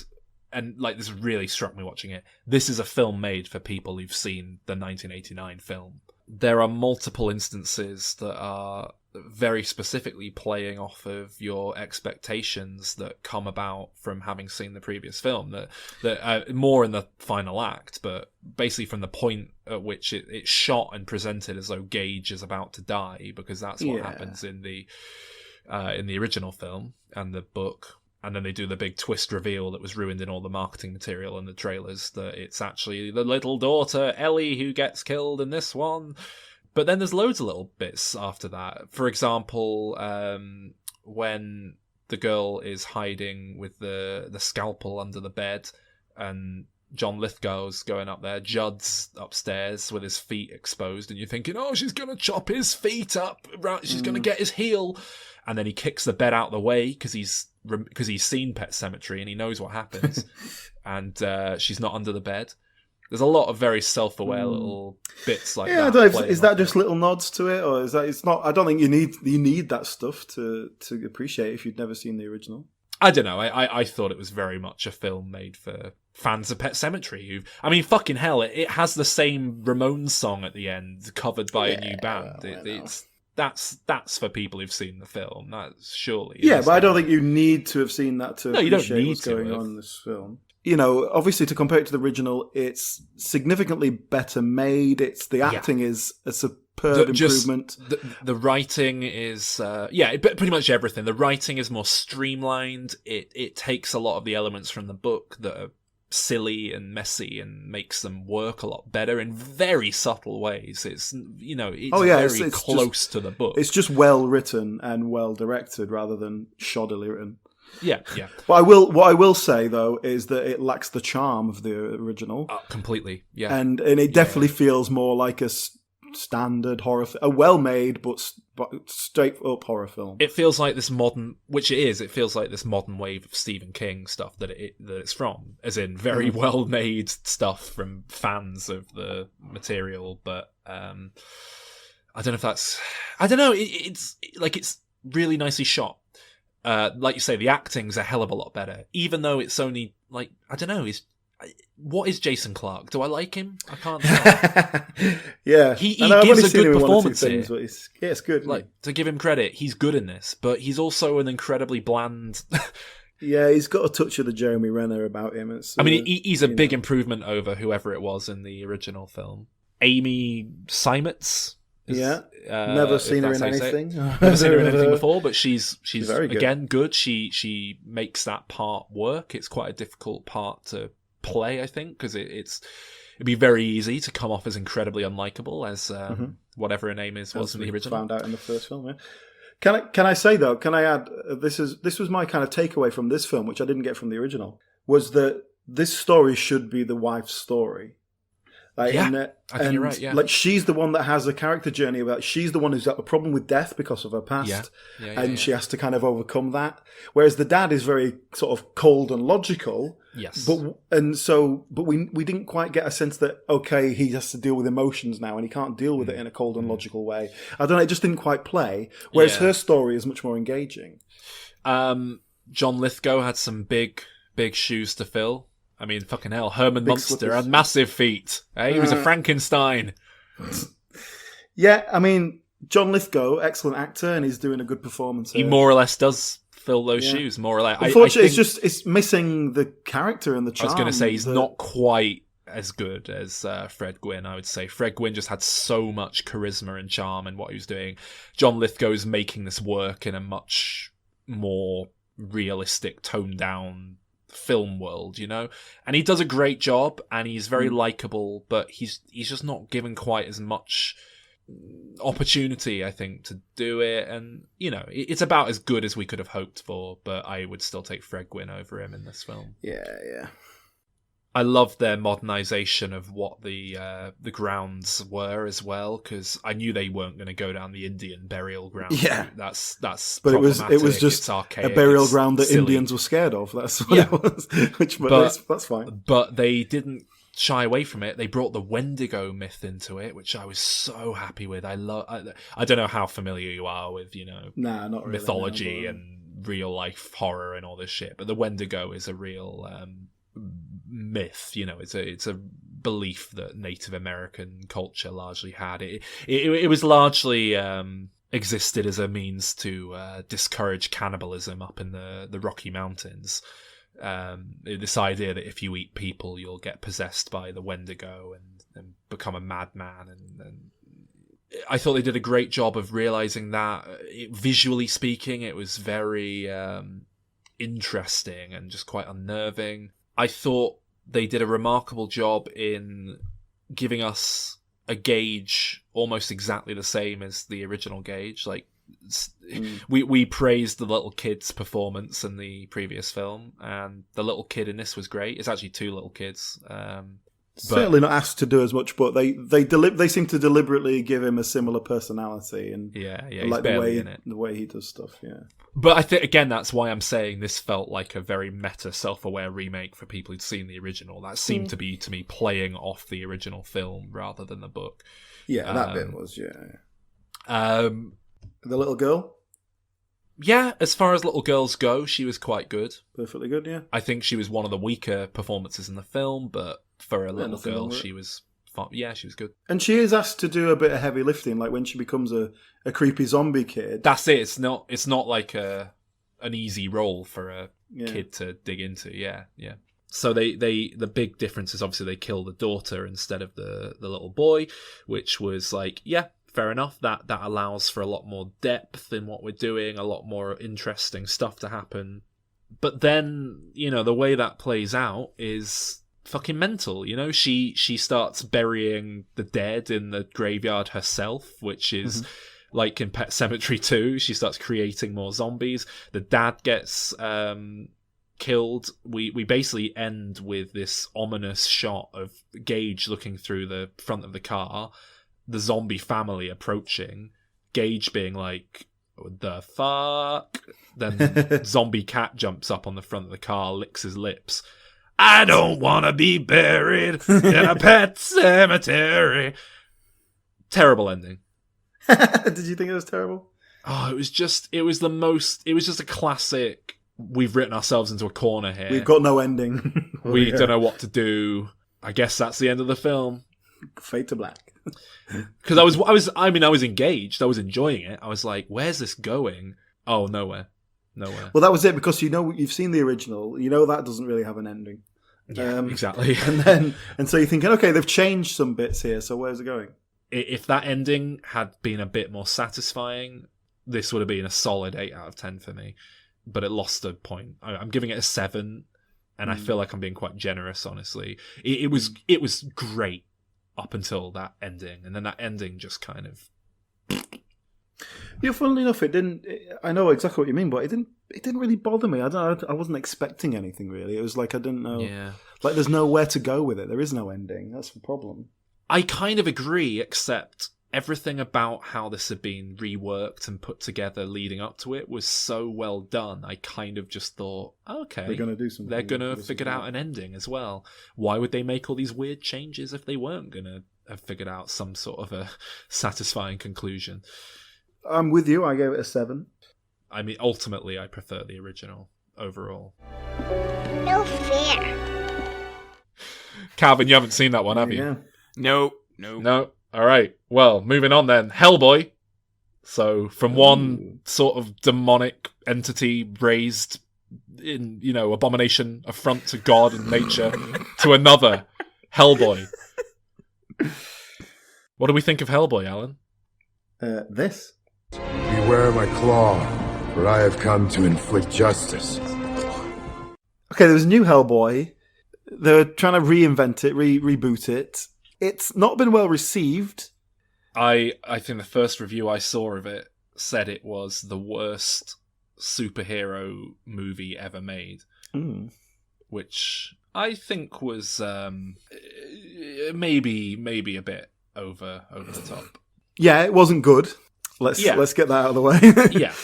And this really struck me watching it. This is a film made for people who've seen the 1989 film. There are multiple instances that are very specifically playing off of your expectations that come about from having seen the previous film. That more in the final act, but basically from the point at which it's shot and presented as though Gage is about to die, because that's what happens in the original film and the book. And then they do the big twist reveal that was ruined in all the marketing material and the trailers, that it's actually the little daughter, Ellie, who gets killed in this one. But then there's loads of little bits after that. For example, when the girl is hiding with the scalpel under the bed and John Lithgow's going up there, Judd's upstairs with his feet exposed, and you're thinking, oh, she's going to chop his feet up, she's going to get his heel. And then he kicks the bed out of the way because he's seen Pet Sematary and he knows what happens. And she's not under the bed. There's a lot of very self-aware little bits like that. Yeah, I don't know, is that just little nods to it, or is that? It's not. I don't think you need that stuff to appreciate if you've never seen the original. I don't know. I thought it was very much a film made for fans of Pet Sematary. I mean, fucking hell, it has the same Ramones song at the end, covered by a new band. That's for people who've seen the film. That's surely. Yeah, but I don't think you need to have seen that to appreciate what's going have. on in this film. You know, obviously, to compare it to the original, it's significantly better made. The acting is a superb improvement. The writing is, pretty much everything. The writing is more streamlined. It takes a lot of the elements from the book that are silly and messy and makes them work a lot better in very subtle ways. It's very close to the book. It's just well written and well directed rather than shoddily written. Yeah. But what I will say though is that it lacks the charm of the original completely. Yeah, and it definitely feels more like a standard horror, a well-made but straight-up horror film. It feels like this modern, which it is. It feels like this modern wave of Stephen King stuff that it's from, as in very well-made stuff from fans of the material. But I don't know if that's. I don't know. It's really nicely shot. Like you say, the acting's a hell of a lot better, even though it's only like I don't know. What is Jason Clarke? Do I like him? I can't tell. Yeah, he gives a good performance here. It's good. Like to give him credit, he's good in this, but he's also an incredibly bland. Yeah, he's got a touch of the Jeremy Renner about him. He's a big improvement over whoever it was in the original film. Amy Seimetz. Never seen her in anything. Never seen her in anything before, but she's very good. Again good. She makes that part work. It's quite a difficult part to play, I think, because it'd be very easy to come off as incredibly unlikable, as whatever her name was in the original. Found out in the first film. Yeah. Can I say though? Can I add? This was my kind of takeaway from this film, which I didn't get from the original, was that this story should be the wife's story. I think you're right. Yeah, like she's the one that has a character journey about. She's the one who's got a problem with death because of her past, and she has to kind of overcome that. Whereas the dad is very sort of cold and logical. Yes, but we didn't quite get a sense that he has to deal with emotions now, and he can't deal with it in a cold and logical way. I don't know. It just didn't quite play. Whereas her story is much more engaging. John Lithgow had some big shoes to fill. I mean, fucking hell, Herman Munster had massive feet. He was a Frankenstein. Yeah, I mean, John Lithgow, excellent actor, and he's doing a good performance. He more or less does fill those shoes, more or less. Unfortunately, it's missing the character and the charm. I was going to say, he's not quite as good as Fred Gwynne, I would say. Fred Gwynne just had so much charisma and charm in what he was doing. John Lithgow's making this work in a much more realistic, toned-down film world, and he does a great job, and he's very likable, but he's just not given quite as much opportunity, I think, to do it. And it's about as good as we could have hoped for, but I would still take Fred Gwynne over him in this film. Yeah. I love their modernization of what the grounds were as well, because I knew they weren't going to go down the Indian burial ground. Yeah, that's. But it was just archaic, a burial ground that silly. Indians were scared of. That's what it was. That's fine. But they didn't shy away from it. They brought the Wendigo myth into it, which I was so happy with. I don't know how familiar you are with not really, mythology and real life horror and all this shit, but the Wendigo is a real myth. It's a belief that Native American culture largely had. It was largely existed as a means to discourage cannibalism up in the Rocky Mountains. This idea that if you eat people, you'll get possessed by the Wendigo and become a madman. And I thought they did a great job of realizing that. Visually speaking, it was very interesting and just quite unnerving. I thought they did a remarkable job in giving us a Gage almost exactly the same as the original Gage. Like, we praised the little kid's performance in the previous film, and the little kid in this was great. It's actually two little kids. Certainly not asked to do as much, but they seem to deliberately give him a similar personality, and like the way he does stuff. Yeah, but I think again that's why I'm saying this felt like a very meta, self-aware remake for people who'd seen the original. That seemed to be playing off the original film rather than the book. Yeah, that bit was the little girl. Yeah, as far as little girls go, she was quite good. Perfectly good, yeah. I think she was one of the weaker performances in the film, but for a little girl, she was fun. Yeah, she was good. And she is asked to do a bit of heavy lifting, like when she becomes a creepy zombie kid. That's it. It's not like an easy role for a kid to dig into. Yeah. So the big difference is obviously they kill the daughter instead of the little boy, which was like, fair enough. That allows for a lot more depth in what we're doing, a lot more interesting stuff to happen. But then, the way that plays out is fucking mental, you know? She starts burying the dead in the graveyard herself, which is like in Pet Sematary 2. She starts creating more zombies. The dad gets killed. We basically end with this ominous shot of Gage looking through the front of the car, the zombie family approaching, Gage being like, the fuck? Then zombie cat jumps up on the front of the car, licks his lips. I don't want to be buried in a pet cemetery. Terrible ending. Did you think it was terrible? Oh, it was just a classic, we've written ourselves into a corner here. We've got no ending. We don't know what to do. I guess that's the end of the film. Fade to black. Because I was engaged. I was enjoying it. I was like, where's this going? Oh, nowhere. Well, that was it, because you've seen the original. You know that doesn't really have an ending. Yeah, exactly. and so you're thinking, okay, they've changed some bits here, so where's it going? If that ending had been a bit more satisfying, this would have been a solid 8 out of 10 for me. But it lost a point. I'm giving it a 7, and I feel like I'm being quite generous, honestly. It was great up until that ending, and then that ending just kind of... Yeah, funnily enough, it didn't. I know exactly what you mean, but it didn't really bother me. I wasn't expecting anything really. It was like I didn't know. Yeah. Like there's nowhere to go with it. There is no ending. That's the problem. I kind of agree, except everything about how this had been reworked and put together leading up to it was so well done. I kind of just thought, okay, they're going to do something. They're going to figure out an ending as well. Why would they make all these weird changes if they weren't going to have figured out some sort of a satisfying conclusion? I'm with you. I gave it a 7. I mean, ultimately, I prefer the original overall. No fair. Calvin, you haven't seen that one, have you? No. All right. Well, moving on then. Hellboy. So, from one sort of demonic entity raised in, abomination, affront to God and nature, to another, Hellboy. What do we think of Hellboy, Alan? This. Beware my claw, for I have come to inflict justice. Okay, there's a new Hellboy. They're trying to reinvent it, reboot it. It's not been well received. I think the first review I saw of it said it was the worst superhero movie ever made. Which I think was maybe a bit over the top. Yeah, it wasn't good. Let's get that out of the way. Yeah.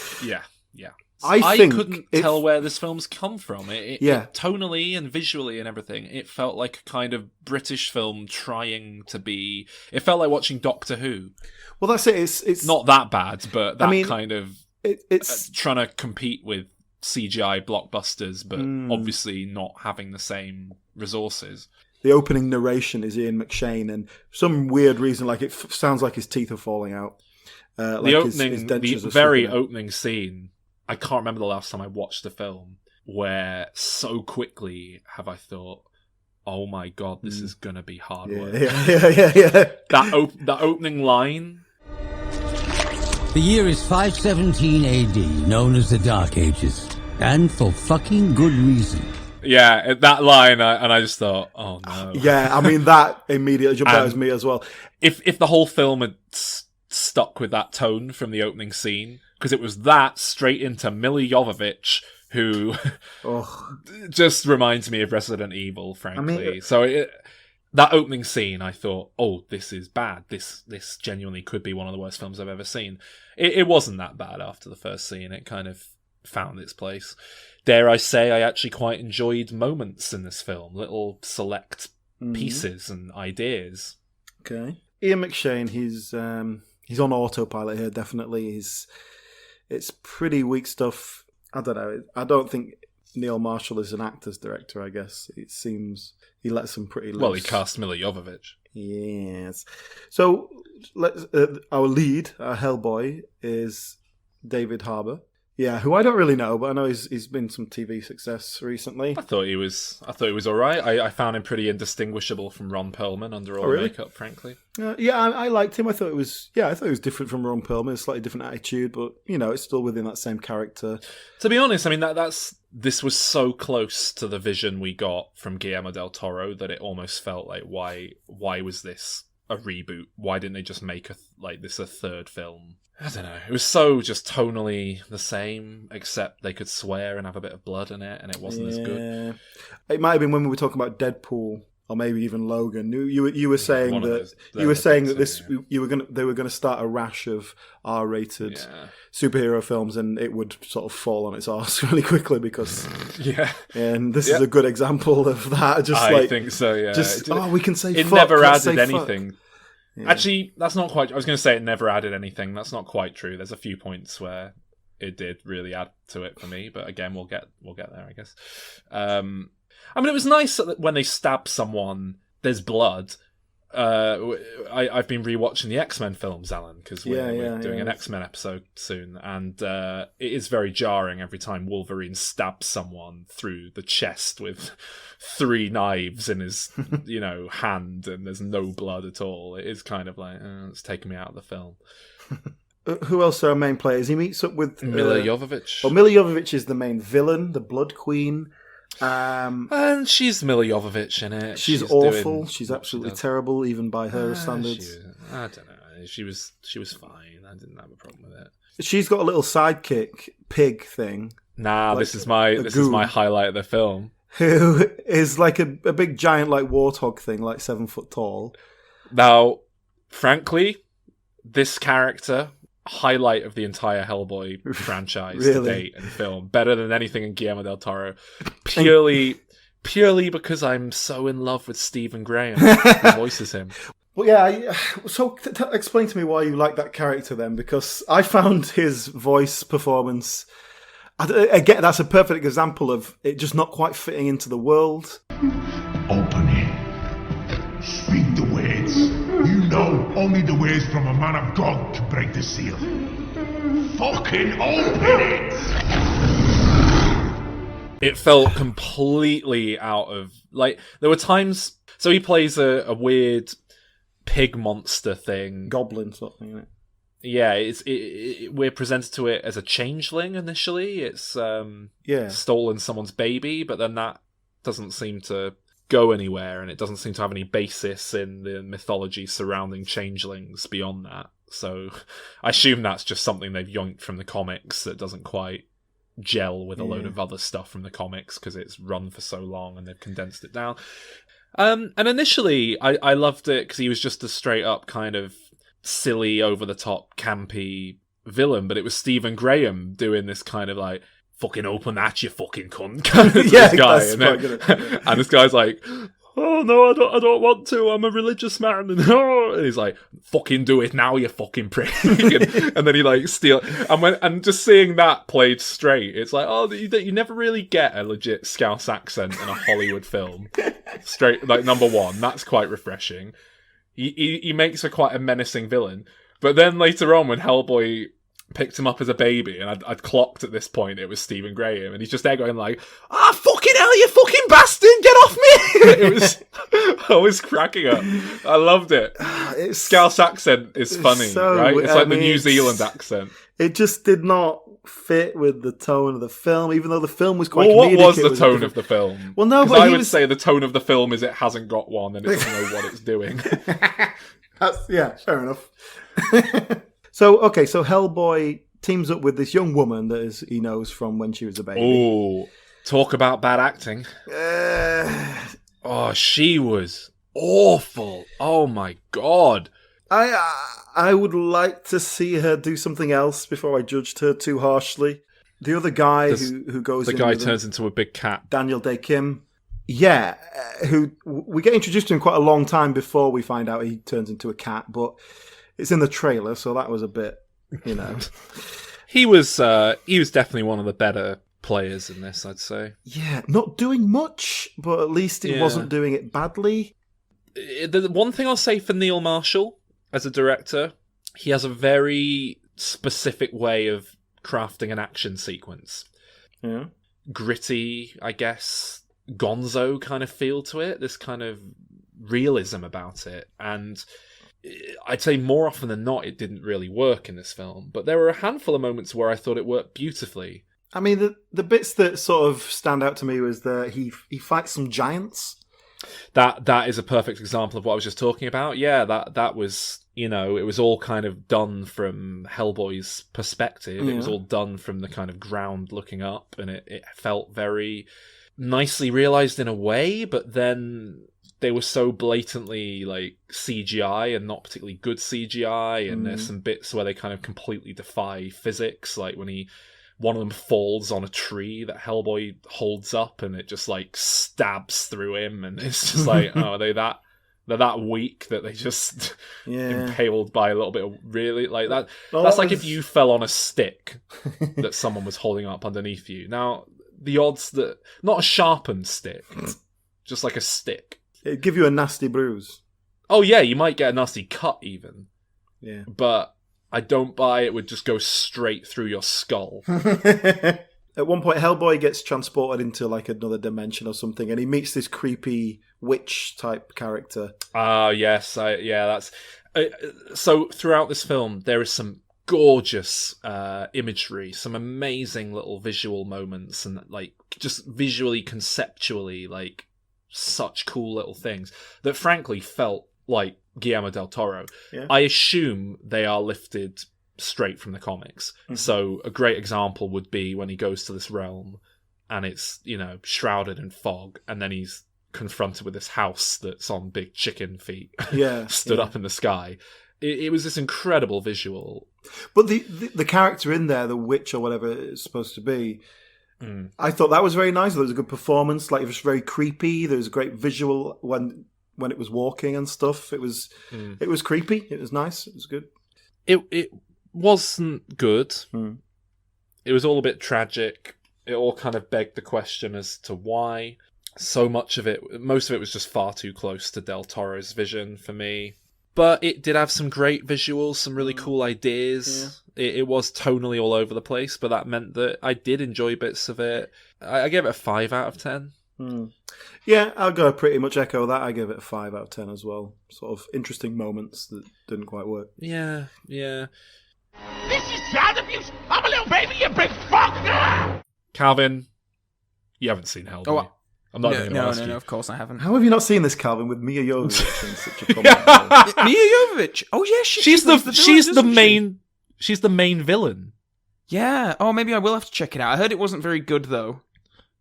I couldn't tell where this film's come from. It tonally and visually and everything, it felt like a kind of British film trying to be... It felt like watching Doctor Who. Well, that's it. It's not that bad, but that kind of... It's trying to compete with CGI blockbusters, but obviously not having the same resources. The opening narration is Ian McShane, and for some weird reason, like it sounds like his teeth are falling out. The very opening scene, I can't remember the last time I watched the film, where so quickly have I thought, oh my God, this is going to be hard work. Yeah. That opening line. The year is 517 AD, known as the Dark Ages, and for fucking good reason. Yeah, that line, and I just thought, oh no. Yeah, I mean, that immediately jumped out as me as well. If the whole film had stuck with that tone from the opening scene, because it was that straight into Milla Jovovich, who just reminds me of Resident Evil, frankly. That opening scene, I thought, oh, this is bad. This genuinely could be one of the worst films I've ever seen. It wasn't that bad after the first scene. It kind of found its place. Dare I say, I actually quite enjoyed moments in this film, little select pieces and ideas. Okay, Ian McShane, he's on autopilot here. Definitely, it's pretty weak stuff. I don't know. I don't think Neil Marshall is an actor's director. I guess it seems he lets them pretty loose. Well, he cast Milla Jovovich. Yes. So let's our lead, our Hellboy, is David Harbour. Yeah, who I don't really know, but I know he's been some TV success recently. I thought he was all right. I found him pretty indistinguishable from Ron Perlman under all the makeup, frankly. I liked him. I thought it was different from Ron Perlman, a slightly different attitude, but it's still within that same character. To be honest, I mean this was so close to the vision we got from Guillermo del Toro that it almost felt like why was this a reboot? Why didn't they just make this a third film? I don't know. It was so just tonally the same, except they could swear and have a bit of blood in it, and it wasn't as good. It might have been when we were talking about Deadpool, or maybe even Logan. You were saying that they were going to start a rash of R-rated superhero films, and it would sort of fall on its arse really quickly because and this is a good example of that. I think so. Yeah, we can say it fuck, never let's added say anything. Fuck. Yeah. Actually, that's not quite. I was going to say it never added anything. That's not quite true. There's a few points where it did really add to it for me, but again, we'll get there, I guess. I mean, it was nice that when they stab someone, there's blood. I've been rewatching the X-Men films, Alan, because we're doing an X-Men episode soon, and it is very jarring every time Wolverine stabs someone through the chest with 3 knives in his hand, and there's no blood at all. It is kind of like it's taking me out of the film. Who else are our main players? He meets up with Milla Jovovich. Milla Jovovich is the main villain, the Blood Queen. And she's Milla Jovovich in it. She's awful. She's absolutely terrible, even by her standards. I don't know. She was fine. I didn't have a problem with it. She's got a little sidekick pig thing. Nah, this is my highlight of the film. Who is like a big giant like warthog thing, like 7 foot tall. Now, frankly, this character, highlight of the entire Hellboy franchise to date and film, better than anything in Guillermo del Toro, purely because I'm so in love with Stephen Graham, who voices him. Well, yeah. So explain to me why you like that character then, because I found his voice performance. Again, that's a perfect example of it just not quite fitting into the world. Open it. Speak the words. You know only the words from a man of God to break the seal. Fucking open it! It felt completely out of... there were times... So he plays a weird pig monster thing. Goblin sort of thing, isn't it? Yeah, we're presented to it as a changeling initially. It's stolen someone's baby, but then that doesn't seem to go anywhere, and it doesn't seem to have any basis in the mythology surrounding changelings beyond that. So I assume that's just something they've yoinked from the comics that doesn't quite gel with a load of other stuff from the comics because it's run for so long and they've condensed it down. And initially, I loved it because he was just a straight up kind of silly, over-the-top, campy villain, but it was Stephen Graham doing this kind of like, fucking open that, you fucking cunt, kind of this guy. And this guy's like, oh no, I don't want to, I'm a religious man, and he's like, fucking do it now, you fucking prick. and then he like and just seeing that played straight, it's like, oh, you never really get a legit Scouse accent in a Hollywood film. Straight, like, number one, that's quite refreshing. He makes quite a menacing villain, but then later on when Hellboy picked him up as a baby, and I'd clocked at this point it was Stephen Graham, and he's just there going like, fucking hell, you fucking bastard, get off me! I was cracking up. I loved it. Scouse accent is funny, right? It's like the New Zealand accent. It just did not fit with the tone of the film, even though the film was quite comedic. What was the tone of the film? Well, no, but I would say the tone of the film is it hasn't got one and it doesn't know what it's doing. Fair enough. So Hellboy teams up with this young woman that he knows from when she was a baby. Oh, talk about bad acting. She was awful. Oh my God. I would like to see her do something else before I judged her too harshly. The other guy who goes in... The guy turns into a big cat. Daniel Day Kim. Yeah, who we get introduced to him quite a long time before we find out he turns into a cat, but it's in the trailer, so that was a bit, He was definitely one of the better players in this, I'd say. Yeah, not doing much, but at least he wasn't doing it badly. The one thing I'll say for Neil Marshall as a director, he has a very specific way of crafting an action sequence. Yeah. Gritty, I guess, gonzo kind of feel to it, this kind of realism about it. And I'd say more often than not, it didn't really work in this film. But there were a handful of moments where I thought it worked beautifully. I mean, the bits that sort of stand out to me was that he fights some giants. That is a perfect example of what I was just talking about. Yeah, that was, it was all kind of done from Hellboy's perspective. Yeah. It was all done from the kind of ground looking up, and it felt very nicely realized in a way, but then they were so blatantly like CGI and not particularly good CGI, and there's some bits where they kind of completely defy physics, like when one of them falls on a tree that Hellboy holds up and it just like stabs through him, and it's just like, oh, they're that weak that they just impaled by a little bit of really like that. Well, that's like if you fell on a stick that someone was holding up underneath you. Now, the odds that, not a sharpened stick, just like a stick. It'd give you a nasty bruise. Oh yeah, you might get a nasty cut even. Yeah. But I don't buy it would just go straight through your skull. At one point, Hellboy gets transported into like another dimension or something, and he meets this creepy witch type character. Yes, that's so. Throughout this film, there is some gorgeous imagery, some amazing little visual moments, and like just visually, conceptually, like such cool little things that, frankly, felt like Guillermo del Toro. Yeah. I assume they are lifted straight from the comics. Mm-hmm. So a great example would be when he goes to this realm and it's, shrouded in fog, and then he's confronted with this house that's on big chicken feet stood up in the sky. It was this incredible visual. But the character in there, the witch or whatever it's supposed to be, I thought that was very nice. There was a good performance. Like, it was very creepy. There was a great visual when it was walking and stuff. It was creepy. It was nice. It was good. It wasn't good. It was all a bit tragic. It all kind of begged the question as to why. Most of it was just far too close to Del Toro's vision for me. But it did have some great visuals, some really cool ideas. Yeah. It was tonally all over the place, but that meant that I did enjoy bits of it. I gave it a 5 out of 10. Yeah, I'll go pretty much echo that. I gave it a 5 out of 10 as well. Sort of interesting moments that didn't quite work. Yeah. This is child abuse. I'm a little baby, you big fuck. Calvin, you haven't seen Hellboy. I'm not going to ask you. No, of course I haven't. How have you not seen this, Calvin, with Mia Jovovich in such a prominent role? Mia Jovovich? Oh yeah, she's the main villain. Yeah. Oh, maybe I will have to check it out. I heard it wasn't very good though.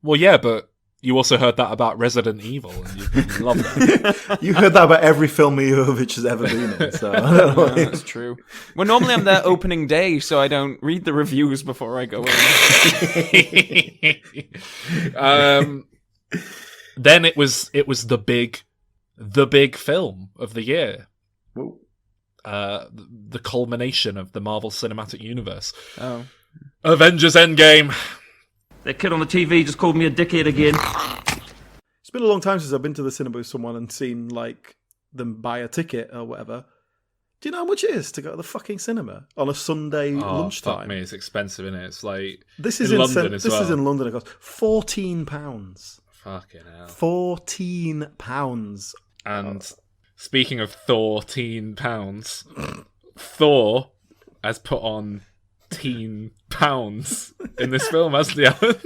Well, yeah, but you also heard that about Resident Evil, and you love that. You heard that about every film Mia Jovovich has ever been in, so I don't know. That's true. Well, normally I'm there opening day, so I don't read the reviews before I go in. Then it was the big film of the year. The culmination of the Marvel Cinematic Universe. Oh. Avengers Endgame. That kid on the TV just called me a dickhead again. It's been a long time since I've been to the cinema with someone and seen like them buy a ticket or whatever. Do you know how much it is to go to the fucking cinema on a Sunday lunchtime? Fuck me, it's expensive, isn't it? It's like this is in London as well. This is in London. It costs £14. Fucking hell. £14. And speaking of £14, Thor has put on £teen in this film, hasn't he, Alan?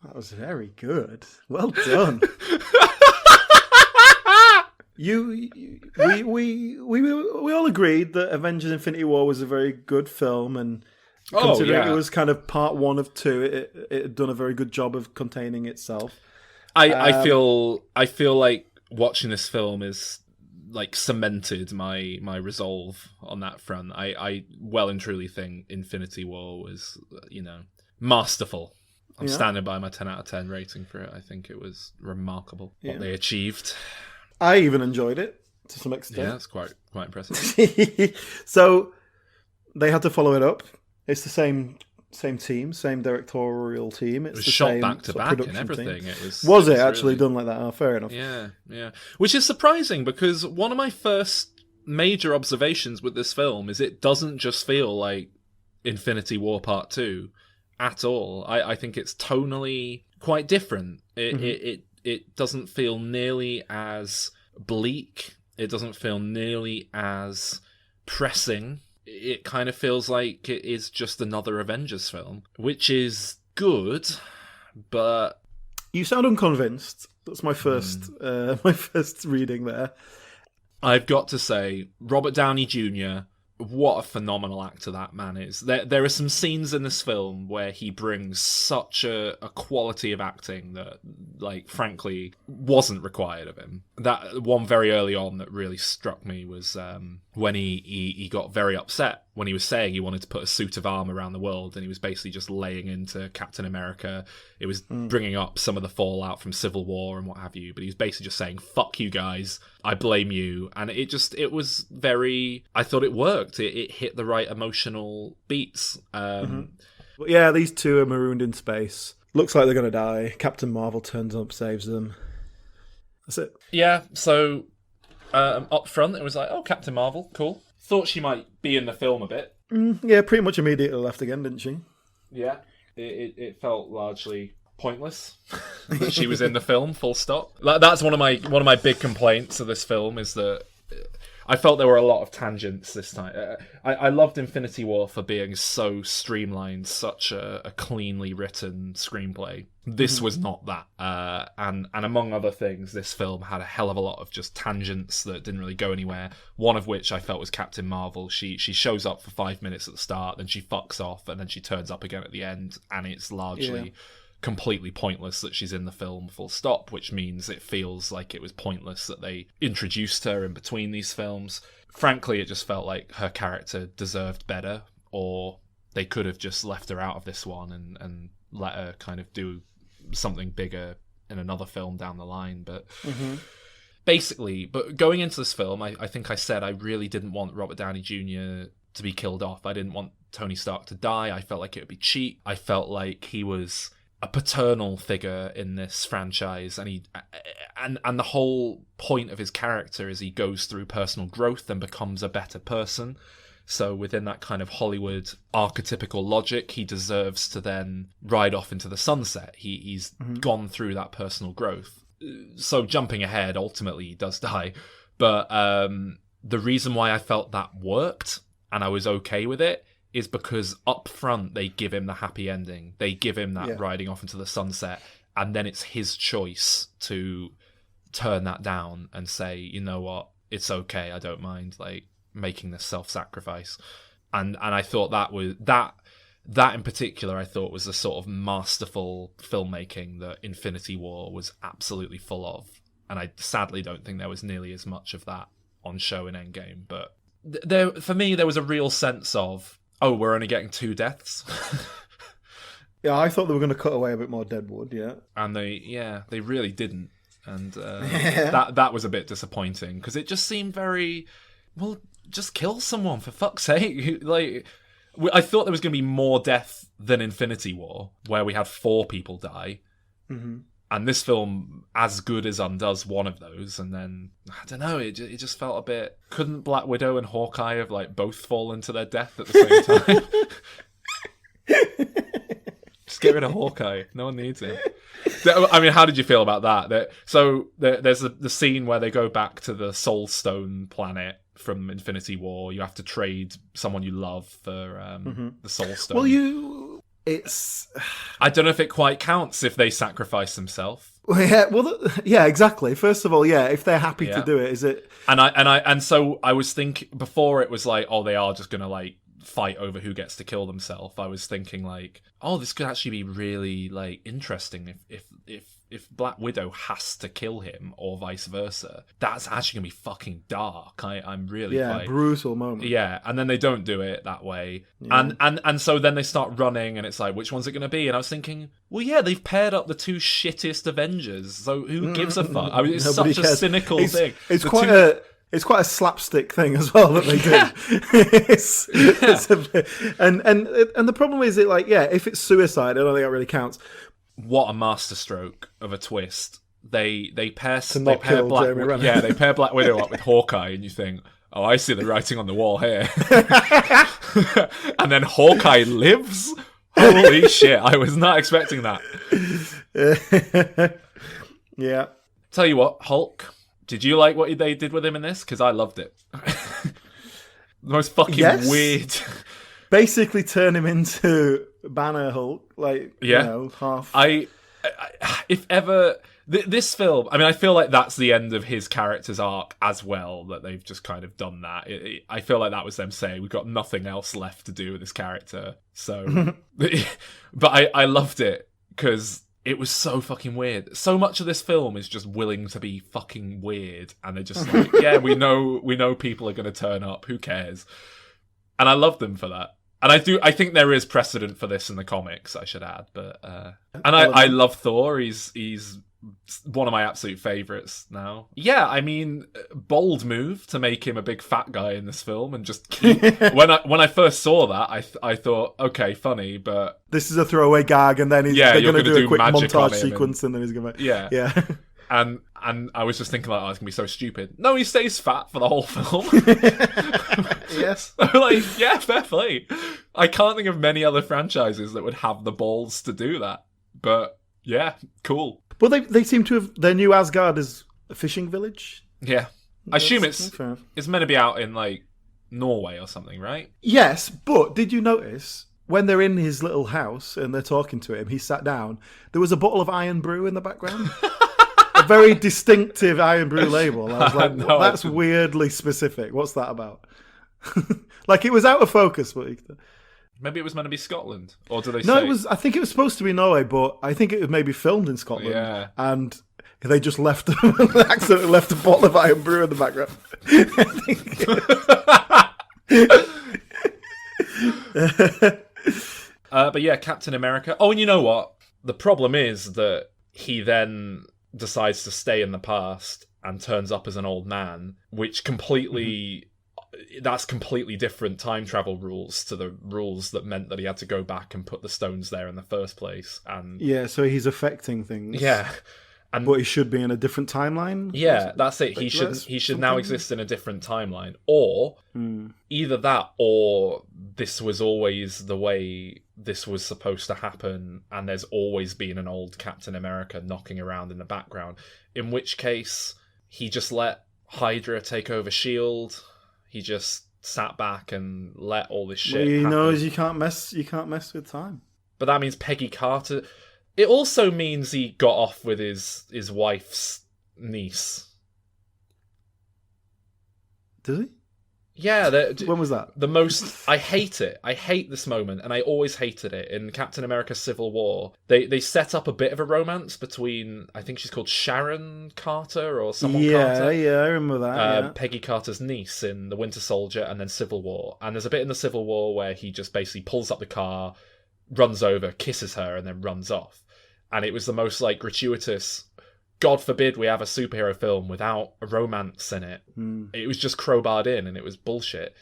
That was very good. Well done. We all agreed that Avengers Infinity War was a very good film, and considering it was kind of part 1 of 2, it had done a very good job of containing itself. I feel like watching this film is like cemented my resolve on that front. I well and truly think Infinity War was, masterful. I'm standing by my 10 out of 10 rating for it. I think it was remarkable what they achieved. I even enjoyed it to some extent. Yeah, it's quite impressive. So they had to follow it up. It's the same team, same directorial team. It was shot back to back and everything. It was actually really done like that? Oh, fair enough. Yeah. Which is surprising, because one of my first major observations with this film is it doesn't just feel like Infinity War Part 2 at all. I think it's tonally quite different. It doesn't feel nearly as bleak. It doesn't feel nearly as pressing. It kind of feels like it is just another Avengers film, which is good, but... You sound unconvinced. That's my first reading there. I've got to say, Robert Downey Jr., what a phenomenal actor that man is. There are some scenes in this film where he brings such a quality of acting that, like, frankly, wasn't required of him. That one very early on that really struck me was when he got very upset when he was saying he wanted to put a suit of armor around the world, and he was basically just laying into Captain America. It was bringing up some of the fallout from Civil War and what have you, but he was basically just saying, fuck you guys, I blame you. And it was very... I thought it worked. It hit the right emotional beats. But yeah, these two are marooned in space. Looks like they're going to die. Captain Marvel turns up, saves them. That's it. Yeah, so up front it was like, oh, Captain Marvel, cool. Thought she might be in the film a bit. Yeah, pretty much immediately left again, didn't she? Yeah, it felt largely pointless that she was in the film, full stop. That's one of my big complaints of this film, is that I felt there were a lot of tangents this time. I loved Infinity War for being so streamlined, such a cleanly written screenplay. This was not that. And among other things, this film had a hell of a lot of just tangents that didn't really go anywhere. One of which I felt was Captain Marvel. She shows up for 5 minutes at the start, then she fucks off, and then she turns up again at the end, and it's largely... completely pointless that she's in the film, full stop, which means it feels like it was pointless that they introduced her in between these films. Frankly, it just felt like her character deserved better, or they could have just left her out of this one and let her kind of do something bigger in another film down the line. But basically, but going into this film, I think I said I really didn't want Robert Downey Jr. to be killed off. I didn't want Tony Stark to die. I felt like it would be cheap. I felt like he was a paternal figure in this franchise, and the whole point of his character is he goes through personal growth and becomes a better person. So within that kind of Hollywood archetypical logic, he deserves to then ride off into the sunset. He's gone through that personal growth. So jumping ahead, ultimately he does die. But the reason why I felt that worked and I was okay with it is because up front they give him the happy ending. They give him that riding off into the sunset, and then it's his choice to turn that down and say, you know what, it's okay, I don't mind, like, making this self-sacrifice. And I thought that was that in particular, I thought was the sort of masterful filmmaking that Infinity War was absolutely full of. And I sadly don't think there was nearly as much of that on show in Endgame. But there, for me, there was a real sense of, oh, we're only getting 2 deaths. Yeah, I thought they were going to cut away a bit more Deadwood, yeah. And they really didn't. And that was a bit disappointing, because it just seemed very, well, just kill someone, for fuck's sake. Like, I thought there was going to be more death than Infinity War, where we had 4 people die. And this film, as good as undoes one of those, and then, I don't know, it just felt a bit... Couldn't Black Widow and Hawkeye have, like, both fallen to their death at the same time? Just get rid of Hawkeye. No one needs him. I mean, how did you feel about that? There's the scene where they go back to the Soul Stone planet from Infinity War. You have to trade someone you love for the Soul Stone. Well, I don't know if it quite counts if they sacrifice themselves. Yeah, exactly. First of all, yeah, if they're happy to do it, is it? And so I was thinking before, it was like, oh, they are just gonna like fight over who gets to kill themselves. I was thinking like, oh, this could actually be really like interesting if Black Widow has to kill him or vice versa. That's actually gonna be fucking dark. I'm really quite... brutal moment. Yeah, and then they don't do it that way, and so then they start running, and it's like, which one's it gonna be? And I was thinking, well, yeah, they've paired up the 2 shittiest Avengers, so who gives a fuck? I mean, it's such a cynical thing. It's quite a slapstick thing as well that they do. And the problem is, if it's suicide, I don't think that really counts. What a masterstroke of a twist. They pair Black Widow up with Hawkeye, and you think, oh, I see the writing on the wall here. And then Hawkeye lives? Holy shit, I was not expecting that. Yeah. Tell you what, Hulk, did you like what they did with him in this? Because I loved it. The most fucking weird. Basically turn him into Banner Hulk, like, you know, half. If ever... This film, I mean, I feel like that's the end of his character's arc as well, that they've just kind of done that. I feel like that was them saying, we've got nothing else left to do with this character. So, but I loved it because it was so fucking weird. So much of this film is just willing to be fucking weird. And they're just like, yeah, we know people are going to turn up. Who cares? And I love them for that. And I think there is precedent for this in the comics, I should add. But and I love Thor. He's one of my absolute favourites now. Yeah, I mean, bold move to make him a big fat guy in this film and just keep... when I first saw that, I thought, okay, funny, but... This is a throwaway gag, and then they're going to do a quick montage sequence, and then he's going to... Yeah. And I was just thinking, like, oh, it's going to be so stupid. No, he stays fat for the whole film. Yes. Like, yeah, fair play. I can't think of many other franchises that would have the balls to do that. But, yeah, cool. Well, they seem to have... Their new Asgard is a fishing village. Yeah. I assume it's meant to be out in, like, Norway or something, right? Yes, but did you notice... When they're in his little house and they're talking to him, he sat down. There was a bottle of Iron Brew in the background. A very distinctive Iron Brew label. I was like, No, that's weirdly specific. What's that about? Like, it was out of focus. But maybe it was meant to be Scotland. Or do they No, say... it was. I think it was supposed to be Norway, but I think it was maybe filmed in Scotland. Yeah. And they just accidentally left a bottle of Iron Brew in the background. But yeah, Captain America. Oh, and you know what? The problem is that he then decides to stay in the past and turns up as an old man, which completely... That's completely different time travel rules to the rules that meant that he had to go back and put the stones there in the first place. And yeah, so he's affecting things. Yeah. But he should be in a different timeline? Yeah, that's it. He should now exist in a different timeline. Or either that, or this was always the way this was supposed to happen, and there's always been an old Captain America knocking around in the background. In which case, he just let Hydra take over S.H.I.E.L.D. He just sat back and let all this shit happen. He knows you can't mess with time. But that means Peggy Carter... It also means he got off with his wife's niece. Does he? Yeah. When was that? The most... I hate it. I hate this moment, and I always hated it. In Captain America Civil War, they set up a bit of a romance between... I think she's called Sharon Carter or someone Carter. Yeah, I remember that. Peggy Carter's niece in The Winter Soldier and then Civil War. And there's a bit in the Civil War where he just basically pulls up the car, runs over, kisses her, and then runs off. And it was the most, like, gratuitous... God forbid we have a superhero film without a romance in it. It was just crowbarred in, and it was bullshit.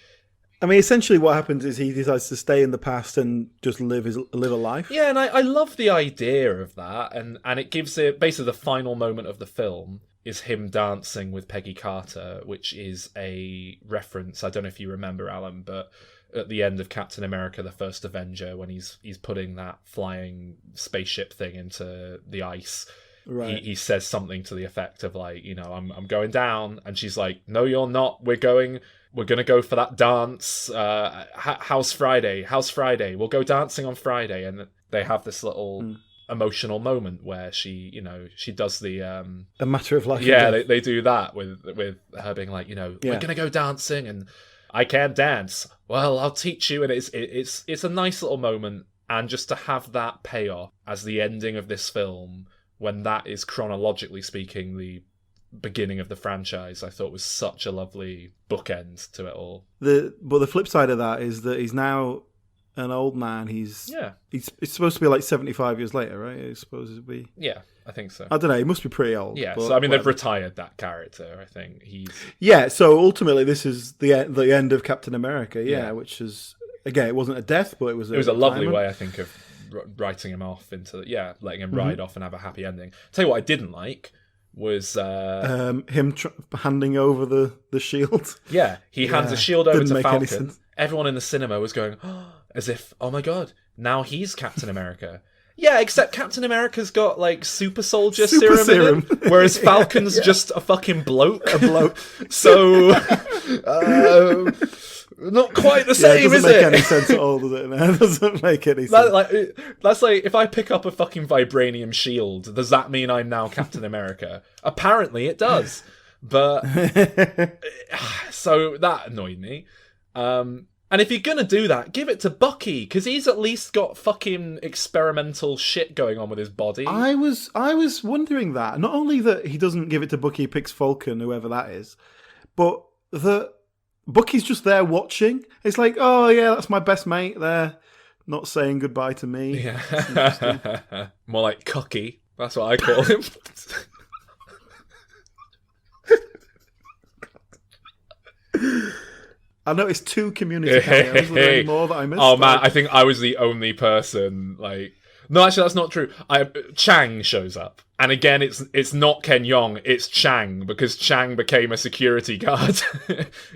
I mean, essentially what happens is he decides to stay in the past and just live a life. Yeah, and I love the idea of that, and it gives it... Basically, the final moment of the film is him dancing with Peggy Carter, which is a reference... I don't know if you remember, Alan, but... At the end of Captain America, the First Avenger, when he's putting that flying spaceship thing into the ice, right. he says something to the effect of like, you know, I'm going down, and she's like, no, you're not. We're gonna go for that dance. How's Friday? We'll go dancing on Friday, and they have this little emotional moment where she does the a matter of life. Yeah, they do that with her being like, we're gonna go dancing and. I can't dance. Well, I'll teach you, and it's a nice little moment, and just to have that payoff as the ending of this film, when that is chronologically speaking the beginning of the franchise, I thought was such a lovely bookend to it all. But the flip side of that is that he's now an old man. It's supposed to be like 75 years later, right? It's supposed to be. Yeah, I think so. I don't know. He must be pretty old. Yeah, so I mean, they've retired that character. I think Yeah, so ultimately, this is the end of Captain America. Yeah, which is again, it wasn't a death, but it was a lovely way, I think, of writing him off into letting him ride off and have a happy ending. Tell you what, I didn't like was him handing over the shield. Yeah, he hands a shield over Didn't to make any Falcon. sense. Everyone in the cinema was going, as if, oh my god, now he's Captain America. Yeah, except Captain America's got, like, super soldier serum in it, whereas Falcon's just a fucking bloke. A bloke. So, not quite the same, is it? It doesn't make any sense at all, does it? No, it doesn't make any sense. That's like, if I pick up a fucking vibranium shield, does that mean I'm now Captain America? Apparently it does. But, so that annoyed me. And if you're gonna do that, give it to Bucky, because he's at least got fucking experimental shit going on with his body. I was wondering that. Not only that he doesn't give it to Bucky, he picks Falcon, whoever that is, but that Bucky's just there watching. It's like, oh yeah, that's my best mate there, not saying goodbye to me. Yeah. More like Cucky. That's what I call him. I noticed 2 community cameos. Were there any more that I missed? Oh man, I think I was the only person. Like, no, actually, that's not true. Chang shows up, and again, it's not Ken Jeong, it's Chang, because Chang became a security guard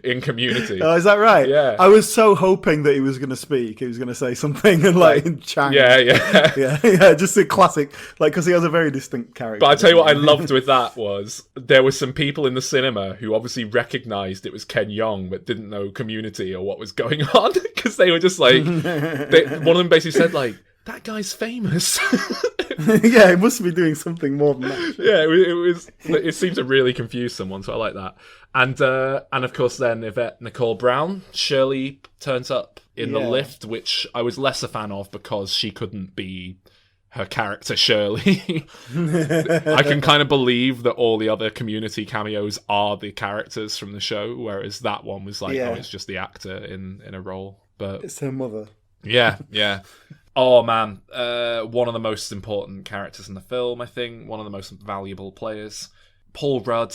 in Community. Oh, is that right? Yeah. I was so hoping that he was going to speak. He was going to say something and like Chang. Yeah. Just a classic, like, because he has a very distinct character. But I tell you what I loved with that was there were some people in the cinema who obviously recognised it was Ken Jeong but didn't know Community or what was going on, because they were just like, one of them basically said like, that guy's famous. Yeah, he must be doing something more than that. Yeah, it seemed to really confuse someone, so I like that. And of course then Yvette Nicole Brown, Shirley, turns up in the lift, which I was less a fan of because she couldn't be her character Shirley. I can kind of believe that all the other Community cameos are the characters from the show, whereas that one was like, oh, it's just the actor in a role. But it's her mother. Yeah. Oh man, one of the most important characters in the film, I think. One of the most valuable players. Paul Rudd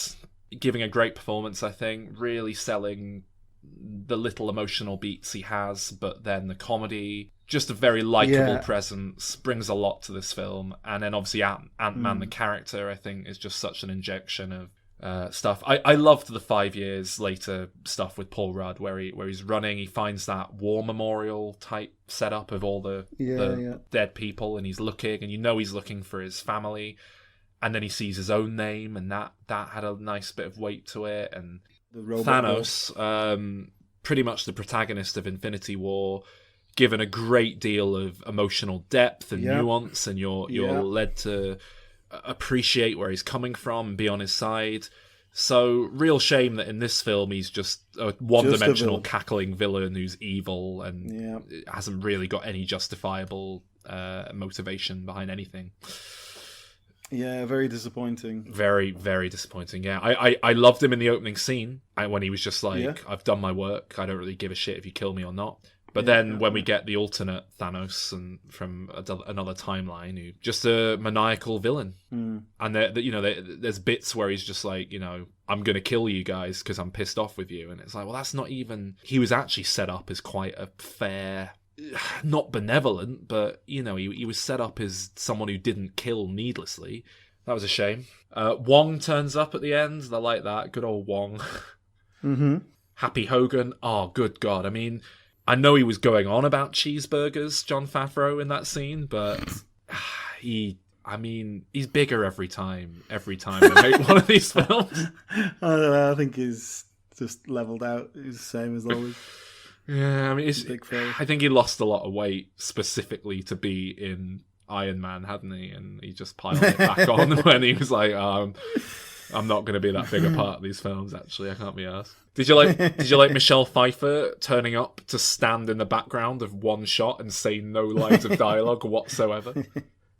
giving a great performance, I think. Really selling the little emotional beats he has, but then the comedy. Just a very likeable presence. Brings a lot to this film. And then obviously Ant-Man, the character, I think, is just such an injection of stuff. I loved the 5 years later stuff with Paul Rudd where he's running, he finds that war memorial type setup of all the dead people, and he's looking, and he's looking for his family, and then he sees his own name, and that had a nice bit of weight to it. And Thanos, pretty much the protagonist of Infinity War, given a great deal of emotional depth and nuance, and you're led to appreciate where he's coming from and be on his side. So real shame that in this film he's just a one-dimensional cackling villain who's evil and hasn't really got any justifiable motivation behind anything. Yeah, very disappointing. Very, very disappointing. Yeah, I loved him in the opening scene when he was just like, I've done my work, I don't really give a shit if you kill me or not. But then when we get the alternate Thanos and from another timeline, who just a maniacal villain, and there's bits where he's just like, I'm gonna kill you guys because I'm pissed off with you, and it's like, well, that's not even. He was actually set up as quite a fair, not benevolent, but he was set up as someone who didn't kill needlessly. That was a shame. Wong turns up at the end. I like that. Good old Wong. Mm-hmm. Happy Hogan. Oh, good God. I mean, I know he was going on about cheeseburgers, Jon Favreau, in that scene, but he's bigger every time they make one of these films. I don't know, I think he's just leveled out. He's the same as always. Yeah, I mean, I think he lost a lot of weight specifically to be in Iron Man, hadn't he? And he just piled it back on when he was like, I'm not going to be that big a part of these films, actually. I can't be arsed. Did you like Michelle Pfeiffer turning up to stand in the background of one shot and say no lines of dialogue whatsoever?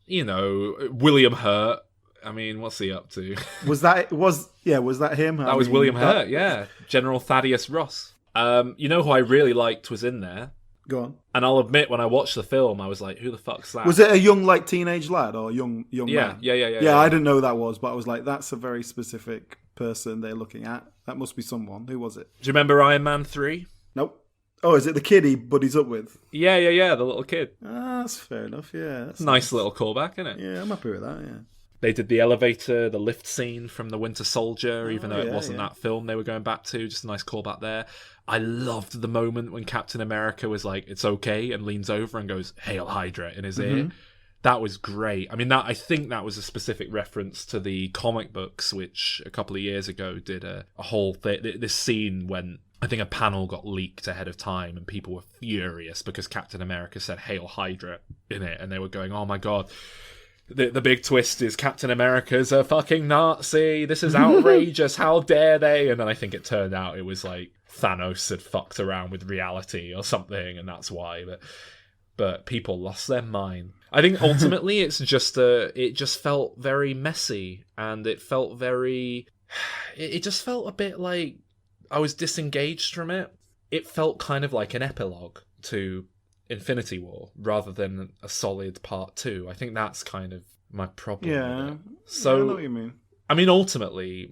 William Hurt. I mean, what's he up to? Was that him? That was William Hurt, yeah. General Thaddeus Ross. Who I really liked was in there. Go on. And I'll admit, when I watched the film, I was like, who the fuck's that? Was it a young, teenage lad or young man? Yeah, I didn't know who that was, but I was like, that's a very specific person they're looking at. That must be someone. Who was it? Do you remember Iron Man 3? Nope. Oh, is it the kid he buddies up with? Yeah, the little kid. That's fair enough, yeah. That's nice little callback, isn't it? Yeah, I'm happy with that, yeah. They did the elevator, the lift scene from The Winter Soldier, even though it wasn't that film they were going back to. Just a nice callback there. I loved the moment when Captain America was like, "It's okay," and leans over and goes, "Hail Hydra" in his ear. That was great. I mean, I think that was a specific reference to the comic books, which a couple of years ago did a whole thing. This scene when I think a panel got leaked ahead of time and people were furious because Captain America said "Hail Hydra" in it, and they were going, "Oh my god. The big twist is Captain America's a fucking Nazi. This is outrageous. How dare they?" And then I think it turned out it was like Thanos had fucked around with reality or something, and that's why. But people lost their mind. I think ultimately it just felt very messy, and it felt very... It just felt a bit like I was disengaged from it. It felt kind of like an epilogue to Infinity War rather than a solid part 2. I think that's kind of my problem with it. So, I know what you mean. I mean, ultimately,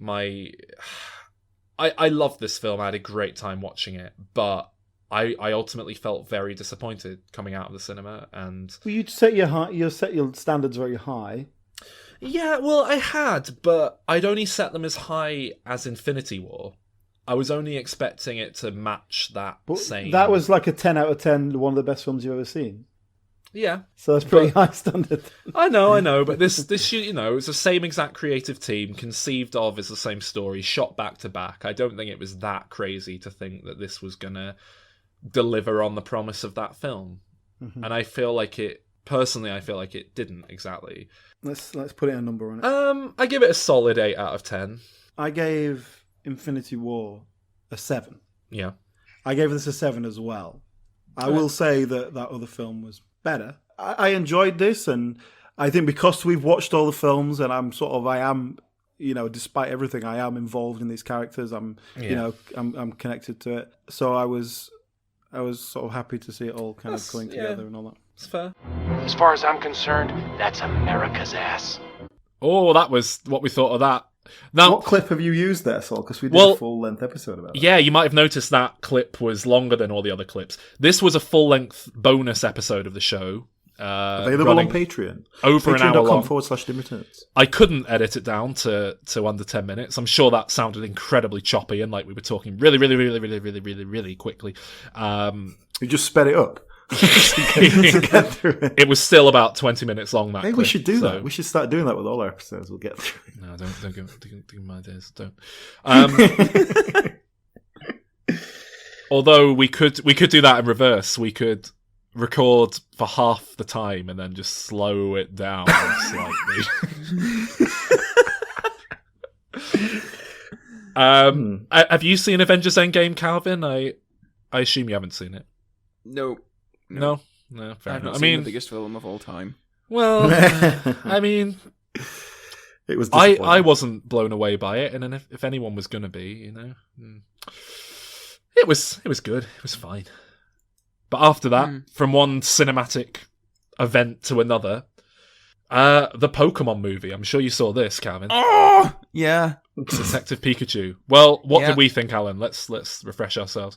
I loved this film. I had a great time watching it, but I ultimately felt very disappointed coming out of the cinema. And well, you set your standards very high. Yeah, well, I had, but I'd only set them as high as Infinity War. I was only expecting it to match that same... That was like a 10 out of 10, one of the best films you've ever seen. Yeah. So that's pretty high standard. I know, but this it's the same exact creative team, conceived of as the same story, shot back to back. I don't think it was that crazy to think that this was going to deliver on the promise of that film. Mm-hmm. And I feel like it didn't exactly. Let's put a number on it. I give it a solid 8 out of 10. I gave Infinity War a 7. Yeah. I gave this a 7 as well. I will say that other film was better. I enjoyed this, and I think because we've watched all the films, and I'm despite everything, I am involved in these characters. I'm connected to it. So I was sort of happy to see it all kind of coming together and all that. It's fair. As far as I'm concerned, that's America's ass. Oh, that was what we thought of that. Now, what clip have you used there, Saul? Because we did a full-length episode about it. Yeah, you might have noticed that clip was longer than all the other clips. This was a full-length bonus episode of the show. Available on Patreon. Over an hour long. Patreon.com/DimReturns. I couldn't edit it down to under 10 minutes. I'm sure that sounded incredibly choppy and like we were talking really, really, really, really, really, really, really quickly. You just sped it up. to get through it. It was still about 20 minutes long. Maybe we should do that. We should start doing that with all our episodes. We'll get through it. No, don't give my ideas. Don't. Although we could do that in reverse. We could record for half the time and then just slow it down slightly. Have you seen Avengers Endgame, Calvin? I assume you haven't seen it. No, fair I've enough. not seen the biggest film of all time. Well, I mean, it was. I wasn't blown away by it, and if anyone was going to be, it was good. It was fine. But after that, from one cinematic event to another, the Pokemon movie. I'm sure you saw this, Calvin. Oh, yeah. Detective Pikachu. Well, what did we think, Alan? Let's refresh ourselves.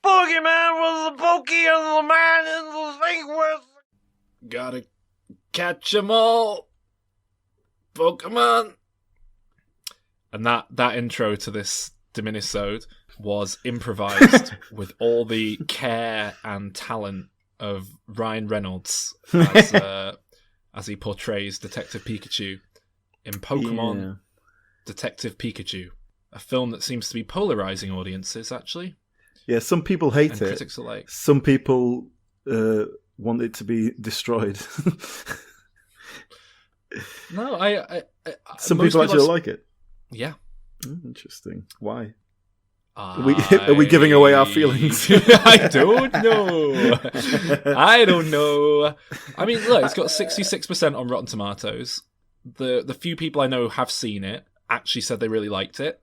Pokemon was the pokey and the man and the thing was... Gotta catch 'em all. Pokemon. And that intro to this Diminisode was improvised with all the care and talent of Ryan Reynolds as he portrays Detective Pikachu in Pokemon Detective Pikachu, a film that seems to be polarizing audiences, actually. Yeah, some people hate it. Critics alike. Some people want it to be destroyed. No, I some people actually like it. Yeah. Interesting. Why? Are we giving away our feelings? I don't know. I mean, look, it's got 66% on Rotten Tomatoes. The few people I know have seen it actually said they really liked it,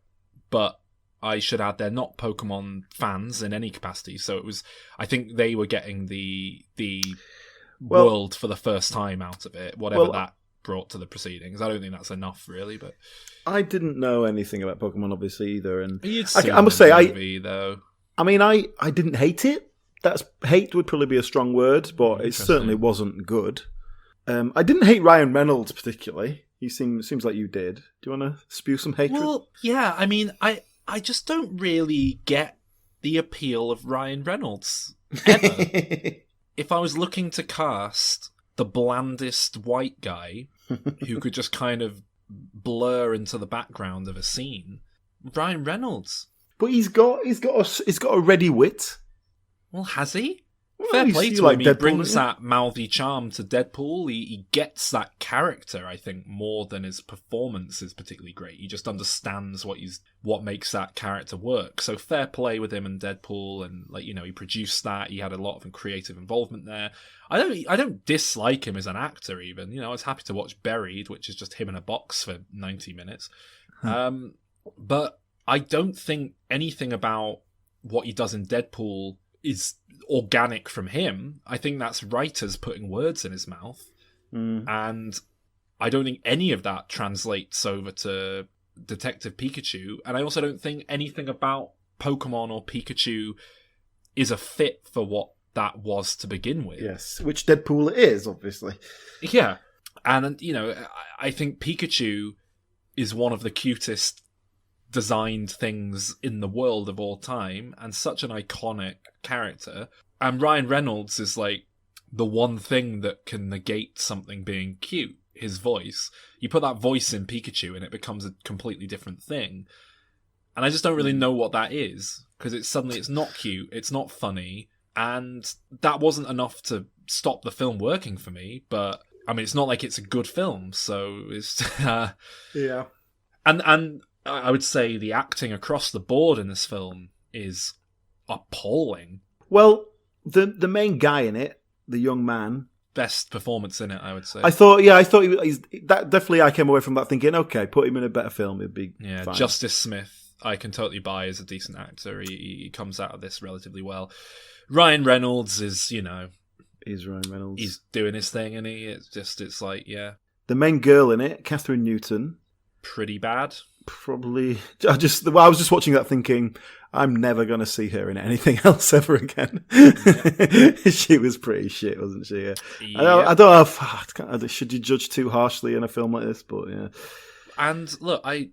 but I should add they're not Pokemon fans in any capacity. So it was, I think they were getting the world for the first time out of it, whatever that brought to the proceedings. I don't think that's enough, really, but I didn't know anything about Pokemon, obviously, either, and I must say, I mean, I didn't hate it. Hate would probably be a strong word, but it certainly wasn't good. I didn't hate Ryan Reynolds particularly. You seems like you did. Do you want to spew some hatred? Well, yeah. I mean, I just don't really get the appeal of Ryan Reynolds ever. If I was looking to cast the blandest white guy who could just kind of blur into the background of a scene, Ryan Reynolds. But he's got a ready wit. Well, has he? Well, Fair play to him. He Deadpool, brings that mouthy charm to Deadpool. He gets that character, I think, more than his performance is particularly great. He just understands what makes that character work. So fair play with him and Deadpool, and he produced that. He had a lot of creative involvement there. I don't dislike him as an actor even. I was happy to watch Buried, which is just him in a box for 90 minutes. But I don't think anything about what he does in Deadpool is organic from him. I think that's writers putting words in his mouth. And I don't think any of that translates over to Detective Pikachu. And I also don't think anything about Pokemon or Pikachu is a fit for what that was to begin with. Yes, which Deadpool is, obviously. Yeah. And, I think Pikachu is one of the cutest designed things in the world of all time, and such an iconic character. And Ryan Reynolds is like the one thing that can negate something being cute, his voice. You put that voice in Pikachu and it becomes a completely different thing. And I just don't really know what that is, because it's not cute, it's not funny, and that wasn't enough to stop the film working for me. But I mean, it's not like it's a good film, so it's yeah. And I would say the acting across the board in this film is appalling. Well, the main guy in it, the young man, best performance in it, I would say. I thought he's that definitely. I came away from that thinking, okay, put him in a better film, it'd be fine. Justice Smith, I can totally buy as a decent actor. He comes out of this relatively well. Ryan Reynolds is, he's Ryan Reynolds. He's doing his thing, and it's like, yeah. The main girl in it, Catherine Newton, pretty bad. Probably. I was just watching that thinking, I'm never going to see her in anything else ever again. She was pretty shit, wasn't she? Yeah. I don't know. Should you judge too harshly in a film like this? But yeah. And look, I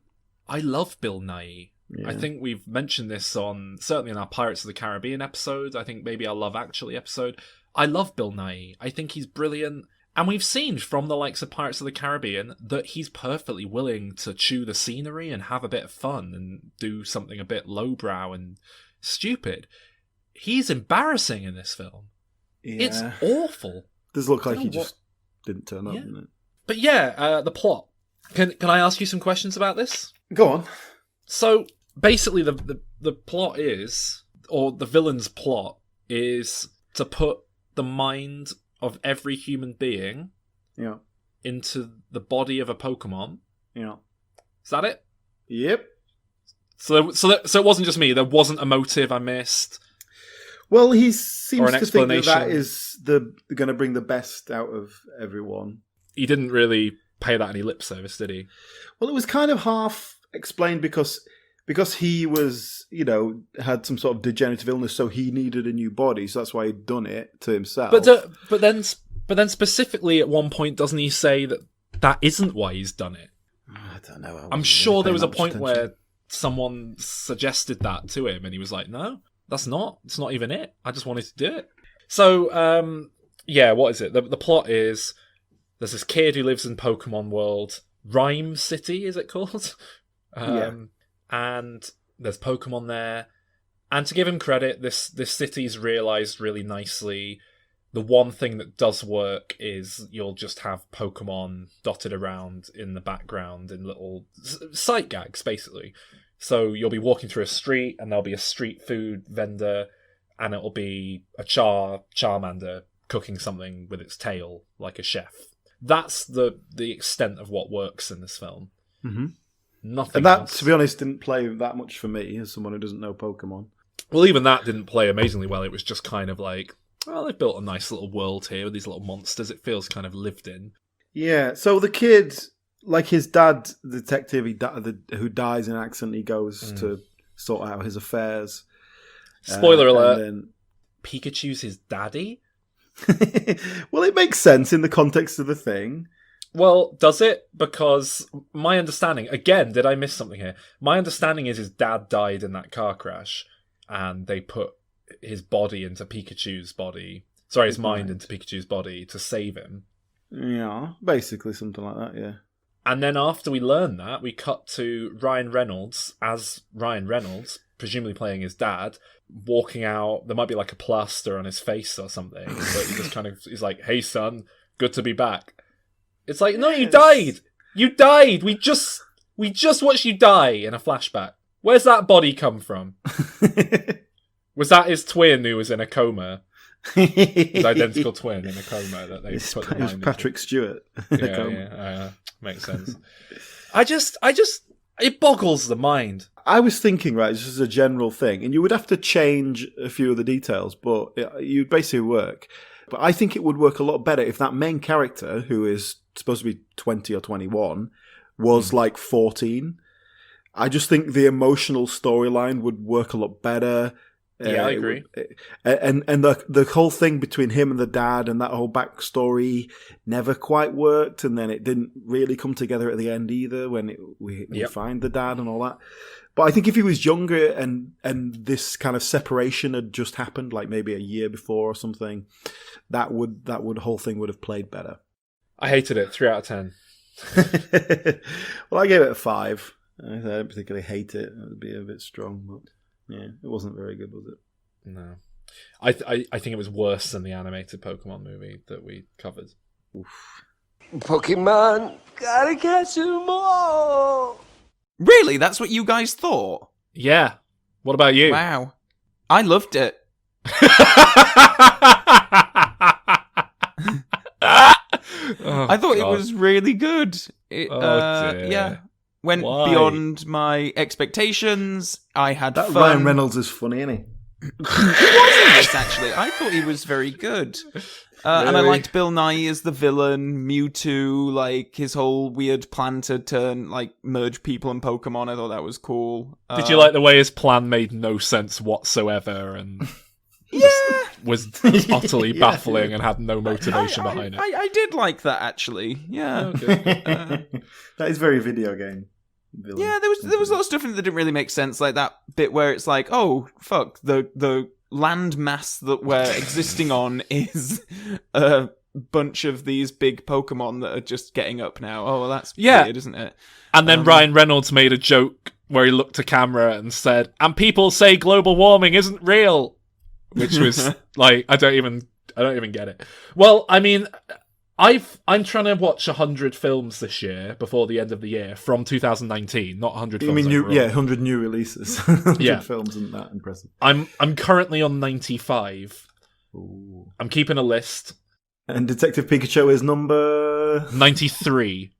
love Bill Nighy. Yeah. I think we've mentioned this certainly in our Pirates of the Caribbean episode. I think maybe our Love Actually episode. I love Bill Nighy. I think he's brilliant. And we've seen from the likes of Pirates of the Caribbean that he's perfectly willing to chew the scenery and have a bit of fun and do something a bit lowbrow and stupid. He's embarrassing in this film. Yeah. It's awful. Does look like he just didn't turn up, didn't it? But yeah, the plot. Can I ask you some questions about this? Go on. So basically the plot is, or the villain's plot is to put the mind of every human being into the body of a Pokemon. Yeah. Is that it? Yep. So it wasn't just me. There wasn't a motive I missed. Well, he seems to think that is going to bring the best out of everyone. He didn't really pay that any lip service, did he? Well, it was kind of half explained because he was, had some sort of degenerative illness, so he needed a new body, so that's why he'd done it to himself. But then specifically at one point, doesn't he say that isn't why he's done it? I don't know. I'm sure there was a point where someone suggested that to him, and he was like, "No, it's not even it. I just wanted to do it." So, what is it? The plot is there's this kid who lives in Pokemon World, Rhyme City, is it called? And there's Pokemon there. And to give him credit, this city's realised really nicely. The one thing that does work is you'll just have Pokemon dotted around in the background in little sight gags, basically. So you'll be walking through a street, and there'll be a street food vendor, and it'll be a Charmander cooking something with its tail, like a chef. That's the extent of what works in this film. Mm-hmm. Nothing and that, else. to be honest, didn't play that much for me as someone who doesn't know Pokemon. Well, even that didn't play amazingly well. It was just kind of like, well, they've built a nice little world here with these little monsters. It feels kind of lived in. Yeah, so the kid, like his dad, the detective who dies in an accident, he goes to sort out his affairs. Spoiler alert, Pikachu's his daddy? Well, it makes sense in the context of the thing. Well, does it? Because my understanding, again, did I miss something here? My understanding is his dad died in that car crash, and they put his body into Pikachu's body. Sorry, his mind into Pikachu's body to save him. Yeah, basically something like that, yeah. And then after we learn that, we cut to Ryan Reynolds as Ryan Reynolds, presumably playing his dad, walking out. There might be like a plaster on his face or something, but he just kind of, he's like, "Hey son, good to be back." It's like, no, you died! You died! We just watched you die in a flashback. Where's that body come from? Was that his twin who was in a coma? His identical twin in a coma that they put the mind Patrick Stewart. Makes sense. I just, it boggles the mind. I was thinking, right, this is a general thing, and you would have to change a few of the details, but you'd basically work. But I think it would work a lot better if that main character, who is supposed to be 20 or 21, was like 14. I just think the emotional storyline would work a lot better. Yeah, I agree. And the whole thing between him and the dad and that whole backstory never quite worked, and then it didn't really come together at the end either when we find the dad and all that. But I think if he was younger and this kind of separation had just happened, like maybe a year before or something, that whole thing would have played better. I hated it. 3 out of 10. Well, I gave it a 5. I don't particularly hate it. It would be a bit strong, but yeah, it wasn't very good, was it? No. I think it was worse than the animated Pokemon movie that we covered. Oof. Pokemon, gotta catch 'em all. Really? That's what you guys thought? Yeah. What about you? Wow. I loved it. I thought it was really good. Yeah. Went beyond my expectations. I had fun. Ryan Reynolds is funny, isn't he? He was in this, actually. I thought he was very good. Really? And I liked Bill Nye as the villain, Mewtwo, like his whole weird plan to turn, like, merge people and Pokemon. I thought that was cool. Did you like the way his plan made no sense whatsoever and was utterly baffling and had no motivation behind it? I did like that, actually. Yeah. Okay. That is very video game. Villain. Yeah, there was a lot of stuff in it that didn't really make sense, like that bit where it's like, oh fuck, the land mass that we're existing on is a bunch of these big Pokemon that are just getting up now. Oh, well, that's weird, isn't it? And then Ryan Reynolds made a joke where he looked to camera and said, "And people say global warming isn't real," which was like, I don't even get it. Well, I mean, I'm trying to watch 100 films this year before the end of the year from 2019, not 100 films. You mean 100 new releases? 100 films isn't that impressive. I'm currently on 95. Ooh. I'm keeping a list. And Detective Pikachu is number 93.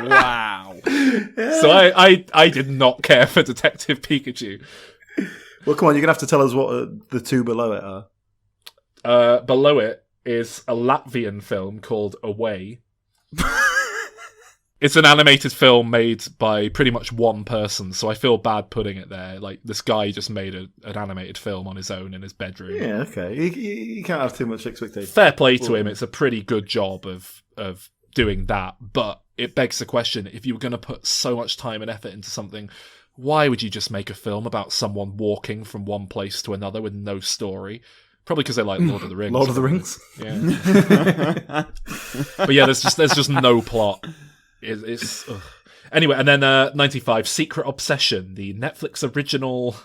Wow. Yeah. So I did not care for Detective Pikachu. Well, come on, you're gonna have to tell us what the two below it are. Below it is a Latvian film called Away. It's an animated film made by pretty much one person, so I feel bad putting it there. Like, this guy just made an animated film on his own in his bedroom. Yeah, okay. You can't have too much expectation. Fair play to him. It's a pretty good job of doing that, but it begs the question, if you were going to put so much time and effort into something, why would you just make a film about someone walking from one place to another with no story? Probably because they like Lord of the Rings. Lord of the Rings? Yeah. But yeah, there's just no plot. It's Anyway, and then 95, Secret Obsession, the Netflix original,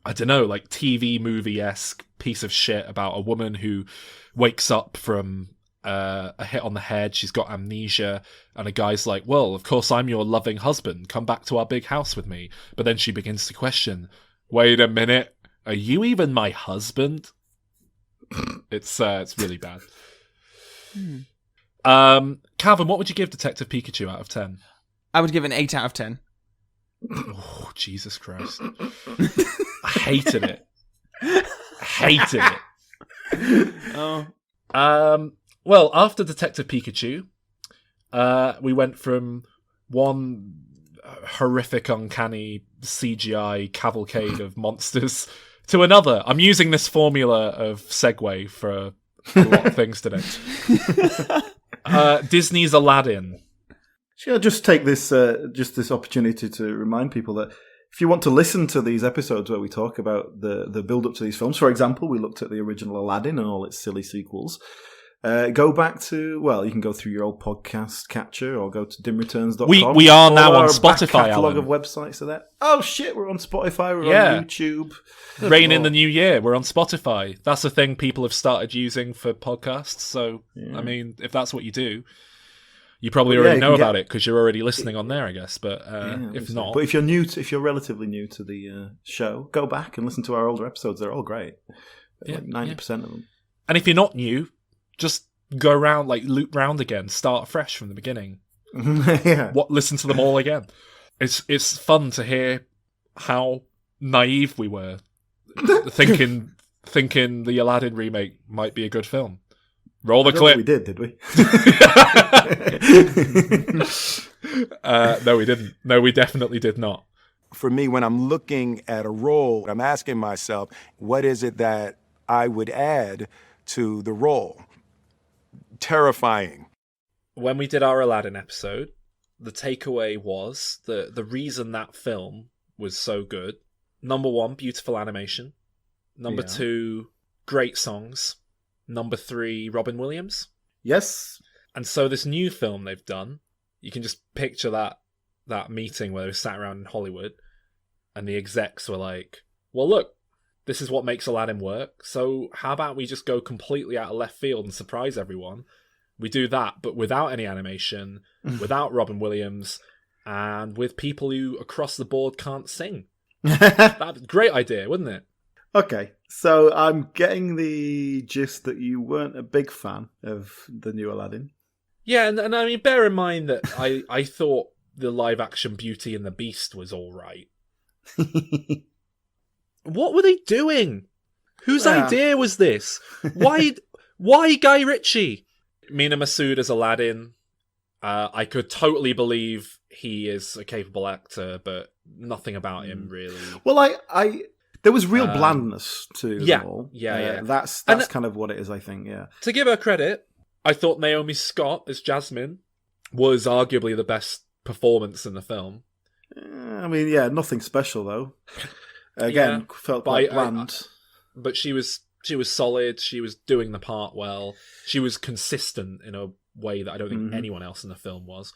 I don't know, like TV movie-esque piece of shit about a woman who wakes up from a hit on the head. She's got amnesia, and a guy's like, "Well, of course I'm your loving husband. Come back to our big house with me." But then she begins to question, "Wait a minute, are you even my husband?" It's really bad. Calvin, what would you give Detective Pikachu out of 10? I would give it an 8 out of 10. Oh, Jesus Christ. I hated it. Oh. Well, after Detective Pikachu, we went from one horrific, uncanny CGI cavalcade of monsters to another. I'm using this formula of segue for a lot of things today. Disney's Aladdin. Shall I just take this opportunity to remind people that if you want to listen to these episodes where we talk about the build-up to these films, for example, we looked at the original Aladdin and all its silly sequels, go back to, well, you can go through your old podcast catcher or go to dimreturns.com. We are now on Spotify, back catalogue Alan. of websites are there. Oh, shit, we're on Spotify, we're on YouTube. Rain in the New Year, we're on Spotify. That's a thing people have started using for podcasts. So, I mean, if that's what you do, you probably already know about it because you're already listening on there, I guess. But if not, but if you're relatively new to the show, go back and listen to our older episodes. They're all great. Like 90% of them. And if you're not new, just go around, like loop round again, start fresh from the beginning. Listen to them all again. It's fun to hear how naive we were, thinking the Aladdin remake might be a good film. Roll the clip. We did we? No, we didn't. No, we definitely did not. For me, when I'm looking at a role, I'm asking myself, what is it that I would add to the role? Terrifying. When we did our Aladdin episode, the takeaway was that the reason that film was so good, number one, beautiful animation. Number two, great songs. Number three, Robin Williams. Yes. And so this new film they've done, you can just picture that meeting where they sat around in Hollywood and the execs were like, well, look, this is what makes Aladdin work. So how about we just go completely out of left field and surprise everyone? We do that, but without any animation, without Robin Williams, and with people who across the board can't sing. That's a great idea, wouldn't it? Okay, so I'm getting the gist that you weren't a big fan of the new Aladdin. Yeah, and I mean, bear in mind that I thought the live-action Beauty and the Beast was all right. What were they doing? Whose idea was this? Why Guy Ritchie? Mina Masood as Aladdin. I could totally believe he is a capable actor, but nothing about him really. Well, I there was real blandness to them all. Yeah. That's kind of what it is, I think. Yeah. To give her credit, I thought Naomi Scott as Jasmine was arguably the best performance in the film. I mean, yeah, nothing special though. Again, felt quite bland. But she was solid. She was doing the part well. She was consistent in a way that I don't think anyone else in the film was.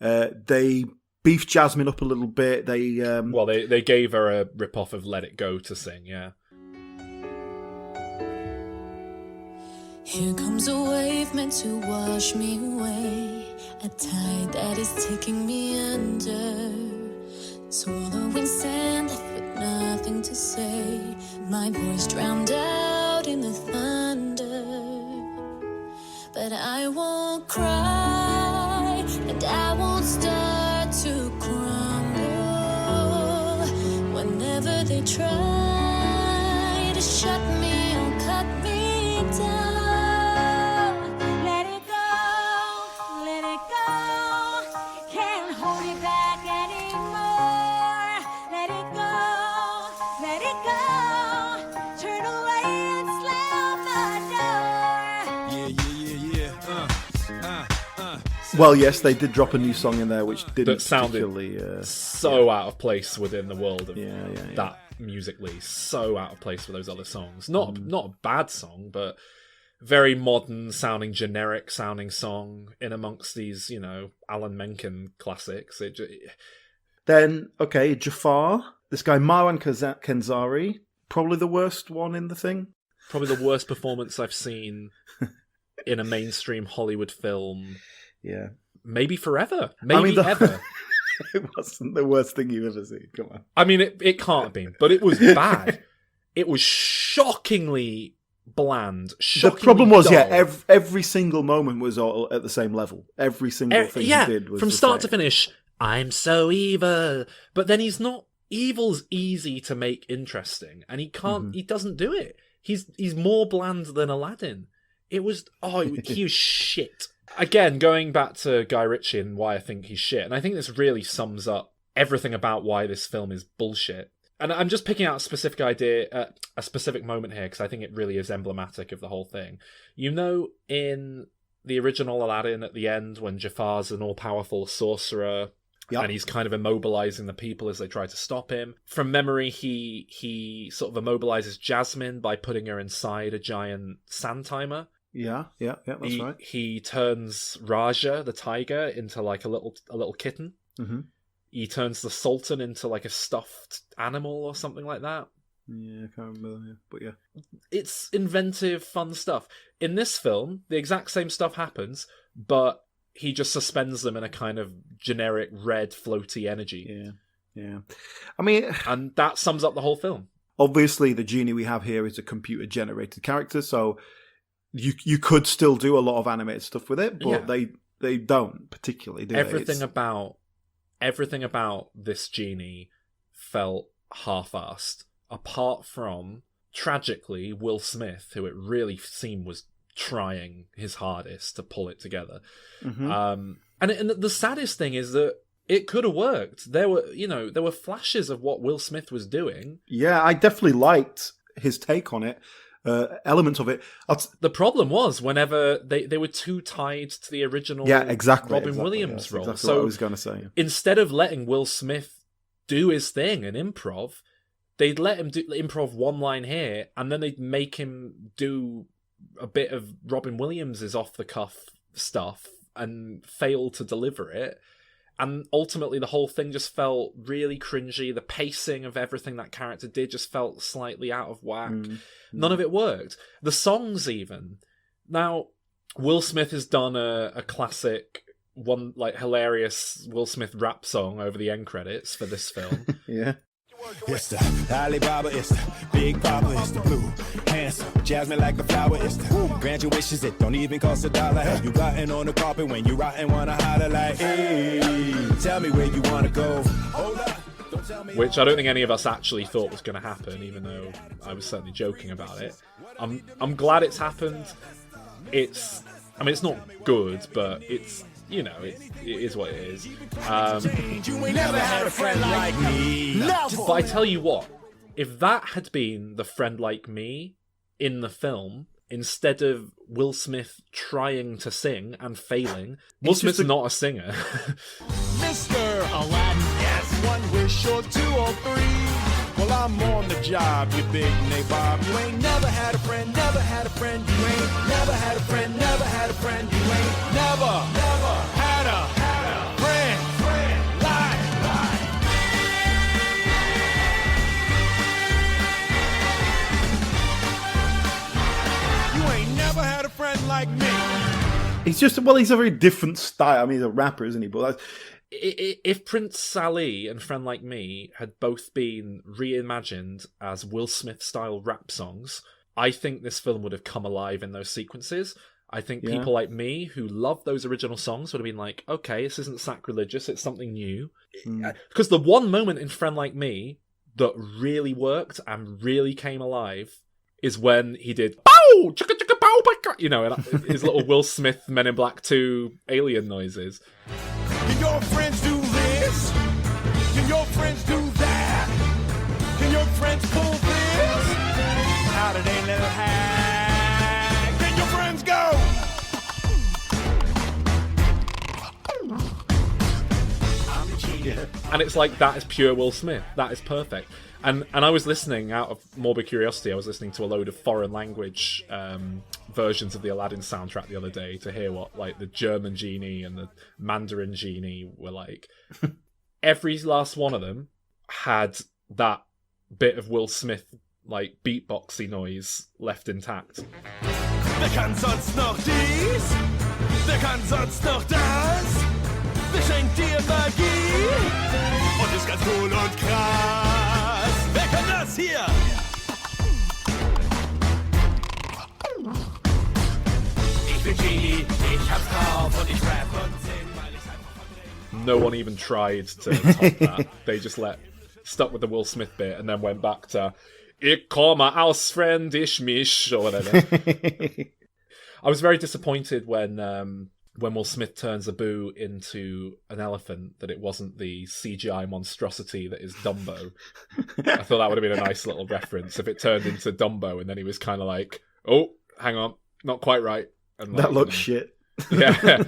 They beefed Jasmine up a little bit. They gave her a rip-off of Let It Go to sing, yeah. Here comes a wave meant to wash me away, a tide that is taking me under, swallowing sand left with nothing to say, my voice drowned out in the thunder, but I won't cry and I won't start to crumble whenever they try to shut me or cut me down. Well, yes, they did drop a new song in there, which didn't sounded particularly so out of place within the world of that musically. So out of place with those other songs. Not a bad song, but very modern sounding, generic sounding song in amongst these, Alan Menken classics. Then, okay, Jafar, this guy Marwan Kenzari, probably the worst one in the thing. Probably the worst performance I've seen in a mainstream Hollywood film. Yeah. Maybe forever. Maybe ever. It wasn't the worst thing you've ever seen. Come on. I mean, it can't have been, but it was bad. It was shockingly bland. The problem was, dull. Every single moment was all at the same level. Every single thing he did was from start to finish. I'm so evil, but then he's not. Evil's easy to make interesting, and he can't. He doesn't do it. He's more bland than Aladdin. It was he was shit. Again, going back to Guy Ritchie and why I think he's shit, and I think this really sums up everything about why this film is bullshit. and I'm just picking out a specific a specific moment here because I think it really is emblematic of the whole thing. You know, in the original Aladdin, at the end, when Jafar's an all-powerful sorcerer, and he's kind of immobilizing the people as they try to stop him. From memory, he sort of immobilizes Jasmine by putting her inside a giant sand timer. Yeah, that's right. He turns Raja, the tiger, into like a little kitten. Mm-hmm. He turns the Sultan into like a stuffed animal or something like that. Yeah, I can't remember, but yeah. It's inventive, fun stuff. In this film, the exact same stuff happens, but he just suspends them in a kind of generic red floaty energy. Yeah. I mean... And that sums up the whole film. Obviously, the genie we have here is a computer-generated character, so you could still do a lot of animated stuff with it, but they don't particularly, do Everything about this genie felt half-assed, apart from, tragically, Will Smith, who it really seemed was trying his hardest to pull it together. Mm-hmm. And the saddest thing is that it could have worked. There were flashes of what Will Smith was doing. Yeah, I definitely liked his take on it. Elements of it. The problem was whenever they were too tied to the original Robin Williams role. Exactly so what I was going to say. Instead of letting Will Smith do his thing and improv, they'd let him do improv one line here, and then they'd make him do a bit of Robin Williams' off-the-cuff stuff and fail to deliver it. And ultimately, the whole thing just felt really cringy. The pacing of everything that character did just felt slightly out of whack. None of it worked. The songs, even. Now, Will Smith has done a classic, hilarious Will Smith rap song over the end credits for this film. Yeah. It's the Alibaba, it's the Big Papa, it's the blue, handsome, Jasmine like a flower, it's the grant your wishes, it don't even cost $1. Have you gotten on the carpet when you rotten, wanna holler like, hey, tell me where you wanna go. Hold up, don't tell me. Which I don't think any of us actually thought was going to happen, even though I was certainly joking about it. I'm glad it's happened. It's not good, but it's, it is what it is. You ain't never had a friend like me. But I tell you what, if that had been the friend like me in the film, instead of Will Smith trying to sing and failing, Will Smith's not a singer. Mr. Aladdin, yes, one wish or two or three. Well, I'm on the job, you big nabob. You ain't never had a friend, never had a friend. You ain't never had a friend, never had a friend. You ain't never had a friend like. You ain't never had a friend like me. He's a very different style. I mean, he's a rapper, isn't he? But that's... If Prince Sally and Friend Like Me had both been reimagined as Will Smith-style rap songs, I think this film would have come alive in those sequences. I think people like me who love those original songs would have been like, okay, this isn't sacrilegious, it's something new. Because the one moment in Friend Like Me that really worked and really came alive is when he did bow, chicka chicka bow, and his little Will Smith Men in Black 2 alien noises. Can your friends do this? Can your friends do that? Can your friends pull this? How do they little hack? Can your friends go? And it's like, that is pure Will Smith. That is perfect. And I was listening, out of morbid curiosity, I was listening to a load of foreign language versions of the Aladdin soundtrack the other day to hear what the German genie and the Mandarin genie were like. Every last one of them had that bit of Will Smith beatboxy noise left intact. Wer kann sonst noch dies? Wer kann sonst noch das? Wer schenkt dir Magie? Und ist ganz cool und krass. Wer kann das hier? Ich bin Genie, ich hab's drauf und ich rap und sing, weil ich's einfach verdrehe. No one even tried to top that. They just stuck with the Will Smith bit and then went back to Ich komme auswendig mich or whatever. I was very disappointed when when Will Smith turns Abu into an elephant, that it wasn't the CGI monstrosity that is Dumbo. I thought that would have been a nice little reference if it turned into Dumbo and then he was kind of like, oh, hang on, not quite right. And that looks shit. Yeah.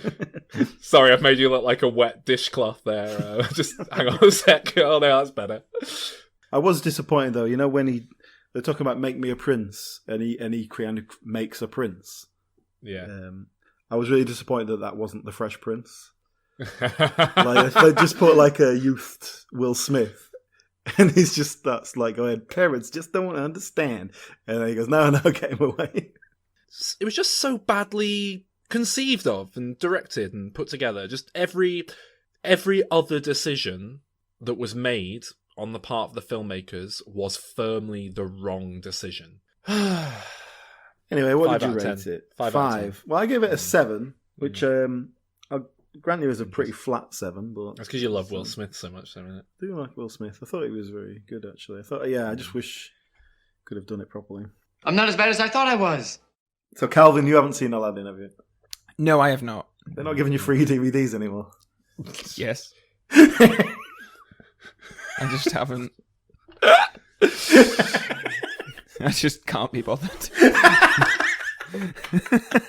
Sorry, I've made you look like a wet dishcloth there. Just hang on a sec. Oh, no, that's better. I was disappointed, though. You know, when they're talking about make me a prince, and he kind of makes a prince. Yeah. I was really disappointed that wasn't the Fresh Prince. Like, they just put like a youth Will Smith, and he's just that's like going, parents just don't understand, and then he goes, no, get him away. It was just so badly conceived of and directed and put together. Just every other decision that was made on the part of the filmmakers was firmly the wrong decision. Anyway, what 5 did you out of rate 10. it? 5 out of 10. Well, I gave it a 7, which I'll grant you is a pretty flat 7. But that's because you love Will Smith so much, isn't it? I do like Will Smith. I thought he was very good, actually. I thought, I just wish could have done it properly. I'm not as bad as I thought I was. So, Calvin, you haven't seen Aladdin, have you? No, I have not. They're not giving you free DVDs anymore. Yes. I just haven't. I just can't be bothered.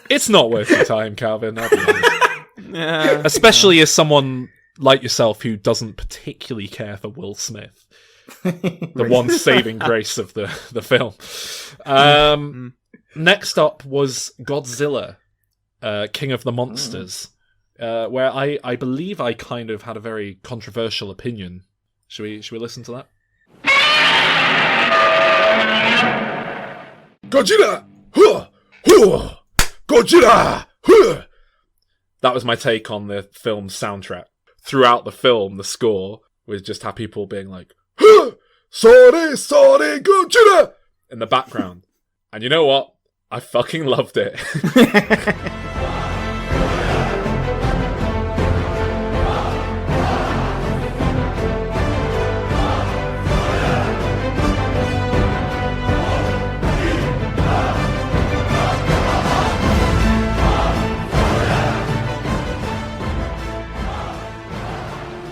It's not worth your time, Calvin. I'll be honest. Especially as someone like yourself who doesn't particularly care for Will Smith. The one saving grace of the film. Next up was Godzilla, King of the Monsters, where I believe I kind of had a very controversial opinion. Should we listen to that? Godzilla! Godzilla! That was my take on the film's soundtrack. Throughout the film, the score was just have people being like, sorry, Godzilla! In the background. And you know what? I fucking loved it.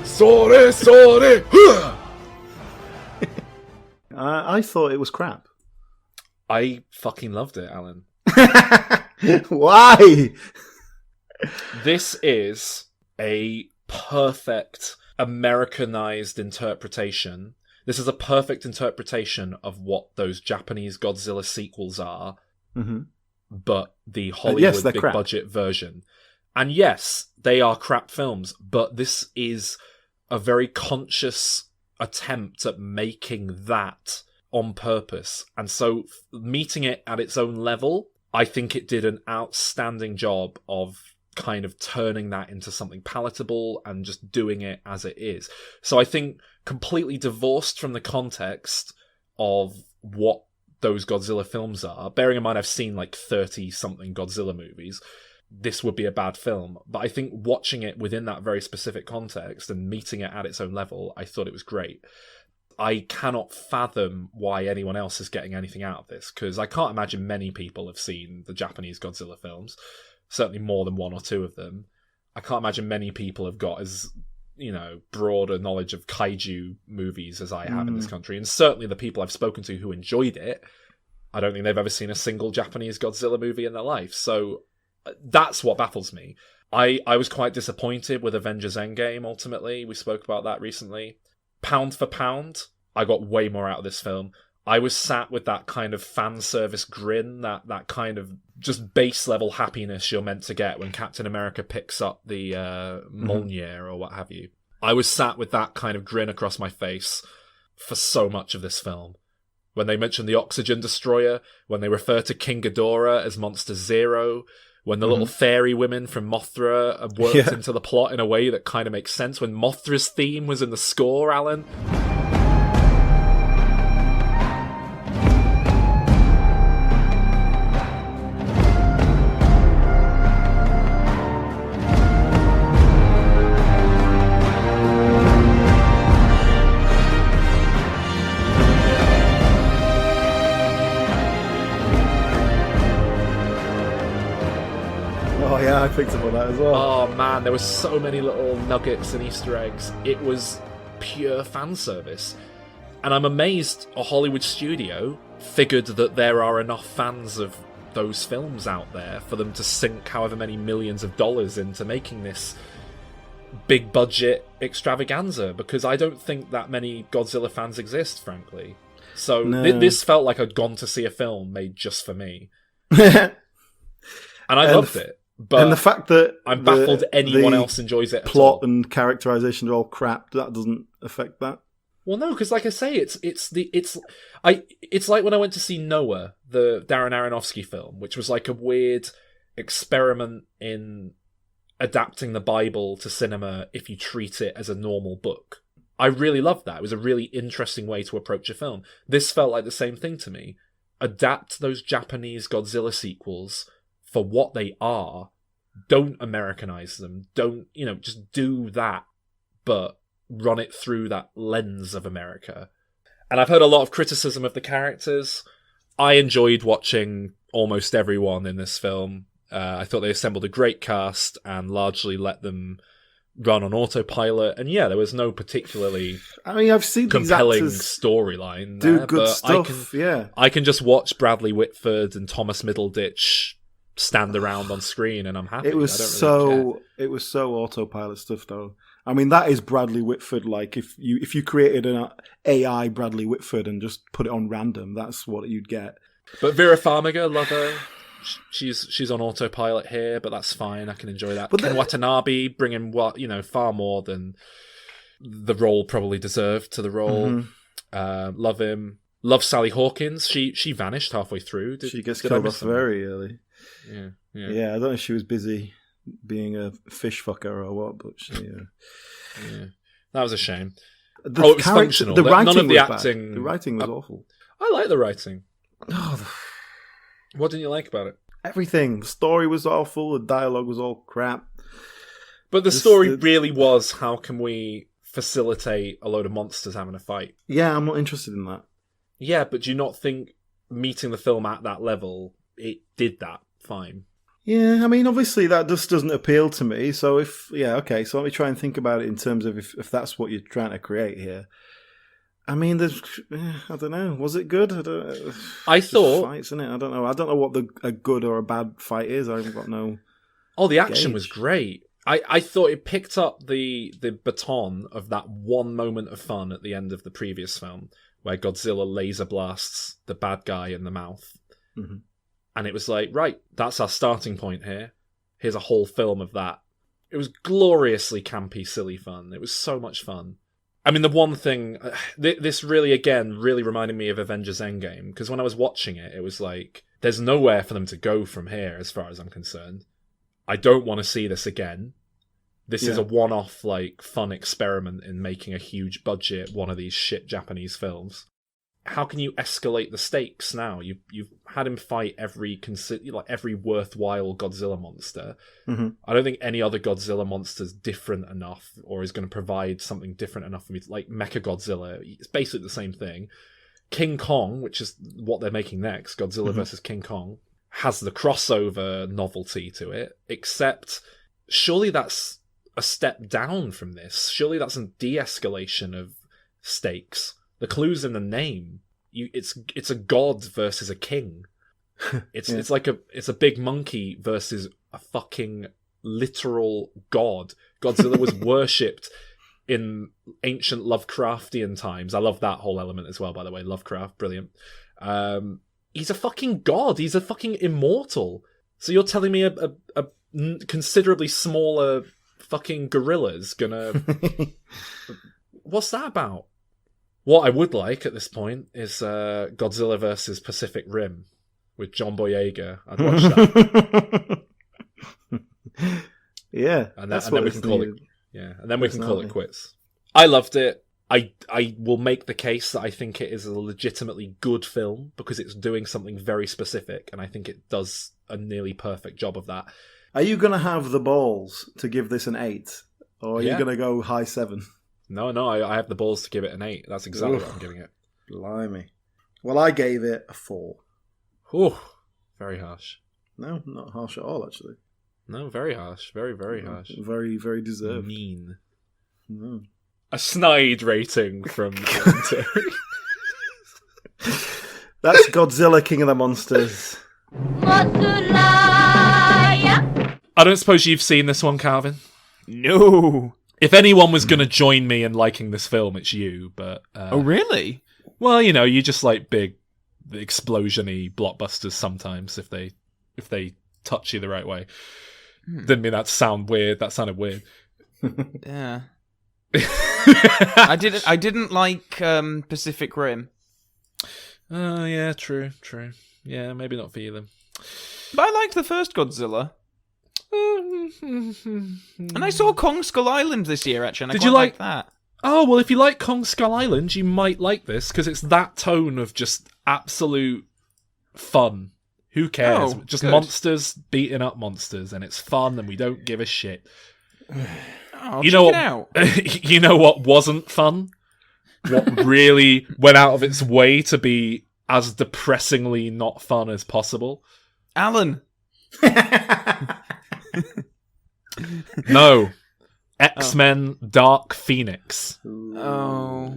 Sorry! I thought it was crap. I fucking loved it, Alan. Why? This is a perfect Americanized interpretation. This is a perfect interpretation of what those Japanese Godzilla sequels are, but the Hollywood big crap. Budget version. And yes, they are crap films, but this is a very conscious attempt at making that on purpose. And so meeting it at its own level, I think it did an outstanding job of kind of turning that into something palatable and just doing it as it is. So I think completely divorced from the context of what those Godzilla films are, bearing in mind I've seen like 30-something Godzilla movies, this would be a bad film. But I think watching it within that very specific context and meeting it at its own level, I thought it was great. I cannot fathom why anyone else is getting anything out of this, because I can't imagine many people have seen the Japanese Godzilla films, certainly more than 1 or 2 of them. I can't imagine many people have got as, broad a knowledge of kaiju movies as I have in this country, and certainly the people I've spoken to who enjoyed it, I don't think they've ever seen a single Japanese Godzilla movie in their life. So that's what baffles me. I was quite disappointed with Avengers Endgame, ultimately. We spoke about that recently. Pound for pound, I got way more out of this film. I was sat with that kind of fan service grin, that kind of just base level happiness you're meant to get when Captain America picks up the Mjolnir or what have you. I was sat with that kind of grin across my face for so much of this film. When they mention the Oxygen Destroyer, when they refer to King Ghidorah as Monster Zero, when the little fairy women from Mothra are worked into the plot in a way that kind of makes sense, when Mothra's theme was in the score, Alan. yeah, I picked up on that as well. Oh man, there were so many little nuggets and Easter eggs. It was pure fan service. And I'm amazed a Hollywood studio figured that there are enough fans of those films out there for them to sink however many millions of dollars into making this big budget extravaganza, because I don't think that many Godzilla fans exist, frankly. So this felt like I'd gone to see a film made just for me. And I loved it. But and the fact that I'm baffled anyone else enjoys it at plot all. and characterization are all crap, that doesn't affect that. Well, no, because like I say, it's like when I went to see Noah, the Darren Aronofsky film, which was like a weird experiment in adapting the Bible to cinema if you treat it as a normal book. I really loved that. It was a really interesting way to approach a film. This felt like the same thing to me. Adapt those Japanese Godzilla sequels for what they are. Don't Americanize them. Don't, just do that, but run it through that lens of America. And I've heard a lot of criticism of the characters. I enjoyed watching almost everyone in this film. I thought they assembled a great cast and largely let them run on autopilot. And yeah, there was no particularly I've seen compelling these storyline do there, good but stuff. I can just watch Bradley Whitford and Thomas Middleditch stand around on screen and I'm happy. It was it was so autopilot stuff though. That is Bradley Whitford. Like if you created an AI Bradley Whitford and just put it on random, that's what you'd get. But Vera Farmiga, love her. She's on autopilot here, but that's fine. I can enjoy that. But Ken Watanabe bringing far more than the role probably deserved to the role. Mm-hmm. Love him. Love Sally Hawkins. She vanished halfway through. She gets killed off very early. Yeah. I don't know if she was busy being a fish fucker or what, but she. Yeah, that was a shame. It was functional. The writing None of the was acting. Bad. The writing was awful. I like the writing. What didn't you like about it? Everything. The story was awful. The dialogue was all crap. But the story really was, how can we facilitate a load of monsters having a fight? Yeah, I'm not interested in that. Yeah, but do you not think meeting the film at that level, it did that fine? Yeah, obviously that just doesn't appeal to me. So so let me try and think about it in terms of if that's what you're trying to create here. I don't know. Was it good? I thought fights, isn't it? I don't know. I don't know what a good or a bad fight is. I haven't got no. Oh, the action was great. I thought it picked up the baton of that one moment of fun at the end of the previous film, where Godzilla laser blasts the bad guy in the mouth. Mm-hmm. And it was like, right, that's our starting point here. Here's a whole film of that. It was gloriously campy, silly fun. It was so much fun. The one thing... This really reminded me of Avengers Endgame, because when I was watching it, it was like, there's nowhere for them to go from here, as far as I'm concerned. I don't want to see this again. This is a one-off, fun experiment in making a huge budget one of these shit Japanese films. How can you escalate the stakes now? You've had him fight every worthwhile Godzilla monster. Mm-hmm. I don't think any other Godzilla monster is different enough, or is going to provide something different enough for me. Like Mechagodzilla, it's basically the same thing. King Kong, which is what they're making next, Godzilla versus King Kong, has the crossover novelty to it. Except, surely that's a step down from this. Surely that's a de-escalation of stakes. The clue's in the name. It's a god versus a king. It's a big monkey versus a fucking literal god. Godzilla was worshipped in ancient Lovecraftian times. I love that whole element as well, by the way. Lovecraft, brilliant. He's a fucking god. He's a fucking immortal. So you're telling me a considerably smaller fucking gorilla's gonna... What's that about? What I would like at this point is Godzilla versus Pacific Rim with John Boyega. I'd watch that. Yeah, and then we can call it. Yeah, and then we can call it quits. I loved it. I will make the case that I think it is a legitimately good film because it's doing something very specific, and I think it does a nearly perfect job of that. Are you going to have the balls to give this an 8, or are you going to go high 7? No, I have the balls to give it an 8. That's exactly what I'm giving it. Blimey. Well, I gave it a 4. Ooh, very harsh. No, not harsh at all, actually. No, very harsh. Very, very harsh. Very, very deserved. Mean. Mm. A snide rating from Alan Terry. That's Godzilla, King of the Monsters. I don't suppose you've seen this one, Calvin? No. If anyone was going to join me in liking this film, it's you, but... oh, really? Well, you know, you just like big, explosion-y blockbusters sometimes, if they touch you the right way. Didn't mean that to sound weird. That sounded weird. Yeah. I didn't like Pacific Rim. Oh, yeah, true. Yeah, maybe not for you then. But I liked the first Godzilla. And I saw Kong Skull Island this year, actually, and Did I you like that? Oh, well, if you like Kong Skull Island, you might like this, because it's that tone of just absolute fun. Who cares? Oh, just good. monsters beating up monsters, and it's fun, and we don't give a shit. Oh, You know check what? it out. You know what wasn't fun? What really went out of its way to be as depressingly not fun as possible? Alan. No. X-Men Dark Phoenix. Oh.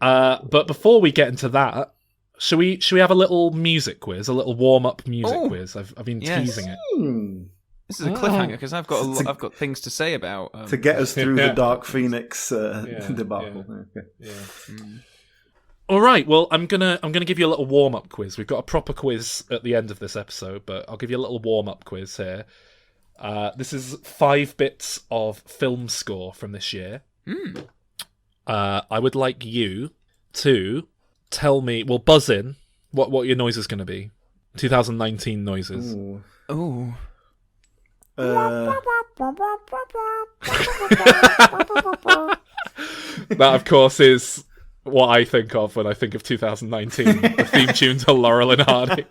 But before we get into that, should we have a little music quiz, a little warm-up music quiz? I've been teasing it. This is a cliffhanger because I've got things to say about to get us through the Dark Phoenix debacle. Yeah. All right. Well, I'm gonna give you a little warm-up quiz. We've got a proper quiz at the end of this episode, but I'll give you a little warm-up quiz here. This is 5 bits of film score from this year. I would like you to tell me. Well, buzz in what your noise is going to be. 2019 noises. Ooh. That, of course, is what I think of when I think of 2019. The theme tune to Laurel and Hardy.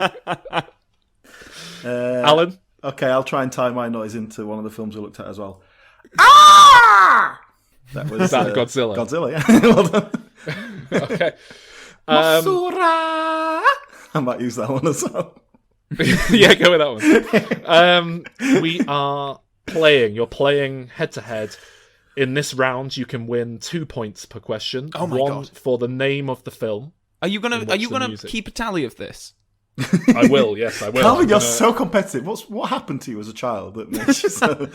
Alan? Okay, I'll try and tie my noise into one of the films we looked at as well. That was Godzilla. Godzilla, yeah. Well done. Okay. Masura! I might use that one as well. Yeah, go with that one. You're playing head to head. In this round, you can win 2 points per question. Oh my one God. for the name of the film. Are you gonna keep a tally of this? I will, yes, I will. Calvin, you're so competitive. What happened to you as a child that makes you so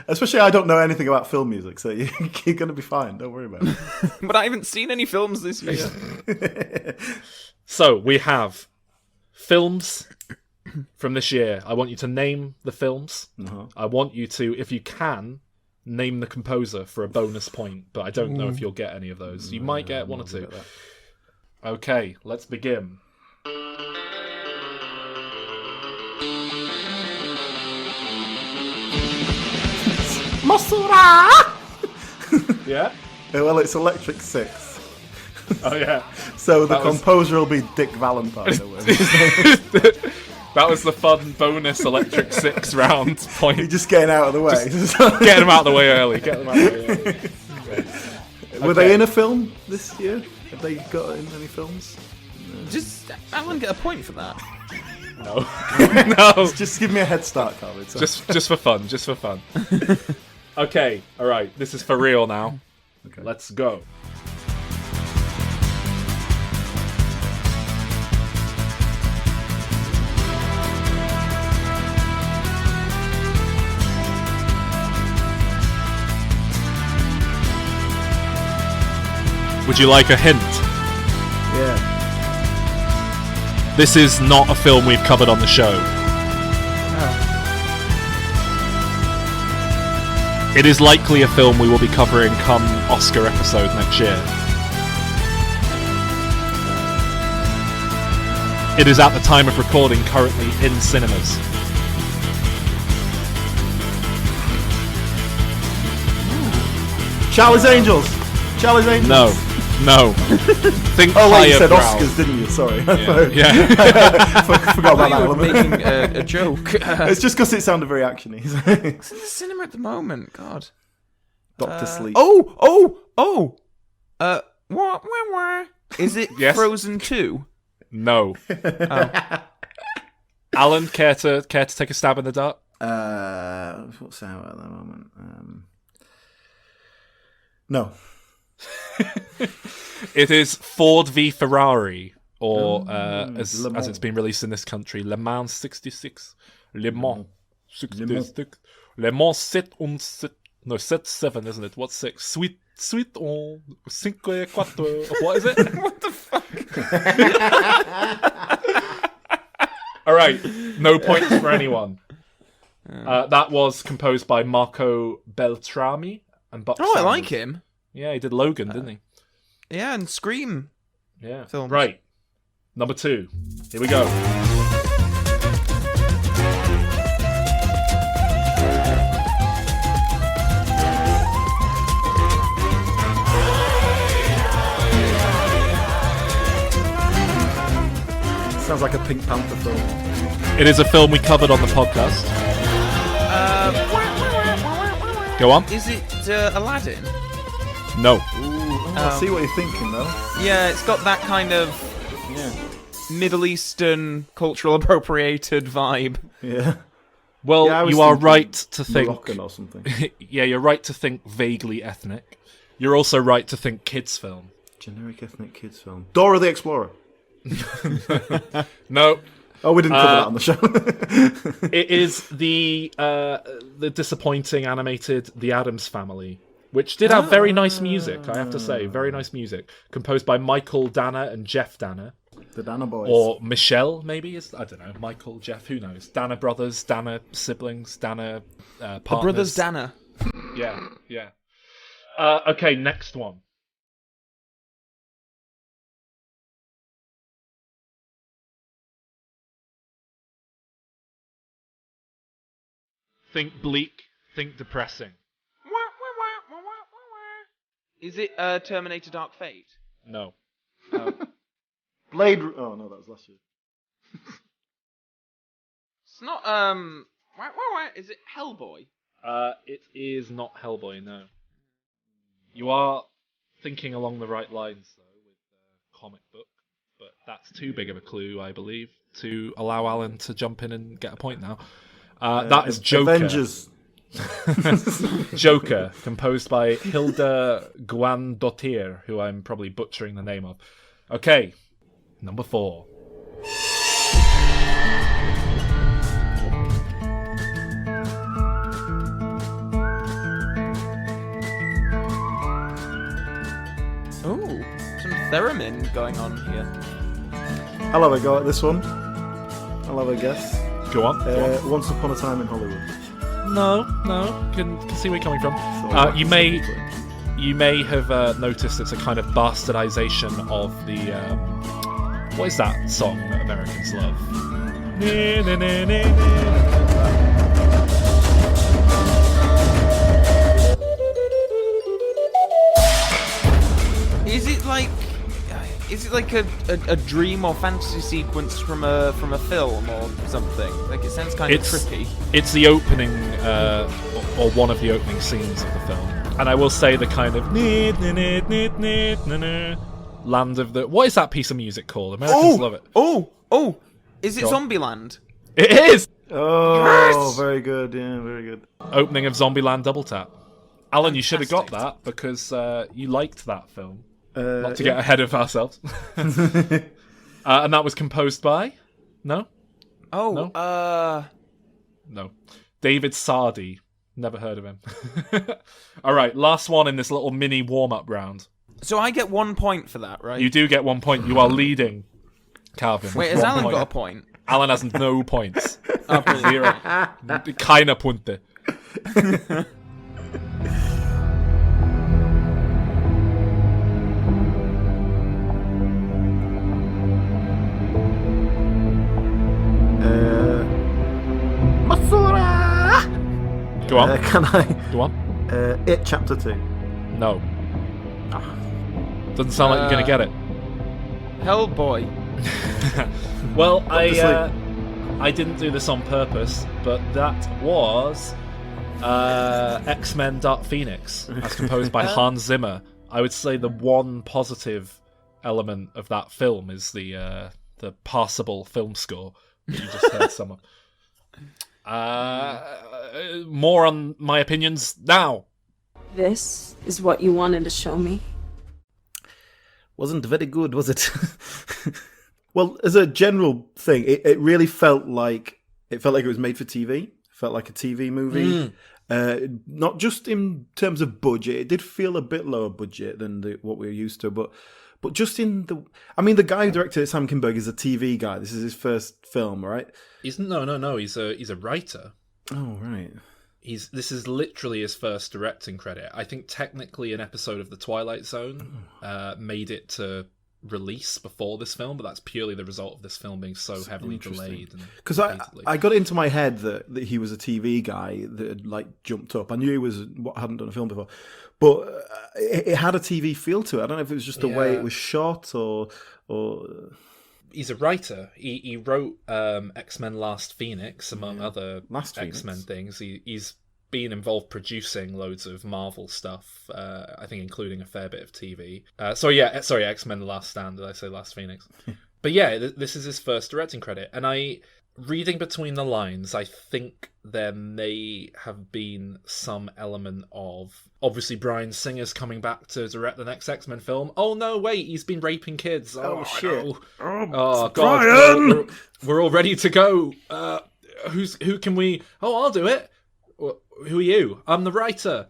especially I don't know anything about film music, so you're going to be fine. Don't worry about it. But I haven't seen any films this year. So, we have films from this year. I want you to name the films. I want you to, if you can, name the composer for a bonus point, but I don't know if you'll get any of those. You might get 1 or 2. Okay, let's begin. Masura! Yeah? Well, it's Electric Six. Oh, yeah. So the composer will be Dick Valentine. That was the fun bonus Electric Six round point. You're just getting out of the way. Get them out of the way early. Were they in a film this year? Have they got in any films? Just Alan get a point for that. No. No. Just give me a head start, Carly. Just for fun. Just for fun. Okay. All right. This is for real now. Okay. Let's go. Would you like a hint? Yeah. This is not a film we've covered on the show. Oh. It is likely a film we will be covering come Oscar episode next year. It is at the time of recording currently in cinemas. Charlie's Angels! Charlie's Angels! No. Think oh, wait, you said brow. Oscars, didn't you? Sorry. Yeah. Forgot about that one. Making a joke. It's just because it sounded very actiony. It's in the cinema at the moment. God. Dr. Sleep. Oh. What? Is it Yes? Frozen 2? No. Oh. Alan, care to take a stab in the dark? What's out at the moment? No. It is Ford v Ferrari, or as it's been released in this country, Le Mans 66. Le Mans 66. Le Mans 7 7, isn't it? What's 6? Suite on 5 4. What is it? What the fuck? All right, no points for anyone. That was composed by Marco Beltrami and Buck Oh, I Sanders. like him. Yeah, he did Logan, didn't he? Yeah, and Scream. Yeah. Films. Right. Number 2. Here we go. Sounds like a Pink Panther film. It is a film we covered on the podcast. Go on. Is it Aladdin? No. I see what you're thinking, though. Yeah, it's got that kind of Middle Eastern cultural appropriated vibe. Yeah. Well, Yeah, I was you are thinking right to think. Moroccan or something. Yeah, you're right to think vaguely ethnic. You're also right to think kids' film. Generic ethnic kids film. Dora the Explorer. No. Oh, we didn't cover that on the show. It is the disappointing animated The Addams Family, which did have very nice music, I have to say. Very nice music. Composed by Michael Danner and Jeff Danner. The Danner boys. Or Michelle, maybe? I don't know. Michael, Jeff, who knows? Danner brothers, Danner siblings, Danner partners. The brothers Danner. Yeah. Okay, next one. Think bleak, think depressing. Is it Terminator Dark Fate? No. Blade... Oh, no, that was last year. It's not, is it Hellboy? It is not Hellboy, no. You are thinking along the right lines, though, with the comic book, but that's too big of a clue, I believe, to allow Alan to jump in and get a point now. That is Joker. Avengers. Joker, composed by Hilda Guandottir, who I'm probably butchering the name of. Okay, number 4. Ooh, some theremin going on here. I'll have a go at this one. I'll have a guess. Go on. Once Upon a Time in Hollywood. No. Can see where you're coming from. You may have noticed it's a kind of bastardization of the what is that song that Americans love? Is it like a dream or fantasy sequence from a film or something? Like, it sounds kind of trippy. It's the opening or one of the opening scenes of the film, and I will say the kind of land of the... What is that piece of music called? Americans love it. Oh! Is it Zombieland? It is! Oh, yes! Very good. Yeah, very good. Opening of Zombieland double tap. Alan, you should have got that because you liked that film. Not to get ahead of ourselves. And that was composed by? No? No. David Sardi. Never heard of him. All right, last one in this little mini warm-up round. So I get 1 point for that, right? You do get 1 point. You are leading, Calvin. Wait, has Alan got a point? Alan has no points. Oh, Zero. Keine Punkte. Go on. Can I? Go on. It Chapter 2. No. Doesn't sound like you're going to get it. Hellboy. Well, I didn't do this on purpose, but that was X-Men Dark Phoenix, as composed by Hans Zimmer. I would say the one positive element of that film is the passable film score. You just heard someone. More on my opinions now. This is what you wanted to show me? Wasn't very good, was it? Well, as a general thing, it really felt like it was made for TV. It felt like a TV movie. Not just in terms of budget. It did feel a bit lower budget than what we're used to, but just in the... I mean, the guy who directed it, Sam Kinberg, is a TV guy. This is his first film, right? No. He's a writer. Oh, right. This is literally his first directing credit. I think technically an episode of The Twilight Zone made it to release before this film, but that's purely the result of this film being so heavily delayed. Because I got it into my head that he was a TV guy that had like jumped up. I knew he hadn't done a film before, but it had a TV feel to it. I don't know if it was just the way it was shot or. He's a writer. He wrote X-Men Last Phoenix, among other X-Men things. He's been involved producing loads of Marvel stuff, I think including a fair bit of TV. X-Men The Last Stand, did I say Last Phoenix? But yeah, this is his first directing credit. And reading between the lines, I think there may have been some element of, obviously Bryan Singer's coming back to direct the next X-Men film. Oh no, wait, he's been raping kids. Oh shit. No. Oh God. Bryan! We're all ready to go. Who can we... Oh, I'll do it. Who are you? I'm the writer.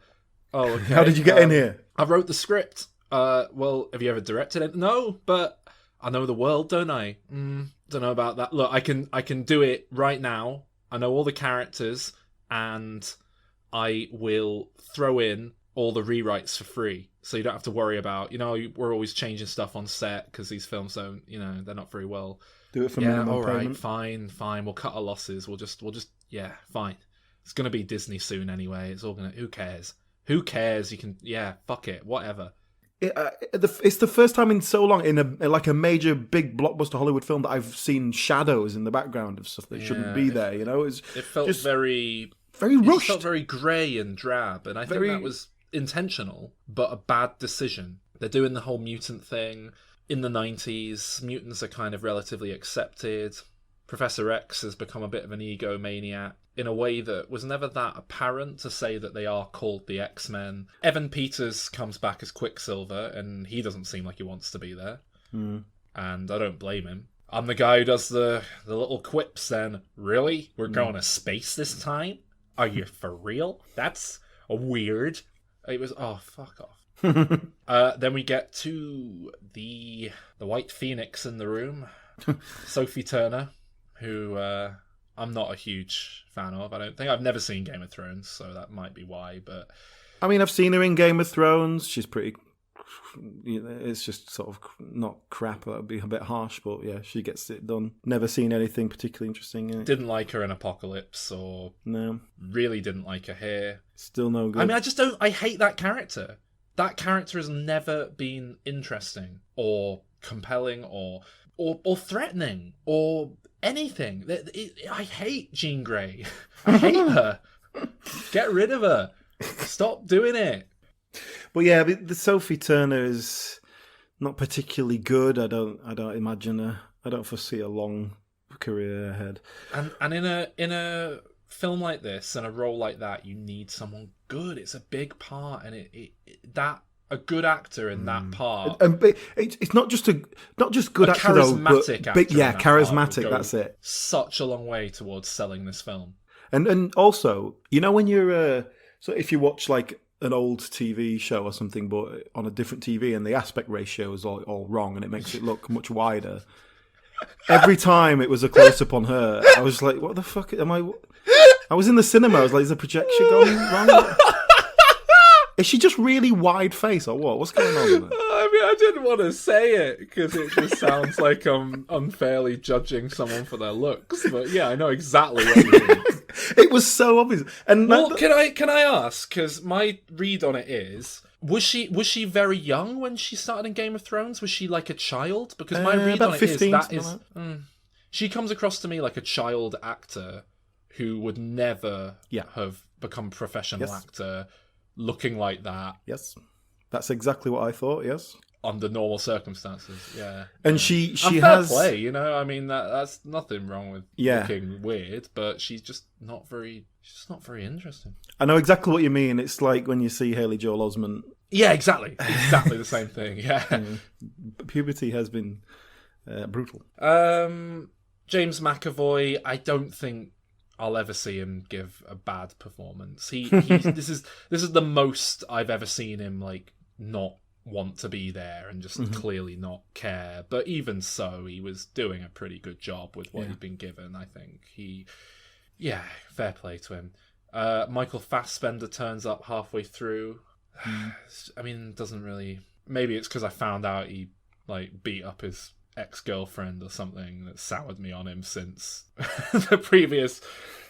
Oh, okay. How did you get in here? I wrote the script. Well, have you ever directed it? No, but I know the world, don't I? Don't know about that. Look, I can do it right now. I know all the characters, and I will throw in all the rewrites for free, so you don't have to worry about. We're always changing stuff on set because these films don't. They're not very well. Do it for minimum all right, payment. fine. We'll cut our losses. We'll just. Yeah, fine. It's going to be Disney soon anyway. It's all going to... Who cares? Who cares? You can... Yeah, fuck it. Whatever. It's the first time in so long in a major, big blockbuster Hollywood film that I've seen shadows in the background of stuff that shouldn't be there, It felt just very rushed. It felt very grey and drab, and I think that was intentional, but a bad decision. They're doing the whole mutant thing. In the 90s, mutants are kind of relatively accepted. Professor X has become a bit of an egomaniac in a way that was never that apparent to say that they are called the X-Men. Evan Peters comes back as Quicksilver, and he doesn't seem like he wants to be there. And I don't blame him. I'm the guy who does the little quips then. Really? We're going to space this time? Are you for real? That's weird. It was... Oh, fuck off. Then we get to the White Phoenix in the room. Sophie Turner, who I'm not a huge fan of, I don't think. I've never seen Game of Thrones, so that might be why, but... I mean, I've seen her in Game of Thrones. She's pretty... It's just sort of not crap, that would be a bit harsh, but yeah, she gets it done. Never seen anything particularly interesting in it. Didn't like her in Apocalypse, or... No. Really didn't like her here. Still no good. I mean, I hate that character. That character has never been interesting, or compelling, or threatening, or... anything. I hate Jean Grey. I hate her. Get rid of her. Stop doing it. But yeah, the Sophie Turner is not particularly good. I don't imagine her. I don't foresee a long career ahead. And in a film like this and a role like that, you need someone good. It's a big part, and a good actor in that part. And it's not just good actor though, but charismatic. That's it. Such a long way towards selling this film. And also, when you're so if you watch like an old TV show or something, but on a different TV, and the aspect ratio is all wrong, and it makes it look much wider. Every time it was a close up on her, I was like, "What the fuck am I?" I was in the cinema. I was like, "Is the projection going wrong?" Is she just really wide face or what? What's going on? I mean, I didn't want to say it because it just sounds like I'm unfairly judging someone for their looks. But yeah, I know exactly what you mean. It was so obvious. And can I ask? Because my read on it is, was she very young when she started in Game of Thrones? Was she like a child? Because my read on it 15, is she comes across to me like a child actor who would never have become a professional actor. Looking like that. Yes. That's exactly what I thought, yes. under normal circumstances. Yeah, and she fair has play. You know, I mean that's nothing wrong with looking weird, but she's just not very interesting. I know exactly what you mean. It's like when you see Haley Joel Osment. Yeah, exactly the same thing. Yeah, puberty has been brutal. James McAvoy, I don't think I'll ever see him give a bad performance. This is the most I've ever seen him like not want to be there and just clearly not care. But even so, he was doing a pretty good job with what he'd been given. I think fair play to him. Michael Fassbender turns up halfway through. I mean, doesn't really. Maybe it's because I found out he like beat up his ex-girlfriend or something that soured me on him since the previous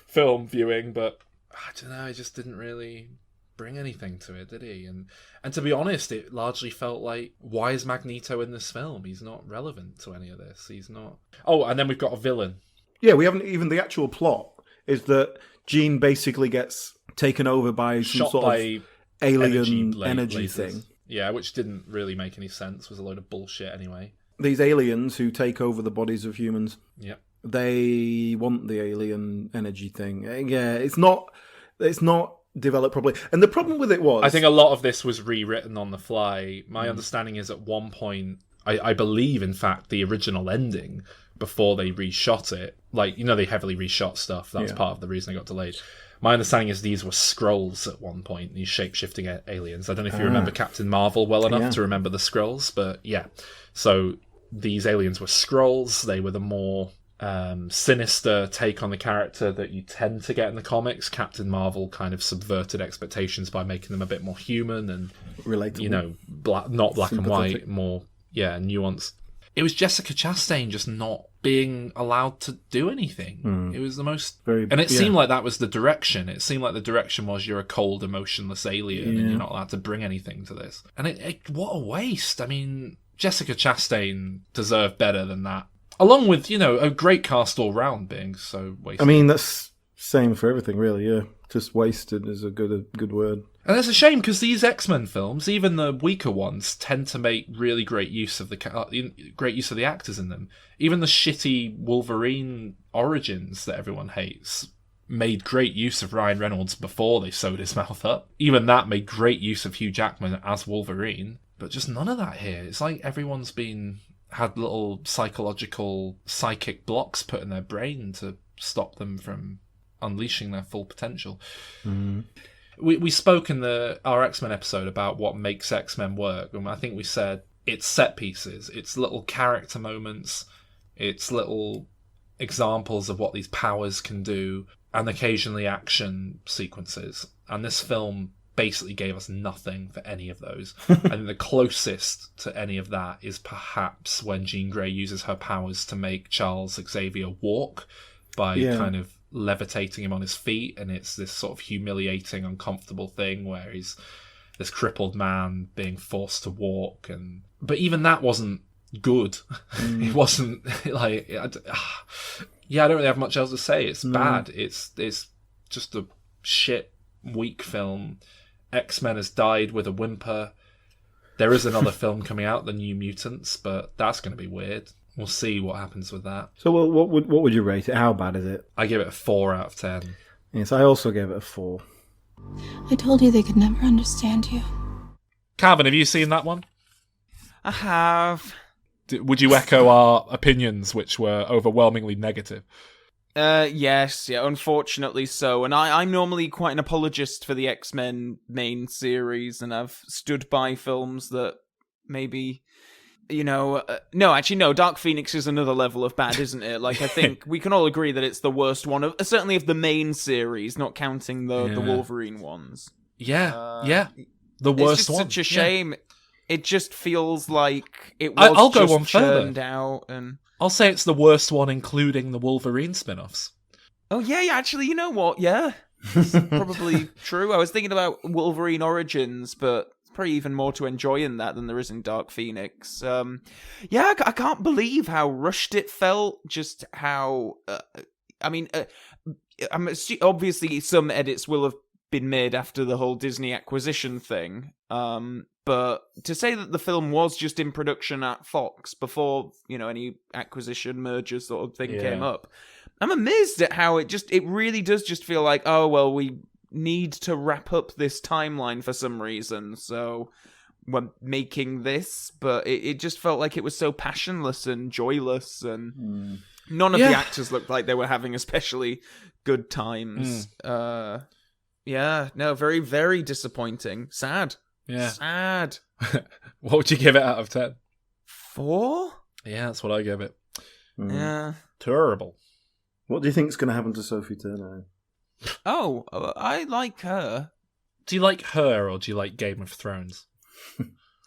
film viewing, but I don't know, he just didn't really bring anything to it, did he? And to be honest, it largely felt like, why is Magneto in this film? He's not relevant to any of this. He's not. Oh, and then we've got a villain. Yeah, we haven't even. The actual plot is that Jean basically gets taken over by some Shot sort by of alien energy lasers. thing. Yeah, which didn't really make any sense. Was a load of bullshit anyway. These aliens who take over the bodies of humans. Yep. They want the alien energy thing. Yeah, it's not developed properly. And the problem with it was, I think a lot of this was rewritten on the fly. My understanding is at one point, I believe, in fact, the original ending, before they reshot it, like, you know, they heavily reshot stuff. That was part of the reason it got delayed. My understanding is these were Skrulls at one point, these shape-shifting aliens. I don't know if you remember Captain Marvel well enough to remember the Skrulls, but yeah. So these aliens were Skrulls. They were the more sinister take on the character that you tend to get in the comics. Captain Marvel kind of subverted expectations by making them a bit more human and relatable. You know, not black and white, more nuanced. It was Jessica Chastain just not being allowed to do anything. It was the most... and it seemed like that was the direction. It seemed like the direction was, you're a cold, emotionless alien and you're not allowed to bring anything to this. And what a waste. I mean, Jessica Chastain deserved better than that. Along with, you know, a great cast all round being so wasted. I mean, that's same for everything, really, yeah. Just wasted is a good word. And it's a shame, because these X-Men films, even the weaker ones, tend to make really great use of the actors in them. Even the shitty Wolverine Origins that everyone hates made great use of Ryan Reynolds before they sewed his mouth up. Even that made great use of Hugh Jackman as Wolverine. But just none of that here. It's like everyone's had little psychic blocks put in their brain to stop them from unleashing their full potential. We spoke in our X-Men episode about what makes X-Men work, and I think we said it's set pieces, it's little character moments, it's little examples of what these powers can do, and occasionally action sequences. And this film basically gave us nothing for any of those. I think the closest to any of that is perhaps when Jean Grey uses her powers to make Charles Xavier walk by kind of levitating him on his feet, and it's this sort of humiliating, uncomfortable thing where he's this crippled man being forced to walk. But even that wasn't good. It wasn't like... I don't really have much else to say. It's bad. It's just a shit, weak film. X-Men has died with a whimper. There is another film coming out, The New Mutants, but that's going to be weird. We'll see what happens with that. So what would you rate it? How bad is it? I give it a 4 out of 10. Yes, I also gave it a 4. I told you they could never understand you. Calvin, have you seen that one? I have. Would you echo our opinions, which were overwhelmingly negative? Yes, unfortunately so. And I'm normally quite an apologist for the X-Men main series, and I've stood by films that maybe... no, Dark Phoenix is another level of bad, isn't it? Like, I think we can all agree that it's the worst one, certainly of the main series, not counting the Wolverine ones. The worst one. It's such a shame. It just feels like it was I'll go just one further. churned out. And I'll say it's the worst one, including the Wolverine spin-offs. Oh, yeah, actually, you know what? Yeah, it's probably true. I was thinking about Wolverine Origins, but... probably even more to enjoy in that than there is in Dark Phoenix. I can't believe how rushed it felt. Just how, obviously some edits will have been made after the whole Disney acquisition thing. But to say that the film was just in production at Fox before, any acquisition, merger sort of thing came up, I'm amazed at how it really does just feel like, oh, well, we need to wrap up this timeline for some reason, so we're making this. But it just felt like it was so passionless and joyless, and none of the actors looked like they were having especially good times. Very, very disappointing. Sad. Yeah. Sad. What would you give it out of 10? 4? Yeah, that's what I give it. Yeah. Terrible. What do you think is going to happen to Sophie Turner? Oh, I like her. Do you like her, or do you like Game of Thrones?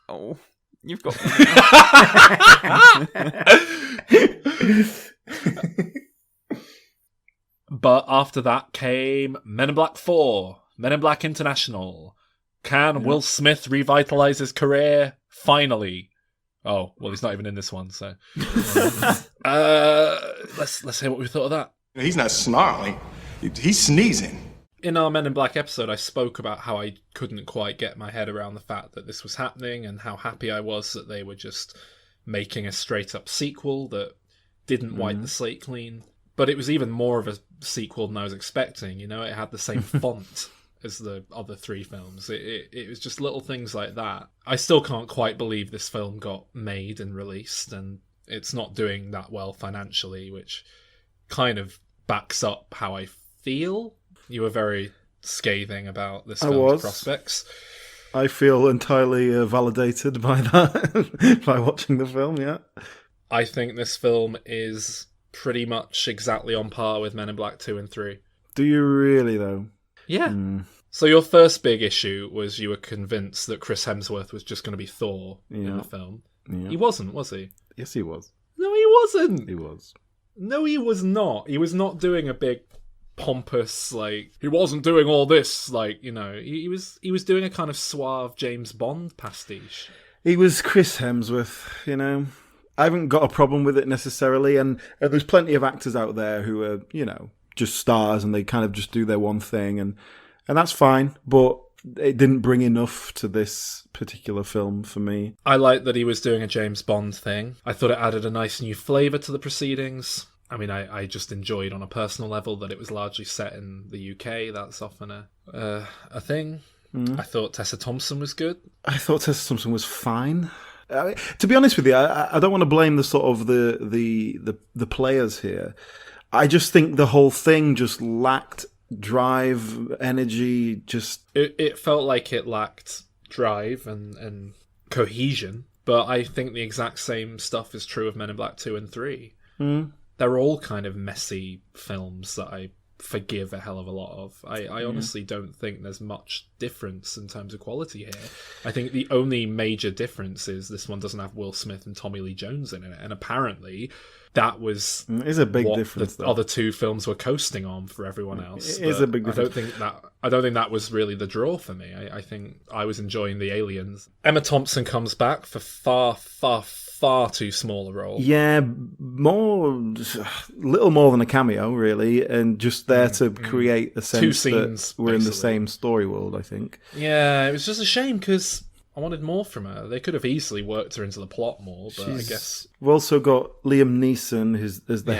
Oh, you've got But after that came Men in Black 4, Men in Black International. Can Will Smith revitalize his career? Finally. Oh, well, he's not even in this one, so... let's hear what we thought of that. He's not snarling. He's sneezing. In our Men in Black episode, I spoke about how I couldn't quite get my head around the fact that this was happening, and how happy I was that they were just making a straight-up sequel that didn't wipe the slate clean. But it was even more of a sequel than I was expecting. It had the same font as the other 3 films. It was just little things like that. I still can't quite believe this film got made and released, and it's not doing that well financially, which kind of backs up how I feel. You were very scathing about this film's prospects. I feel entirely validated by that, by watching the film, yeah. I think this film is pretty much exactly on par with Men in Black 2 and 3. Do you really, though? Yeah. So your first big issue was you were convinced that Chris Hemsworth was just going to be Thor in the film. Yeah. He wasn't, was he? Yes, he was. No, he wasn't. He was. No, he was not. He was not doing a big pompous, he wasn't doing all this, he was doing a kind of suave James Bond pastiche. He was Chris Hemsworth, I haven't got a problem with it necessarily, and there's plenty of actors out there who are, just stars, and they kind of just do their one thing, and that's fine, but it didn't bring enough to this particular film for me. I liked that he was doing a James Bond thing. I thought it added a nice new flavour to the proceedings. I mean, I just enjoyed on a personal level that it was largely set in the UK. That's often a thing. I thought Tessa Thompson was good. I thought Tessa Thompson was fine. To be honest with you, I don't want to blame the sort of the players here. I just think the whole thing just lacked drive, energy. It felt like it lacked drive and cohesion. But I think the exact same stuff is true of Men in Black 2 and 3. They're all kind of messy films that I forgive a hell of a lot of. I honestly don't think there's much difference in terms of quality here. I think the only major difference is this one doesn't have Will Smith and Tommy Lee Jones in it, and apparently that was is a big difference. The other 2 films were coasting on for everyone else. It is a big difference. I don't think that was really the draw for me. I think I was enjoying the aliens. Emma Thompson comes back for far too small a role. Yeah, little more than a cameo, really, and just there to create a sense 2 scenes, that we're in the same story world, I think. Yeah, it was just a shame because I wanted more from her. They could have easily worked her into the plot more, but I guess... We've also got Liam Neeson as the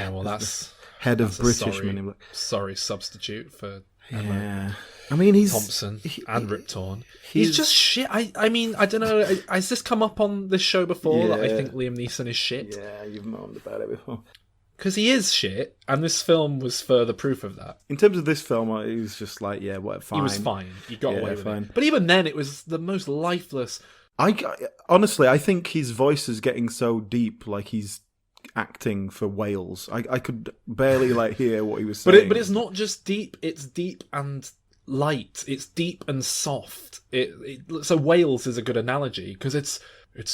head of British Men in Black. Sorry substitute for Emma. I mean, he's... Thompson and Rip Torn. He's just shit. I mean, I don't know. Has this come up on this show before? That I think Liam Neeson is shit? Yeah, you've moaned about it before. Because he is shit, and this film was further proof of that. In terms of this film, he was just fine. He was fine. He got away with it. But even then, it was the most lifeless. Honestly, I think his voice is getting so deep, like he's acting for whales. I could barely hear what he was saying. But it's not just deep. It's deep and light. It's deep and soft. So whales is a good analogy because it's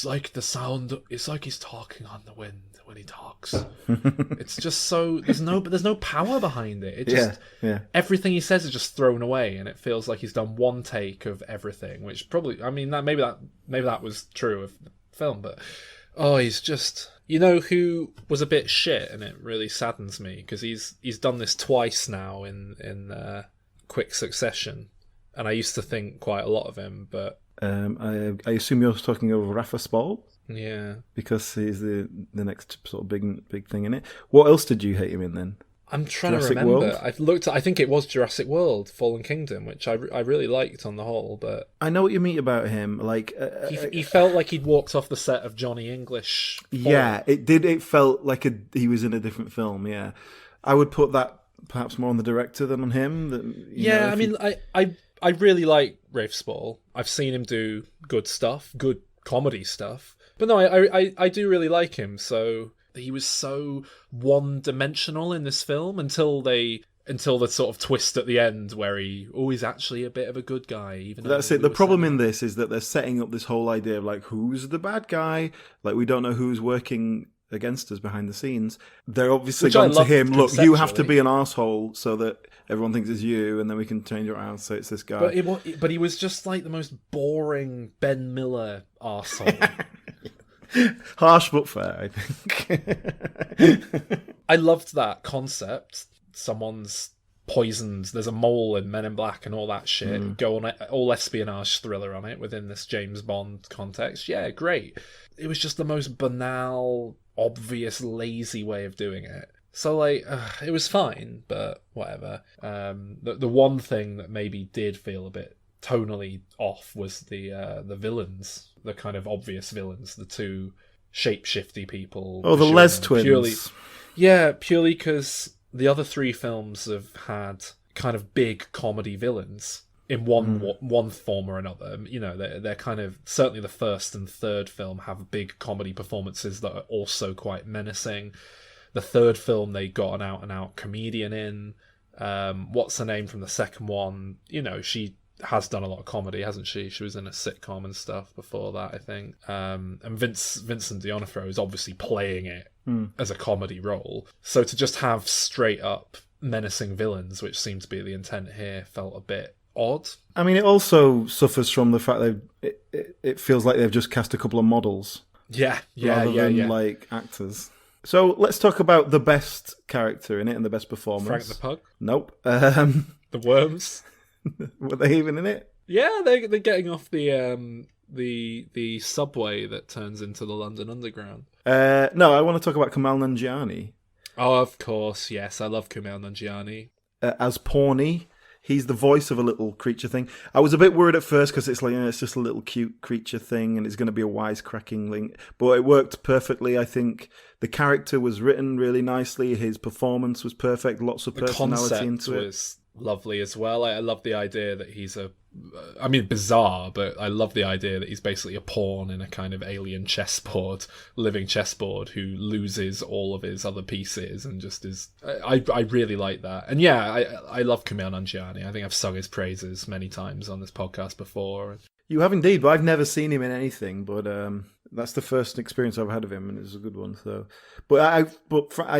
like the sound. It's like he's talking on the wind when he talks. It's just so there's no power behind it. It just everything he says is just thrown away, and it feels like he's done one take of everything. Which probably, maybe that was true of the film, but he's just. You know who was a bit shit, and it really saddens me because he's done this twice now in quick succession, and I used to think quite a lot of him, but I assume you're talking of Rafa Spall? Yeah. Because he's the next sort of big thing in it. What else did you hate him in then? I'm trying Jurassic to remember. World? I think it was Jurassic World, Fallen Kingdom, which I really liked on the whole, but... I know what you mean about him. Like he felt like he'd walked off the set of Johnny English. Yeah, it did. It felt like he was in a different film, yeah. I would put that perhaps more on the director than on him. I really like Rafe Spall. I've seen him do good stuff, good comedy stuff. But no, I do really like him, so... He was so one-dimensional in this film until the sort of twist at the end where he's actually a bit of a good guy. Even that's it. The problem in this is that they're setting up this whole idea of like, who's the bad guy? Like, we don't know who's working against us behind the scenes. They're obviously going to him, look, you have to be an arsehole so that everyone thinks it's you, and then we can change it around so it's this guy. But he was just like the most boring Ben Miller arsehole. Harsh but fair, I think. I loved that concept. Someone's poisoned. There's a mole in Men in Black and all that shit. Go on all espionage thriller on it within this James Bond context. Yeah, great. It was just the most banal, obvious, lazy way of doing it. So like, it was fine, but whatever. The one thing that maybe did feel a bit tonally off was the villains, the kind of obvious villains, the two shapeshifty people. Oh, the Les twins. Purely because the other three films have had kind of big comedy villains in one form or another. You know, they're kind of, certainly the first and third film have big comedy performances that are also quite menacing. The third film, they got an out-and-out comedian in. What's her name from the second one? You know, she has done a lot of comedy, hasn't she? She was in a sitcom and stuff before that, I think. And Vincent D'Onofrio is obviously playing it as a comedy role. So to just have straight up menacing villains, which seemed to be the intent here, felt a bit odd. I mean, it also suffers from the fact that it feels like they've just cast a couple of models. Rather than like actors. So let's talk about the best character in it and the best performance. Frank the Pug? Nope. The Worms? Were they even in it? Yeah, they're getting off the subway that turns into the London Underground. No, I want to talk about Kumail Nanjiani. Oh, of course, yes. I love Kumail Nanjiani. As Pawnee. He's the voice of a little creature thing. I was a bit worried at first because it's like, it's just a little cute creature thing and it's going to be a wisecracking link. But it worked perfectly, I think. The character was written really nicely. His performance was perfect. Lots of personality into it. The concept was lovely as well. I love the idea that he's bizarre, but I love the idea that he's basically a pawn in a kind of alien living chessboard who loses all of his other pieces and just is... I really like that. And yeah, I love Kumail Nanjiani. I think I've sung his praises many times on this podcast before. You have indeed, but I've never seen him in anything, but that's the first experience I've had of him, and it was a good one. So, but I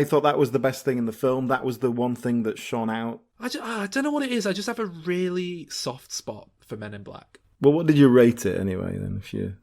thought that was the best thing in the film. That was the one thing that shone out. I don't know what it is. I just have a really soft spot for Men in Black. Well, what did you rate it anyway, then, if you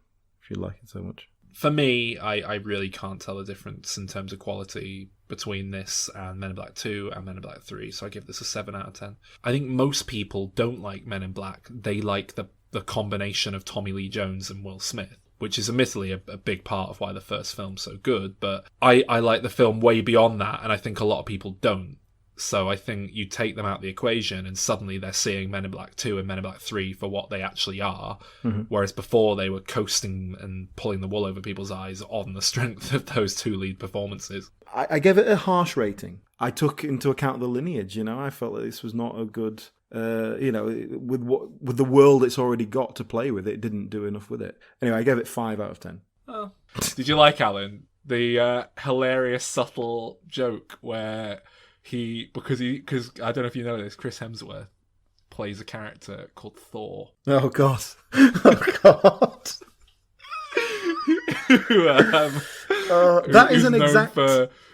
like it so much? For me, I really can't tell the difference in terms of quality between this and Men in Black 2 and Men in Black 3, so I give this a 7 out of 10. I think most people don't like Men in Black. They like the combination of Tommy Lee Jones and Will Smith, which is admittedly a big part of why the first film's so good, but I like the film way beyond that, and I think a lot of people don't. So I think you take them out of the equation and suddenly they're seeing Men in Black 2 and Men in Black 3 for what they actually are, whereas before they were coasting and pulling the wool over people's eyes on the strength of those two lead performances. I gave it a harsh rating. I took into account the lineage, I felt that this was not a good... with the world it's already got to play with, it didn't do enough with it. Anyway, I gave it 5 out of 10. Oh. Did you like, Alan, the hilarious, subtle joke where because I don't know if you know this, Chris Hemsworth plays a character called Thor. Oh God! Oh God! That is an exact.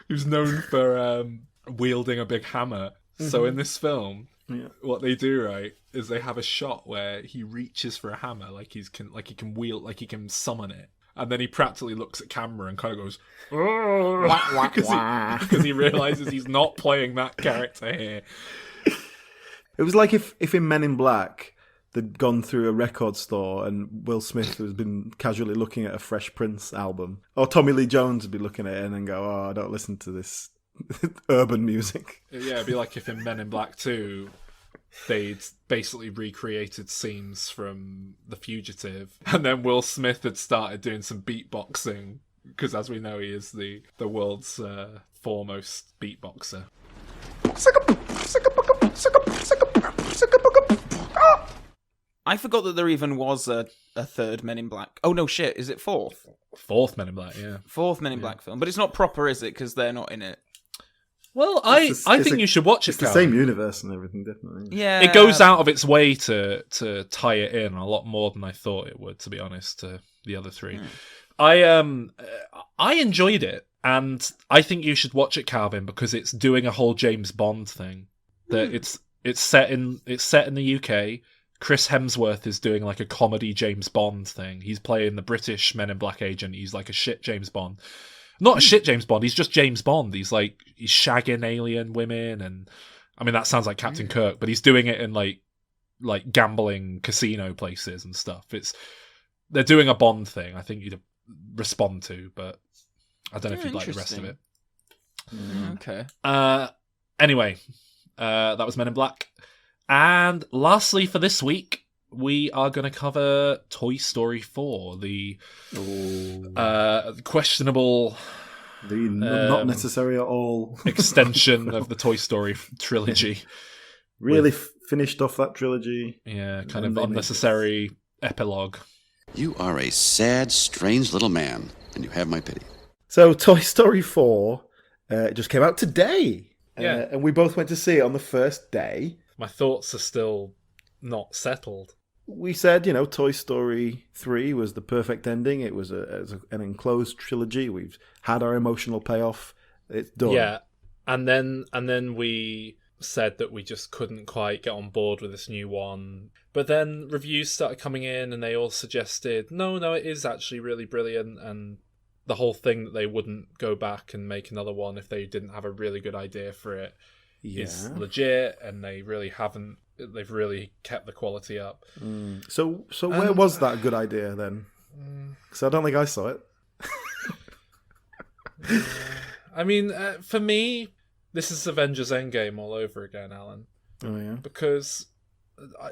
Who's known for wielding a big hammer. Mm-hmm. So in this film, what they do, right, is they have a shot where he reaches for a hammer, like he can summon it, and then he practically looks at camera and kind of goes, because he realizes he's not playing that character here. It was like if in Men in Black they'd gone through a record store and Will Smith has been casually looking at a Fresh Prince album. Or Tommy Lee Jones would be looking at it and then go, oh, I don't listen to this urban music. Yeah, it'd be like if in Men in Black 2, they'd basically recreated scenes from The Fugitive, and then Will Smith had started doing some beatboxing, because as we know, he is the world's foremost beatboxer. I forgot that there even was a third Men in Black. Oh no, shit! Is it fourth? Fourth Men in Black, yeah. Fourth Men in Black film, but it's not proper, is it? Because they're not in it. Well, I think you should watch it. It's the same universe and everything, definitely. Yeah, it goes out of its way to tie it in a lot more than I thought it would. To be honest, to the other three, I enjoyed it, and I think you should watch it, Calvin, because it's doing a whole James Bond thing. That it's set in the UK. Chris Hemsworth is doing like a comedy James Bond thing. He's playing the British Men in Black agent. He's like a shit James Bond. Not a shit James Bond, he's just James Bond. He's shagging alien women, and I mean that sounds like Captain Kirk, but he's doing it in like gambling casino places and stuff. They're doing a Bond thing. I think you'd respond to, but I don't know if you'd like the rest of it. Okay. Anyway, that was Men in Black. And lastly for this week, we are going to cover Toy Story 4, the questionable... The not necessary at all... extension of the Toy Story trilogy. Really finished off that trilogy. Yeah, kind of unnecessary epilogue. You are a sad, strange little man, and you have my pity. So Toy Story 4 just came out today. Yeah. And we both went to see it on the first day. My thoughts are still not settled. We said, Toy Story 3 was the perfect ending. It was an enclosed trilogy. We've had our emotional payoff. It's done. Yeah, and then we said that we just couldn't quite get on board with this new one. But then reviews started coming in, and they all suggested, no, it is actually really brilliant, and the whole thing that they wouldn't go back and make another one if they didn't have a really good idea for it. Is legit, and they really haven't. They've really kept the quality up. So where was that a good idea then? Because I don't think I saw it. I mean, for me, this is Avengers Endgame all over again, Alan. Oh yeah. Because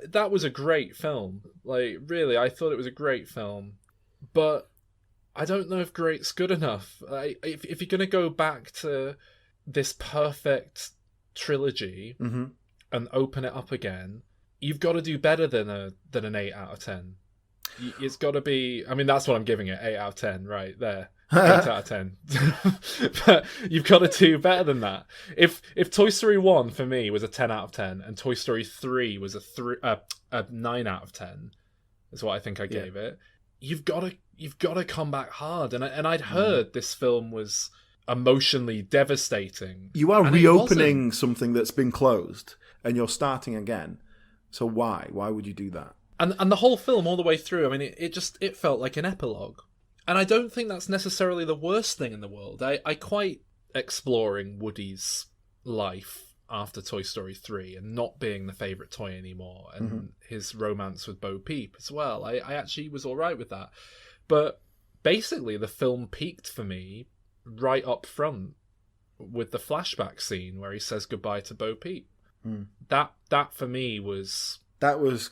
that was a great film. Like, really, I thought it was a great film, but I don't know if great's good enough. If you're going to go back to this perfect trilogy and open it up again, you've got to do better than an 8 out of 10. It's got to be, I mean, that's what I'm giving it, 8 out of 10 right there. 8 out of 10. But you've got to do better than that. If Toy Story 1 for me was a 10 out of 10 and Toy Story 3 was a 9 out of 10 is what I think I gave it, you've got to come back hard. And I'd heard this film was emotionally devastating. You are reopening something that's been closed, and you're starting again. So why would you do that? And the whole film all the way through, I mean, it felt like an epilogue, and I don't think that's necessarily the worst thing in the world. I quite exploring Woody's life after Toy Story 3 and not being the favourite toy anymore, and his romance with Bo Peep as well. I actually was all right with that, but basically the film peaked for me right up front with the flashback scene where he says goodbye to Bo Peep. That for me was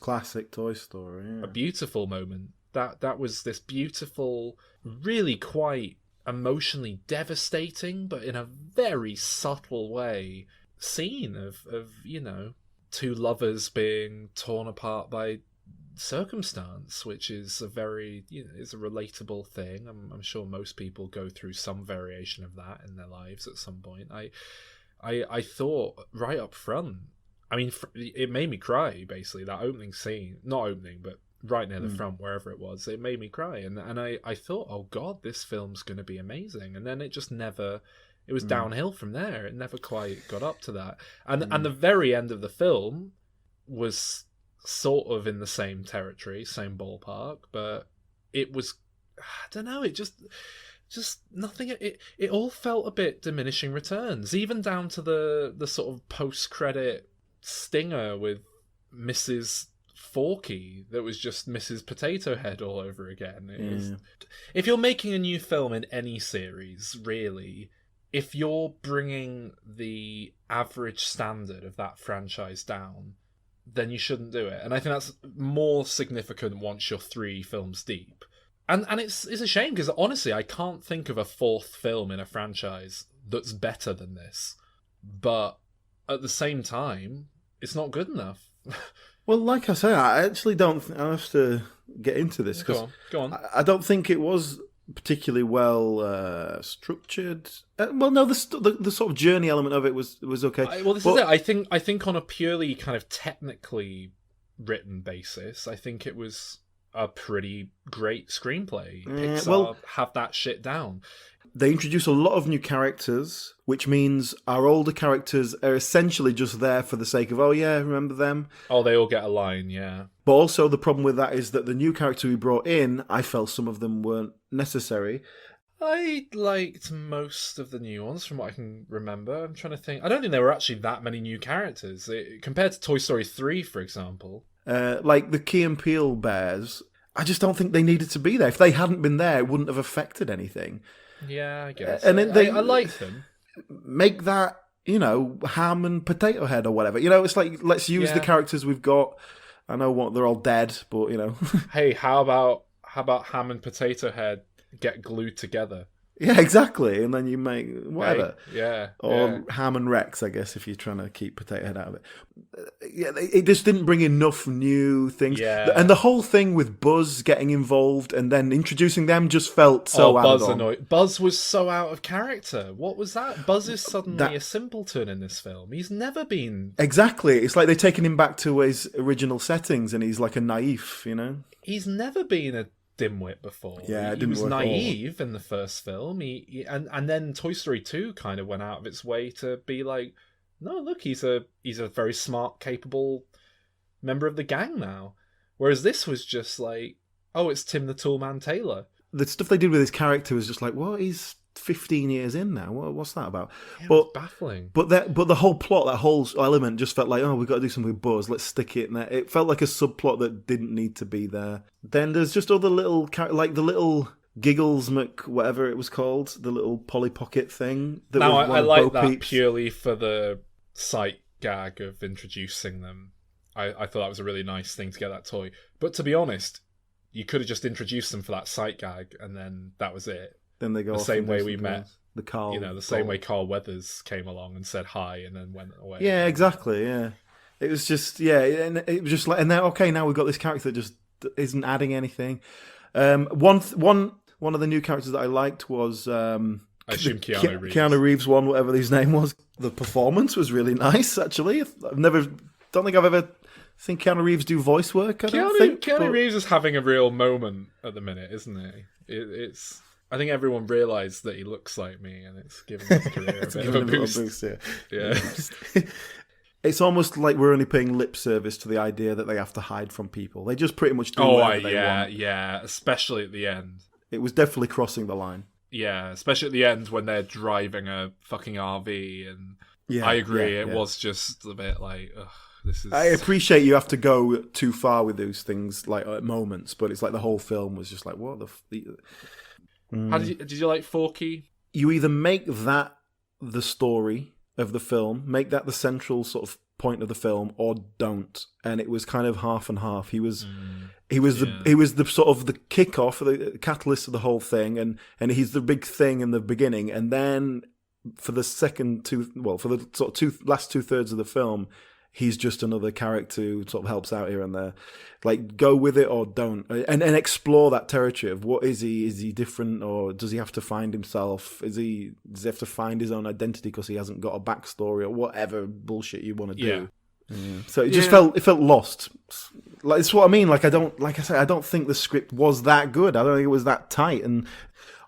classic Toy Story. Yeah. A beautiful moment. That was this beautiful, really quite emotionally devastating, but in a very subtle way, scene of two lovers being torn apart by circumstance, which is a very is a relatable thing. I'm sure most people go through some variation of that in their lives at some point. I thought right up front, I mean, it made me cry, basically, that opening scene. Not opening, but right near the front, wherever it was. It made me cry, and I thought, oh god, this film's going to be amazing. And then it just never, it was downhill from there. It never quite got up to that. And the very end of the film was sort of in the same territory, same ballpark, but it was, I don't know, it just nothing. It all felt a bit diminishing returns, even down to the sort of post-credit stinger with Mrs. Forky that was just Mrs. Potato Head all over again. If you're making a new film in any series, really, if you're bringing the average standard of that franchise down, then you shouldn't do it. And I think that's more significant once you're 3 films deep. And it's a shame, because honestly, I can't think of a 4th film in a franchise that's better than this. But at the same time, it's not good enough. Well, like I say, I actually don't. I have to get into this because go on. I don't think it was particularly well structured. Well, no, the sort of journey element of it was okay. This is it. I think on a purely kind of technically written basis, I think it was a pretty great screenplay. Pixar have that shit down. They introduce a lot of new characters, which means our older characters are essentially just there for the sake of, oh yeah, remember them? Oh, they all get a line, yeah. But also the problem with that is that the new character we brought in, I felt some of them weren't necessary. I liked most of the new ones from what I can remember. I'm trying to think. I don't think there were actually that many new characters. Compared to Toy Story 3, for example. Like the Key and Peele bears, I just don't think they needed to be there. If they hadn't been there, it wouldn't have affected anything. Yeah, I guess. And I like them. Make that, Ham and Potato Head or whatever. It's like, let's use the characters we've got. I know they're all dead, but Hey, how about Ham and Potato Head get glued together? Yeah, exactly. And then you make whatever. Hey, yeah. Or Ham and Rex, I guess, if you're trying to keep Potato Head out of it. Yeah, it just didn't bring enough new things. Yeah. And the whole thing with Buzz getting involved and then introducing them just felt so Buzz annoyed. Buzz was so out of character. What was that? Buzz is suddenly a simpleton in this film. He's never been... Exactly. It's like they're taking him back to his original settings and he's like a naif, He's never been a dimwit before. Yeah, he was naive in the first film. And then Toy Story 2 kind of went out of its way to be like, no, look, he's a very smart, capable member of the gang now. Whereas this was just like, oh, it's Tim the Toolman Taylor. The stuff they did with his character was just like, what? He's 15 years in now. What's that about? Yeah, but it was baffling. But the whole plot, that whole element, just felt like, oh, we've got to do something with Buzz. Let's stick it in there. It felt like a subplot that didn't need to be there. Then there's just other little, like the little Giggles whatever it was called, the little Polly Pocket thing. Now I like that Peeps. Purely for the sight gag of introducing them. I thought that was a really nice thing to get that toy. But to be honest, you could have just introduced them for that sight gag, and then that was it. Then they go the same way we met the Carl, the same way Carl Weathers came along and said hi and then went away. Yeah, exactly. Yeah, it was just and it was just like, and now we've got this character that just isn't adding anything. One of the new characters that I liked was I assume Keanu Reeves. Keanu Reeves one, whatever his name was. The performance was really nice. Actually, don't think I've ever seen Keanu Reeves do voice work. Keanu Reeves is having a real moment at the minute, isn't he? It's. I think everyone realised that he looks like me, and it's giving his career a bit of a boost. Yeah. It's almost like we're only paying lip service to the idea that they have to hide from people. They just pretty much do whatever they want. Yeah, especially at the end. It was definitely crossing the line. Yeah, especially at the end when they're driving a fucking RV, and I agree, it was just a bit like, ugh, this is... I appreciate you have to go too far with those things, like at moments, but it's like the whole film was just like, what the... How did you like Forky? You either make that the story of the film, make that the central sort of point of the film, or don't. And it was kind of half and half. He was the sort of the kickoff, the catalyst of the whole thing, and he's the big thing in the beginning. And then for the last 2/3 of the film, he's just another character who sort of helps out here and there. Like, go with it or don't. And explore that territory of what is he? Is he different, or does he have to find himself? Does he have to find his own identity because he hasn't got a backstory or whatever bullshit you want to do? So it just felt lost. Like, it's what I mean. Like, I don't think the script was that good. I don't think it was that tight. And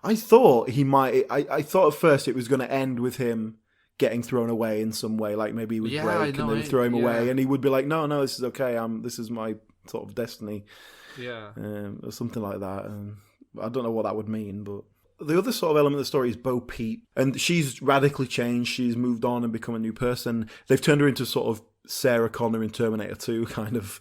I thought he might. I thought at first it was going to end with him getting thrown away in some way, like maybe he would break and then throw him away, and he would be like, no, this is okay. This is my sort of destiny, or something like that. I don't know what that would mean, but the other sort of element of the story is Bo Peep, and she's radically changed. She's moved on and become a new person. They've turned her into sort of Sarah Connor in Terminator 2 kind of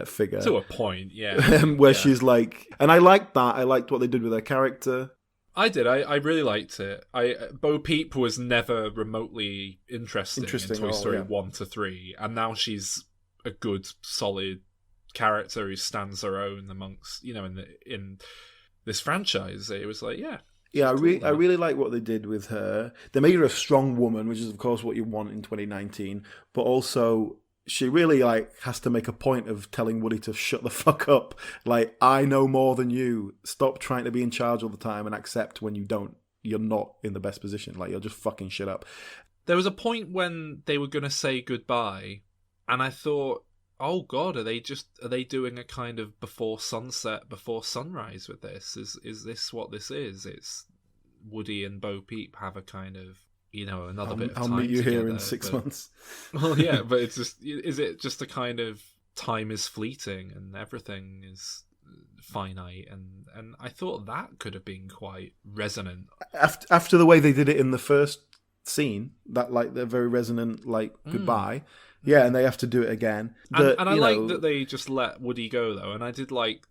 figure. To a point, yeah. Where she's like... And I liked that. I liked what they did with her character. I did. I really liked it. Bo Peep was never remotely interesting in Toy Story 1 to 3, and now she's a good, solid character who stands her own amongst, in this franchise. It was like, yeah. Yeah, I really like what they did with her. They made her a strong woman, which is, of course, what you want in 2019. But also, she really has to make a point of telling Woody to shut the fuck up. Like, I know more than you. Stop trying to be in charge all the time and accept when you don't. You're not in the best position. Like, you're just fucking shit up. There was a point when they were going to say goodbye, and I thought, oh God, are they doing a kind of before sunset, before sunrise with this? Is this what this is? It's Woody and Bo Peep have a kind of, another bit of time. I'll meet you together, here in 6 months. Well, yeah, but is it just a kind of time is fleeting and everything is finite? And I thought that could have been quite resonant. After the way they did it in the first scene, that the very resonant goodbye. Yeah, and they have to do it again. And I like that they just let Woody go, though. And I did like...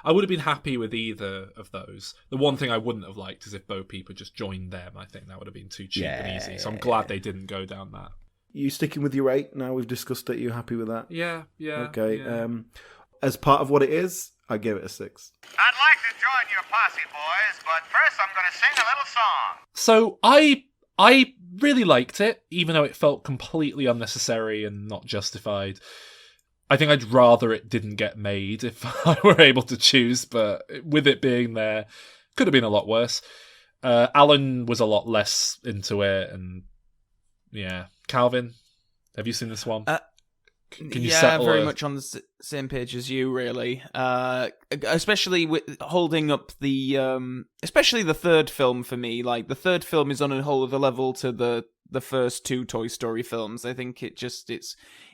I would have been happy with either of those. The one thing I wouldn't have liked is if Bo Peep had just joined them. I think that would have been too cheap and easy. So I'm glad they didn't go down that. You sticking with your 8 now? We've discussed it. You happy with that? Yeah. Okay. Yeah. As part of what it is, I give it a 6. I'd like to join your posse, boys, but first I'm going to sing a little song. So I really liked it, even though it felt completely unnecessary and not justified. I think I'd rather it didn't get made if I were able to choose, but with it being there, could have been a lot worse. Alan was a lot less into it, and yeah. Calvin, have you seen this one? Can you settle very much on the same page as you, really. Especially with holding up the, especially the third film for me. Like, the third film is on a whole other level to the first 2 Toy Story films. I think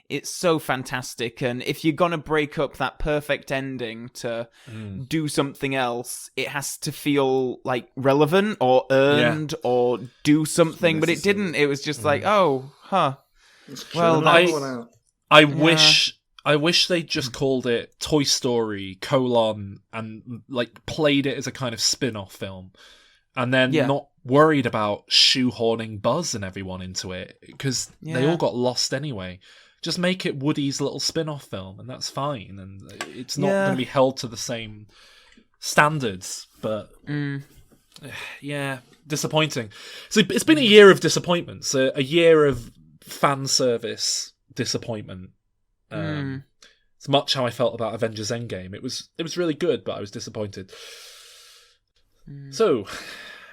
it's so fantastic, and if you're gonna break up that perfect ending to do something else, it has to feel like relevant or earned or do something. But it didn't. It was just like, oh, huh. Well, I wish they just called it Toy Story : and played it as a kind of spin-off film, and then not worried about shoehorning Buzz and everyone into it, because they all got lost anyway. Just make it Woody's little spin-off film, and that's fine. And it's not going to be held to the same standards. But yeah, disappointing. So it's been a year of disappointments, a year of fan service disappointment. It's much how I felt about Avengers Endgame. It was really good, but I was disappointed. So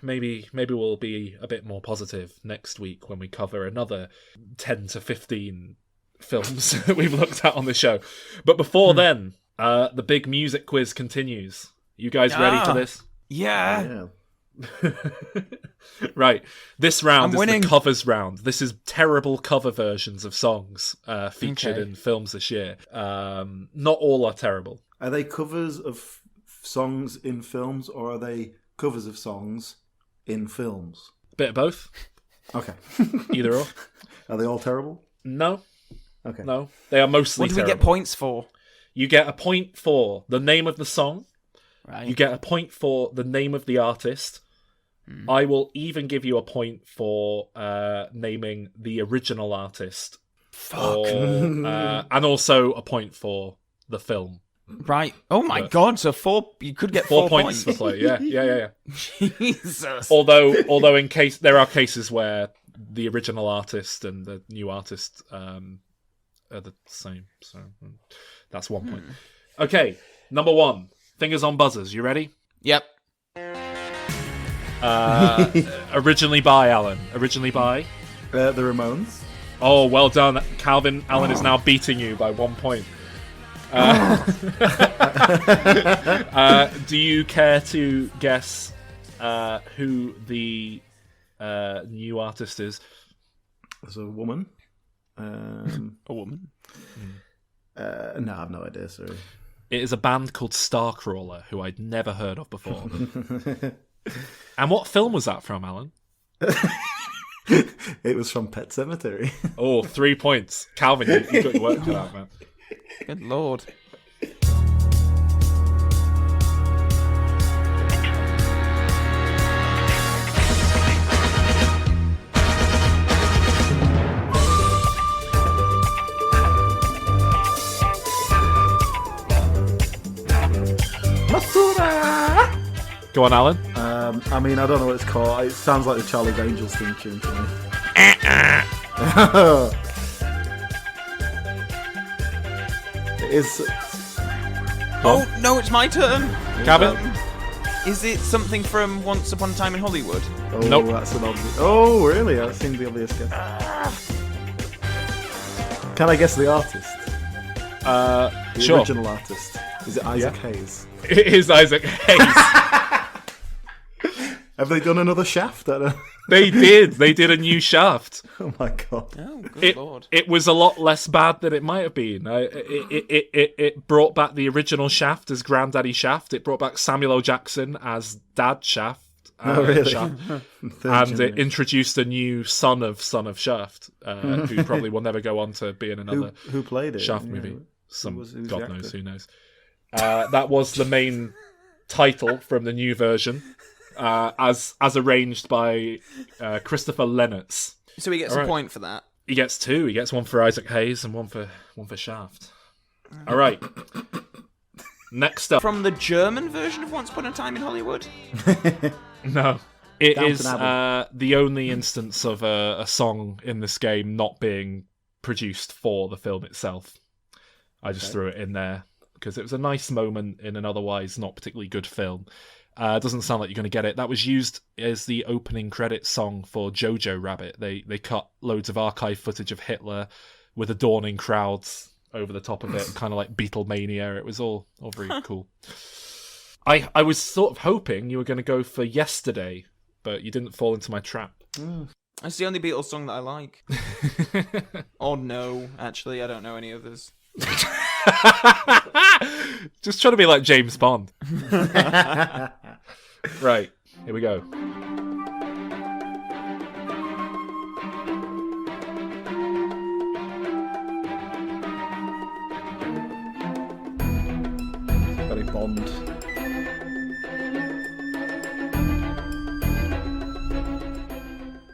maybe we'll be a bit more positive next week when we cover another 10 to 15 films that we've looked at on the show. But before then, the big music quiz continues. You guys ready for this? Yeah. Right. This round is the covers round. This is terrible cover versions of songs featured in films this year. Not all are terrible. Are they covers of songs in films, or are they covers of songs in films? Bit of both. Okay. Either or. Are they all terrible? No. Okay. No. They are mostly terrible. What do we get points for? You get a point for the name of the song. Right. You get a point for the name of the artist. I will even give you a point for naming the original artist. Fuck. And also a point for the film. Right. Oh my God. So you could get 4 points for play. Yeah. Jesus. Although there are cases where the original artist and the new artist are the same. So that's 1 point. Okay. Number 1. Fingers on buzzers. You ready? Yep. Originally by Alan. Originally by the Ramones. Oh, well done, Calvin. Alan is now beating you by 1 point. Do you care to guess who the new artist is? It's a woman. A woman? No, I have no idea. Sorry. It is a band called Starcrawler, who I'd never heard of before. And what film was that from, Alan? It was from Pet Sematary. Oh, 3 points. Calvin, you got your work cut out, man. Good lord. Go on, Alan. I mean, I don't know what it's called. It sounds like the Charlie's Angels theme tune to me. It is. Oh, no, it's my turn. Cabin? Is it something from Once Upon a Time in Hollywood? Oh, Nope. That's an obvious. Oh, really? That seemed the obvious guess. Can I guess the artist? The Sure. original artist. Is it Isaac Hayes? It is Isaac Hayes. Have they done another Shaft? They did. They did a new Shaft. Oh my god! Oh, good lord! It was a lot less bad than it might have been. It brought back the original Shaft as Granddaddy Shaft. It brought back Samuel L. Jackson as Dad Shaft. Oh really? And it introduced a new son of Shaft, who probably will never go on to be in another who played it? Shaft movie. Who's God the knows, actor? who knows. That was the main title from the new version. As arranged by Christopher Lennertz. So he gets a point for that. He gets 2. He gets one for Isaac Hayes and one for Shaft. All right. Next up, From the German version of Once Upon a Time in Hollywood? no, it Downton is Abbey. the only instance of a song in this game not being produced for the film itself. I just threw it in there because it was a nice moment in an otherwise not particularly good film. Doesn't sound like you're going to get it. That was used as the opening credits song for Jojo Rabbit. They cut loads of archive footage of Hitler with adorning crowds over the top of it, kind of like Beatlemania. It was all very cool. I was sort of hoping you were going to go for Yesterday, but you didn't fall into my trap. It's the only Beatles song that I like. Oh no, actually, I don't know any others. Just trying to be like James Bond. Right, here we go. Very Bond.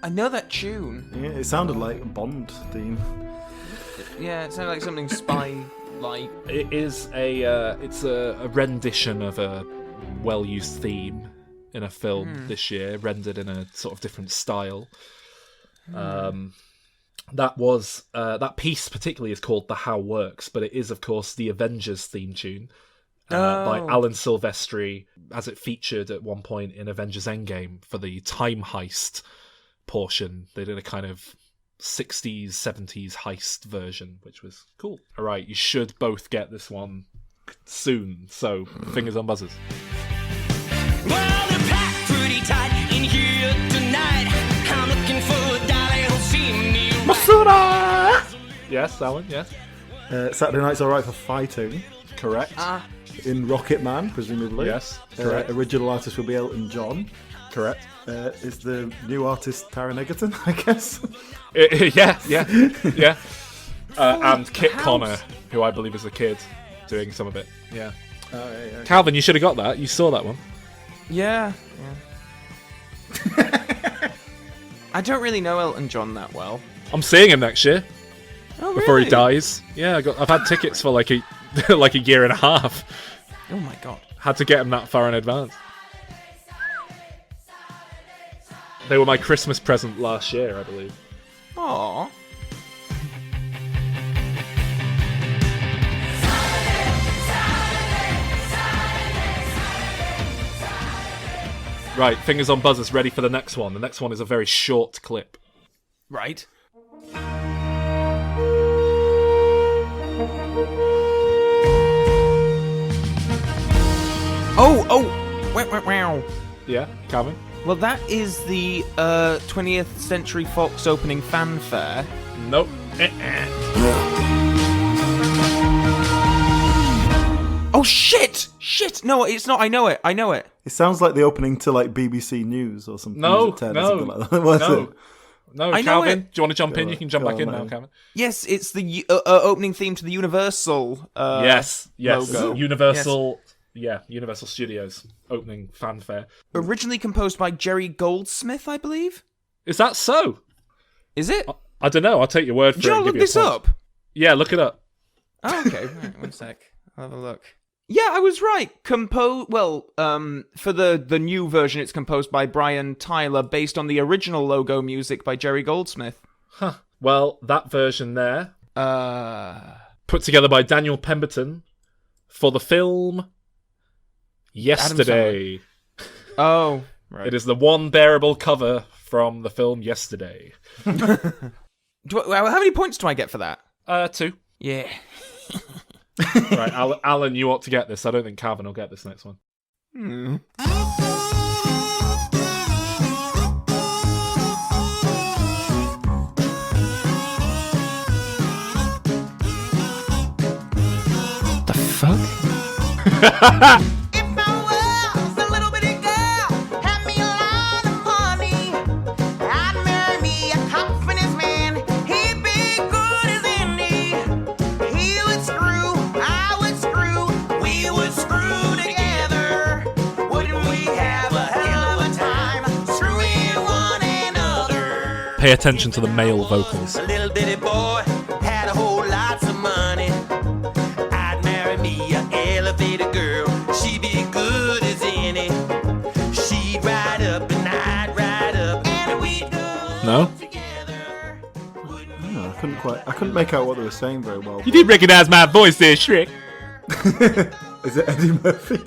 I know that tune. Yeah, it sounded like a Bond theme. Yeah, it sounded like something spy-like. It is it's a rendition of a well-used theme in a film this year, rendered in a sort of different style. That piece particularly is called The How Works, but it is, of course, the Avengers theme tune by Alan Silvestri, as it featured at one point in Avengers Endgame for the time heist portion. They did a kind of 60s, 70s heist version, which was cool. All right, you should both get this one soon, so fingers on buzzers. Well, they're packed pretty tight in here tonight. I'm looking for a dolly who'll see me right. Yes, Alan, yes. Saturday Night's Alright for Fighting. Correct. In Rocket Man, presumably. Yes, correct. Original artist will be Elton John. Correct. Is the new artist Taron Egerton, I guess? Yeah. And Kit Connor, who I believe is a kid, doing some of it. Yeah. Yeah. Calvin, you should have got that. You saw that one. Yeah. I don't really know Elton John that well. I'm seeing him next year. Oh, before really? he dies. Yeah, I've had tickets for like a year and a half. Oh my god. Had to get him that far in advance. They were my Christmas present last year, I believe. Aww. Right, fingers on buzzers, ready for the next one. The next one is a very short clip. Right. Wow. Yeah, Calvin? Well, that is the 20th Century Fox opening fanfare. Nope. Oh, shit! No, it's not. I know it. It sounds like the opening to like BBC News or something. No, News at 10 or no, something like that. What's no. it? No, I know Calvin, it. do you want to jump in? You can jump back in now, Calvin. Yes, it's the opening theme to the Universal yes. logo. Universal, Universal Studios opening fanfare. Originally composed by Jerry Goldsmith, I believe. Is that so? Is it? I don't know. I'll take your word for it. Did you look this up? Yeah, look it up. Oh, okay. Right, 1 sec. I'll have a look. Yeah, I was right. For the new version, it's composed by Brian Tyler, based on the original logo music by Jerry Goldsmith. Huh. Well, that version there, put together by Daniel Pemberton for the film Yesterday. Oh, right. It is the one bearable cover from the film Yesterday. How many points do I get for that? 2. Yeah. Right, Alan, you ought to get this. I don't think Calvin will get this next one. The fuck? Pay attention to the male vocals. A little bitty boy had a whole lots of money. I'd marry me an elevator girl. She'd be good as any. She'd ride up and I'd ride up and we'd go No? together. I couldn't make out what they were saying very well. You did recognise my voice there, Shrek. Is it Eddie Murphy?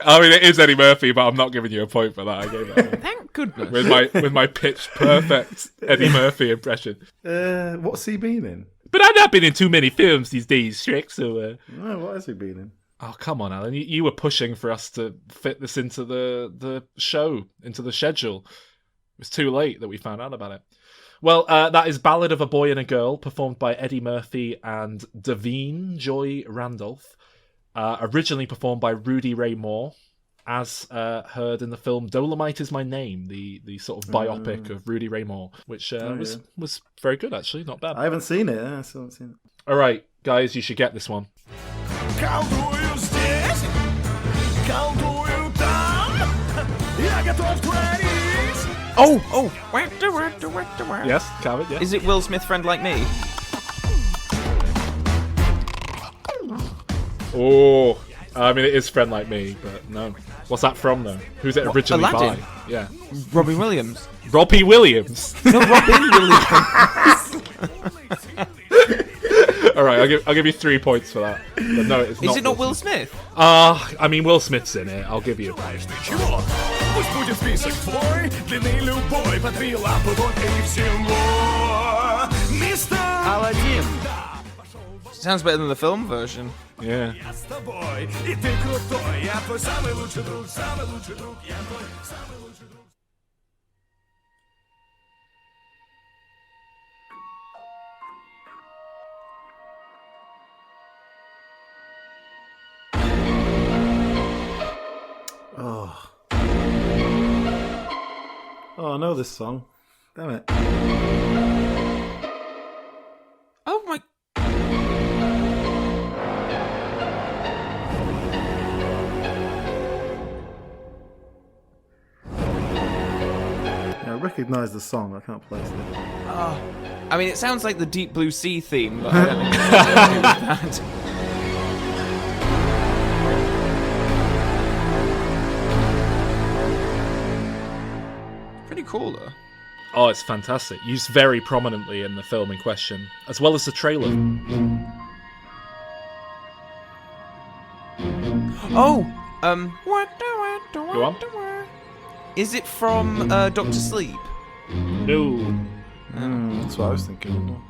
I mean, it is Eddie Murphy, but I'm not giving you a point for that. I gave it Thank goodness. with my pitch perfect Eddie Murphy impression. What's he been in? But I've not been in too many films these days, Shrek. So, No, what has he been in? oh come on, Alan, you were pushing for us to fit this into the show, into the schedule. It was too late that we found out about it. Well, that is Ballad of a Boy and a Girl, performed by Eddie Murphy and Davine Joy Randolph. Originally performed by Rudy Ray Moore, as heard in the film Dolomite Is My Name, the sort of biopic of Rudy Ray Moore, which was very good, actually, not bad. I haven't seen it. I still haven't seen it. All right, guys, you should get this one. Колдую здесь, колдую там. Я готов творить. Oh! Yes, Calvin, yeah. Is it Will Smith, Friend Like Me? Oh, I mean, it is Friend Like Me, but no. What's that from, though? Who's it originally Aladdin? by? Yeah. Robbie Williams. Robbie Williams. No, Robin Williams. All right, I'll give you 3 points for that. But no, it's not. Is it not Will Smith? I mean, Will Smith's in it. I'll give you a point. Чего? Пусть будет список твой, длинный любой, под 3 лампы, вот и всего. Мистер Aladdin. Sounds better than the film version. Yeah. Я с тобой, и ты крутой, я твой самый лучший друг, самый лучший друг, я твой самый лучший друг. Oh, I know this song. Damn it. Oh my... Yeah, I recognise the song. I can't place it. Oh. I mean, it sounds like the Deep Blue Sea theme, but I don't think it's anything to do with that. Pretty cool, though. Oh, it's fantastic. Used very prominently in the film in question, as well as the trailer. Oh! Go on. Is it from Doctor Sleep? No. That's what I was thinking.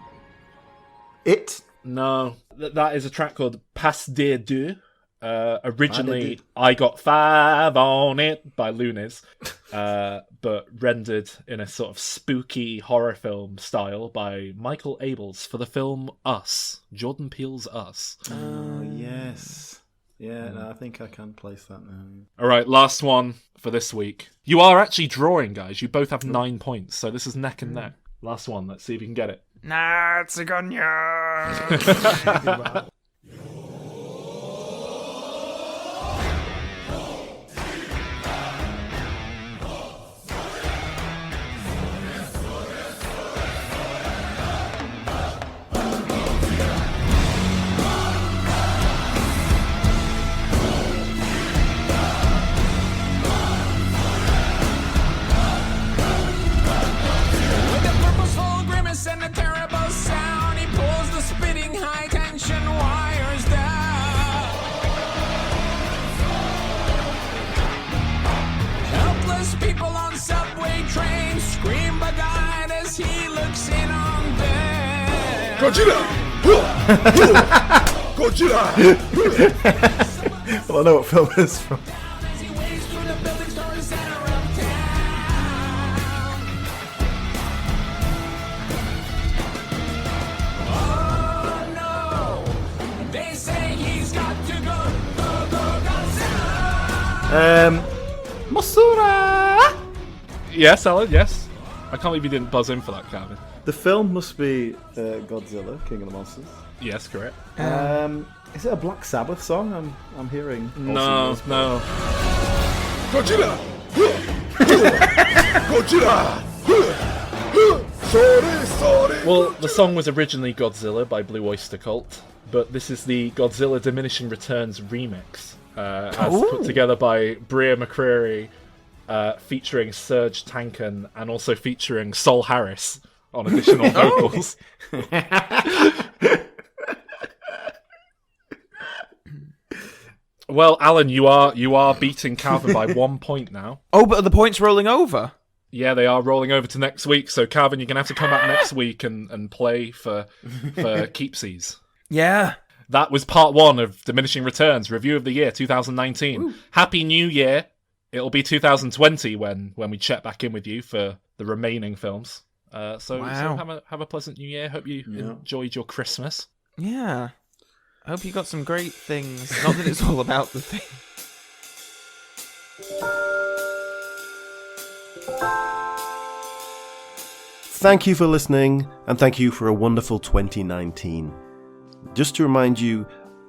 It? No. That is a track called Pas des Deux. Originally, I Got 5 on It by Lunis, but rendered in a sort of spooky horror film style by Michael Abels for the film Us, Jordan Peele's Us. Oh, yes. Yeah, no, I think I can place that now. All right, last one for this week. You are actually drawing, guys. You both have 9 points, so this is neck and neck. Last one. Let's see if you can get it. Nah, it's a gun. And a terrible sound, he pulls the spitting high tension wires down. Helpless people on subway trains scream bug-eyed as he looks in on them. Godzilla! Godzilla! Well, I know what film it's from. As he waves through the buildings toward the center of town. Masura! Yes, Alan, yes. I can't believe you didn't buzz in for that, Calvin. The film must be Godzilla, King of the Monsters. Yes, correct. Is it a Black Sabbath song? I'm hearing. No. Godzilla! Godzilla! Sorry! Well, the song was originally Godzilla by Blue Oyster Cult, but this is the Godzilla Diminishing Returns remix, as put together by Bria McCreary, featuring Serge Tankin, and also featuring Sol Harris on additional vocals. Well, Alan, you are beating Calvin by 1 point now. Oh, but are the points rolling over? Yeah, they are rolling over to next week. So, Calvin, you're going to have to come back next week and play for keepsies. Yeah. That was part 1 of Diminishing Returns, review of the year 2019. Ooh. Happy New Year. It'll be 2020 when we check back in with you for the remaining films. So have a pleasant New Year. Hope you enjoyed your Christmas. Yeah. I hope you got some great things. Not that it's all about the thing. Thank you for listening, and thank you for a wonderful 2019. Just to remind you,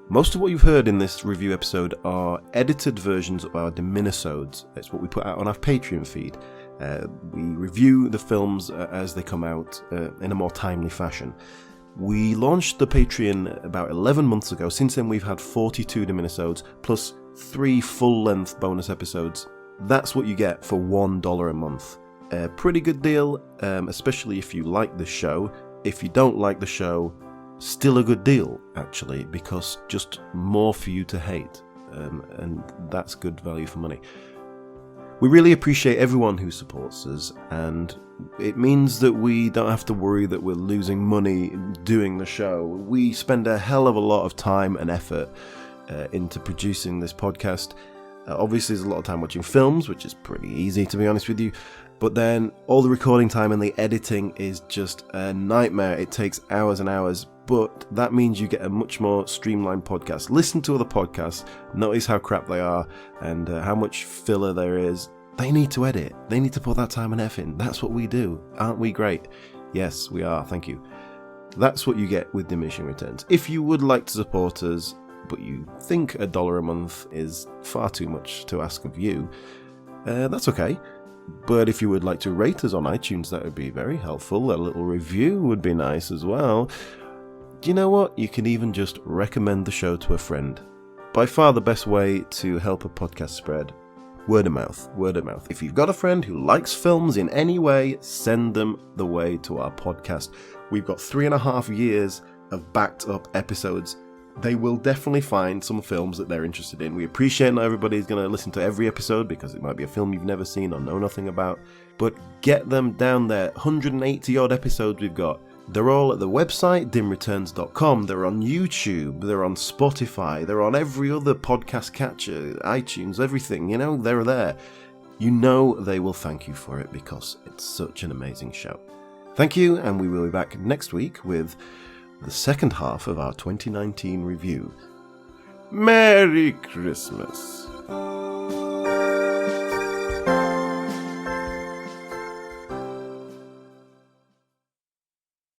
most of what you've heard in this review episode are edited versions of our Diminisodes. It's what we put out on our Patreon feed. We review the films as they come out in a more timely fashion. We launched the Patreon about 11 months ago. Since then, we've had 42 Diminisodes, plus 3 full-length bonus episodes. That's what you get for $1 a month. A pretty good deal, especially if you like the show. If you don't like the show, still a good deal, actually, because just more for you to hate. And that's good value for money. We really appreciate everyone who supports us, and it means that we don't have to worry that we're losing money doing the show. We spend a hell of a lot of time and effort into producing this podcast. Obviously, there's a lot of time watching films, which is pretty easy, to be honest with you. But then all the recording time and the editing is just a nightmare. It takes hours and hours, but that means you get a much more streamlined podcast. Listen to other podcasts, notice how crap they are, and how much filler there is. They need to edit. They need to put that time and effort in. That's what we do. Aren't we great? Yes, we are. Thank you. That's what you get with Diminishing Returns. If you would like to support us, but you think $1 a month is far too much to ask of you, that's okay. But if you would like to rate us on iTunes, that would be very helpful. A little review would be nice as well. Do you know what? You can even just recommend the show to a friend. By far the best way to help a podcast spread. Word of mouth. Word of mouth. If you've got a friend who likes films in any way, send them the way to our podcast. We've got 3.5 years of backed up episodes. They will definitely find some films that they're interested in. We appreciate not everybody's going to listen to every episode because it might be a film you've never seen or know nothing about. But get them down there. 180 odd episodes we've got. They're all at the website, dimreturns.com. They're on YouTube. They're on Spotify. They're on every other podcast catcher, iTunes, everything. You know, they're there. You know they will thank you for it because it's such an amazing show. Thank you, and we will be back next week with the second half of our 2019 review. Merry Christmas.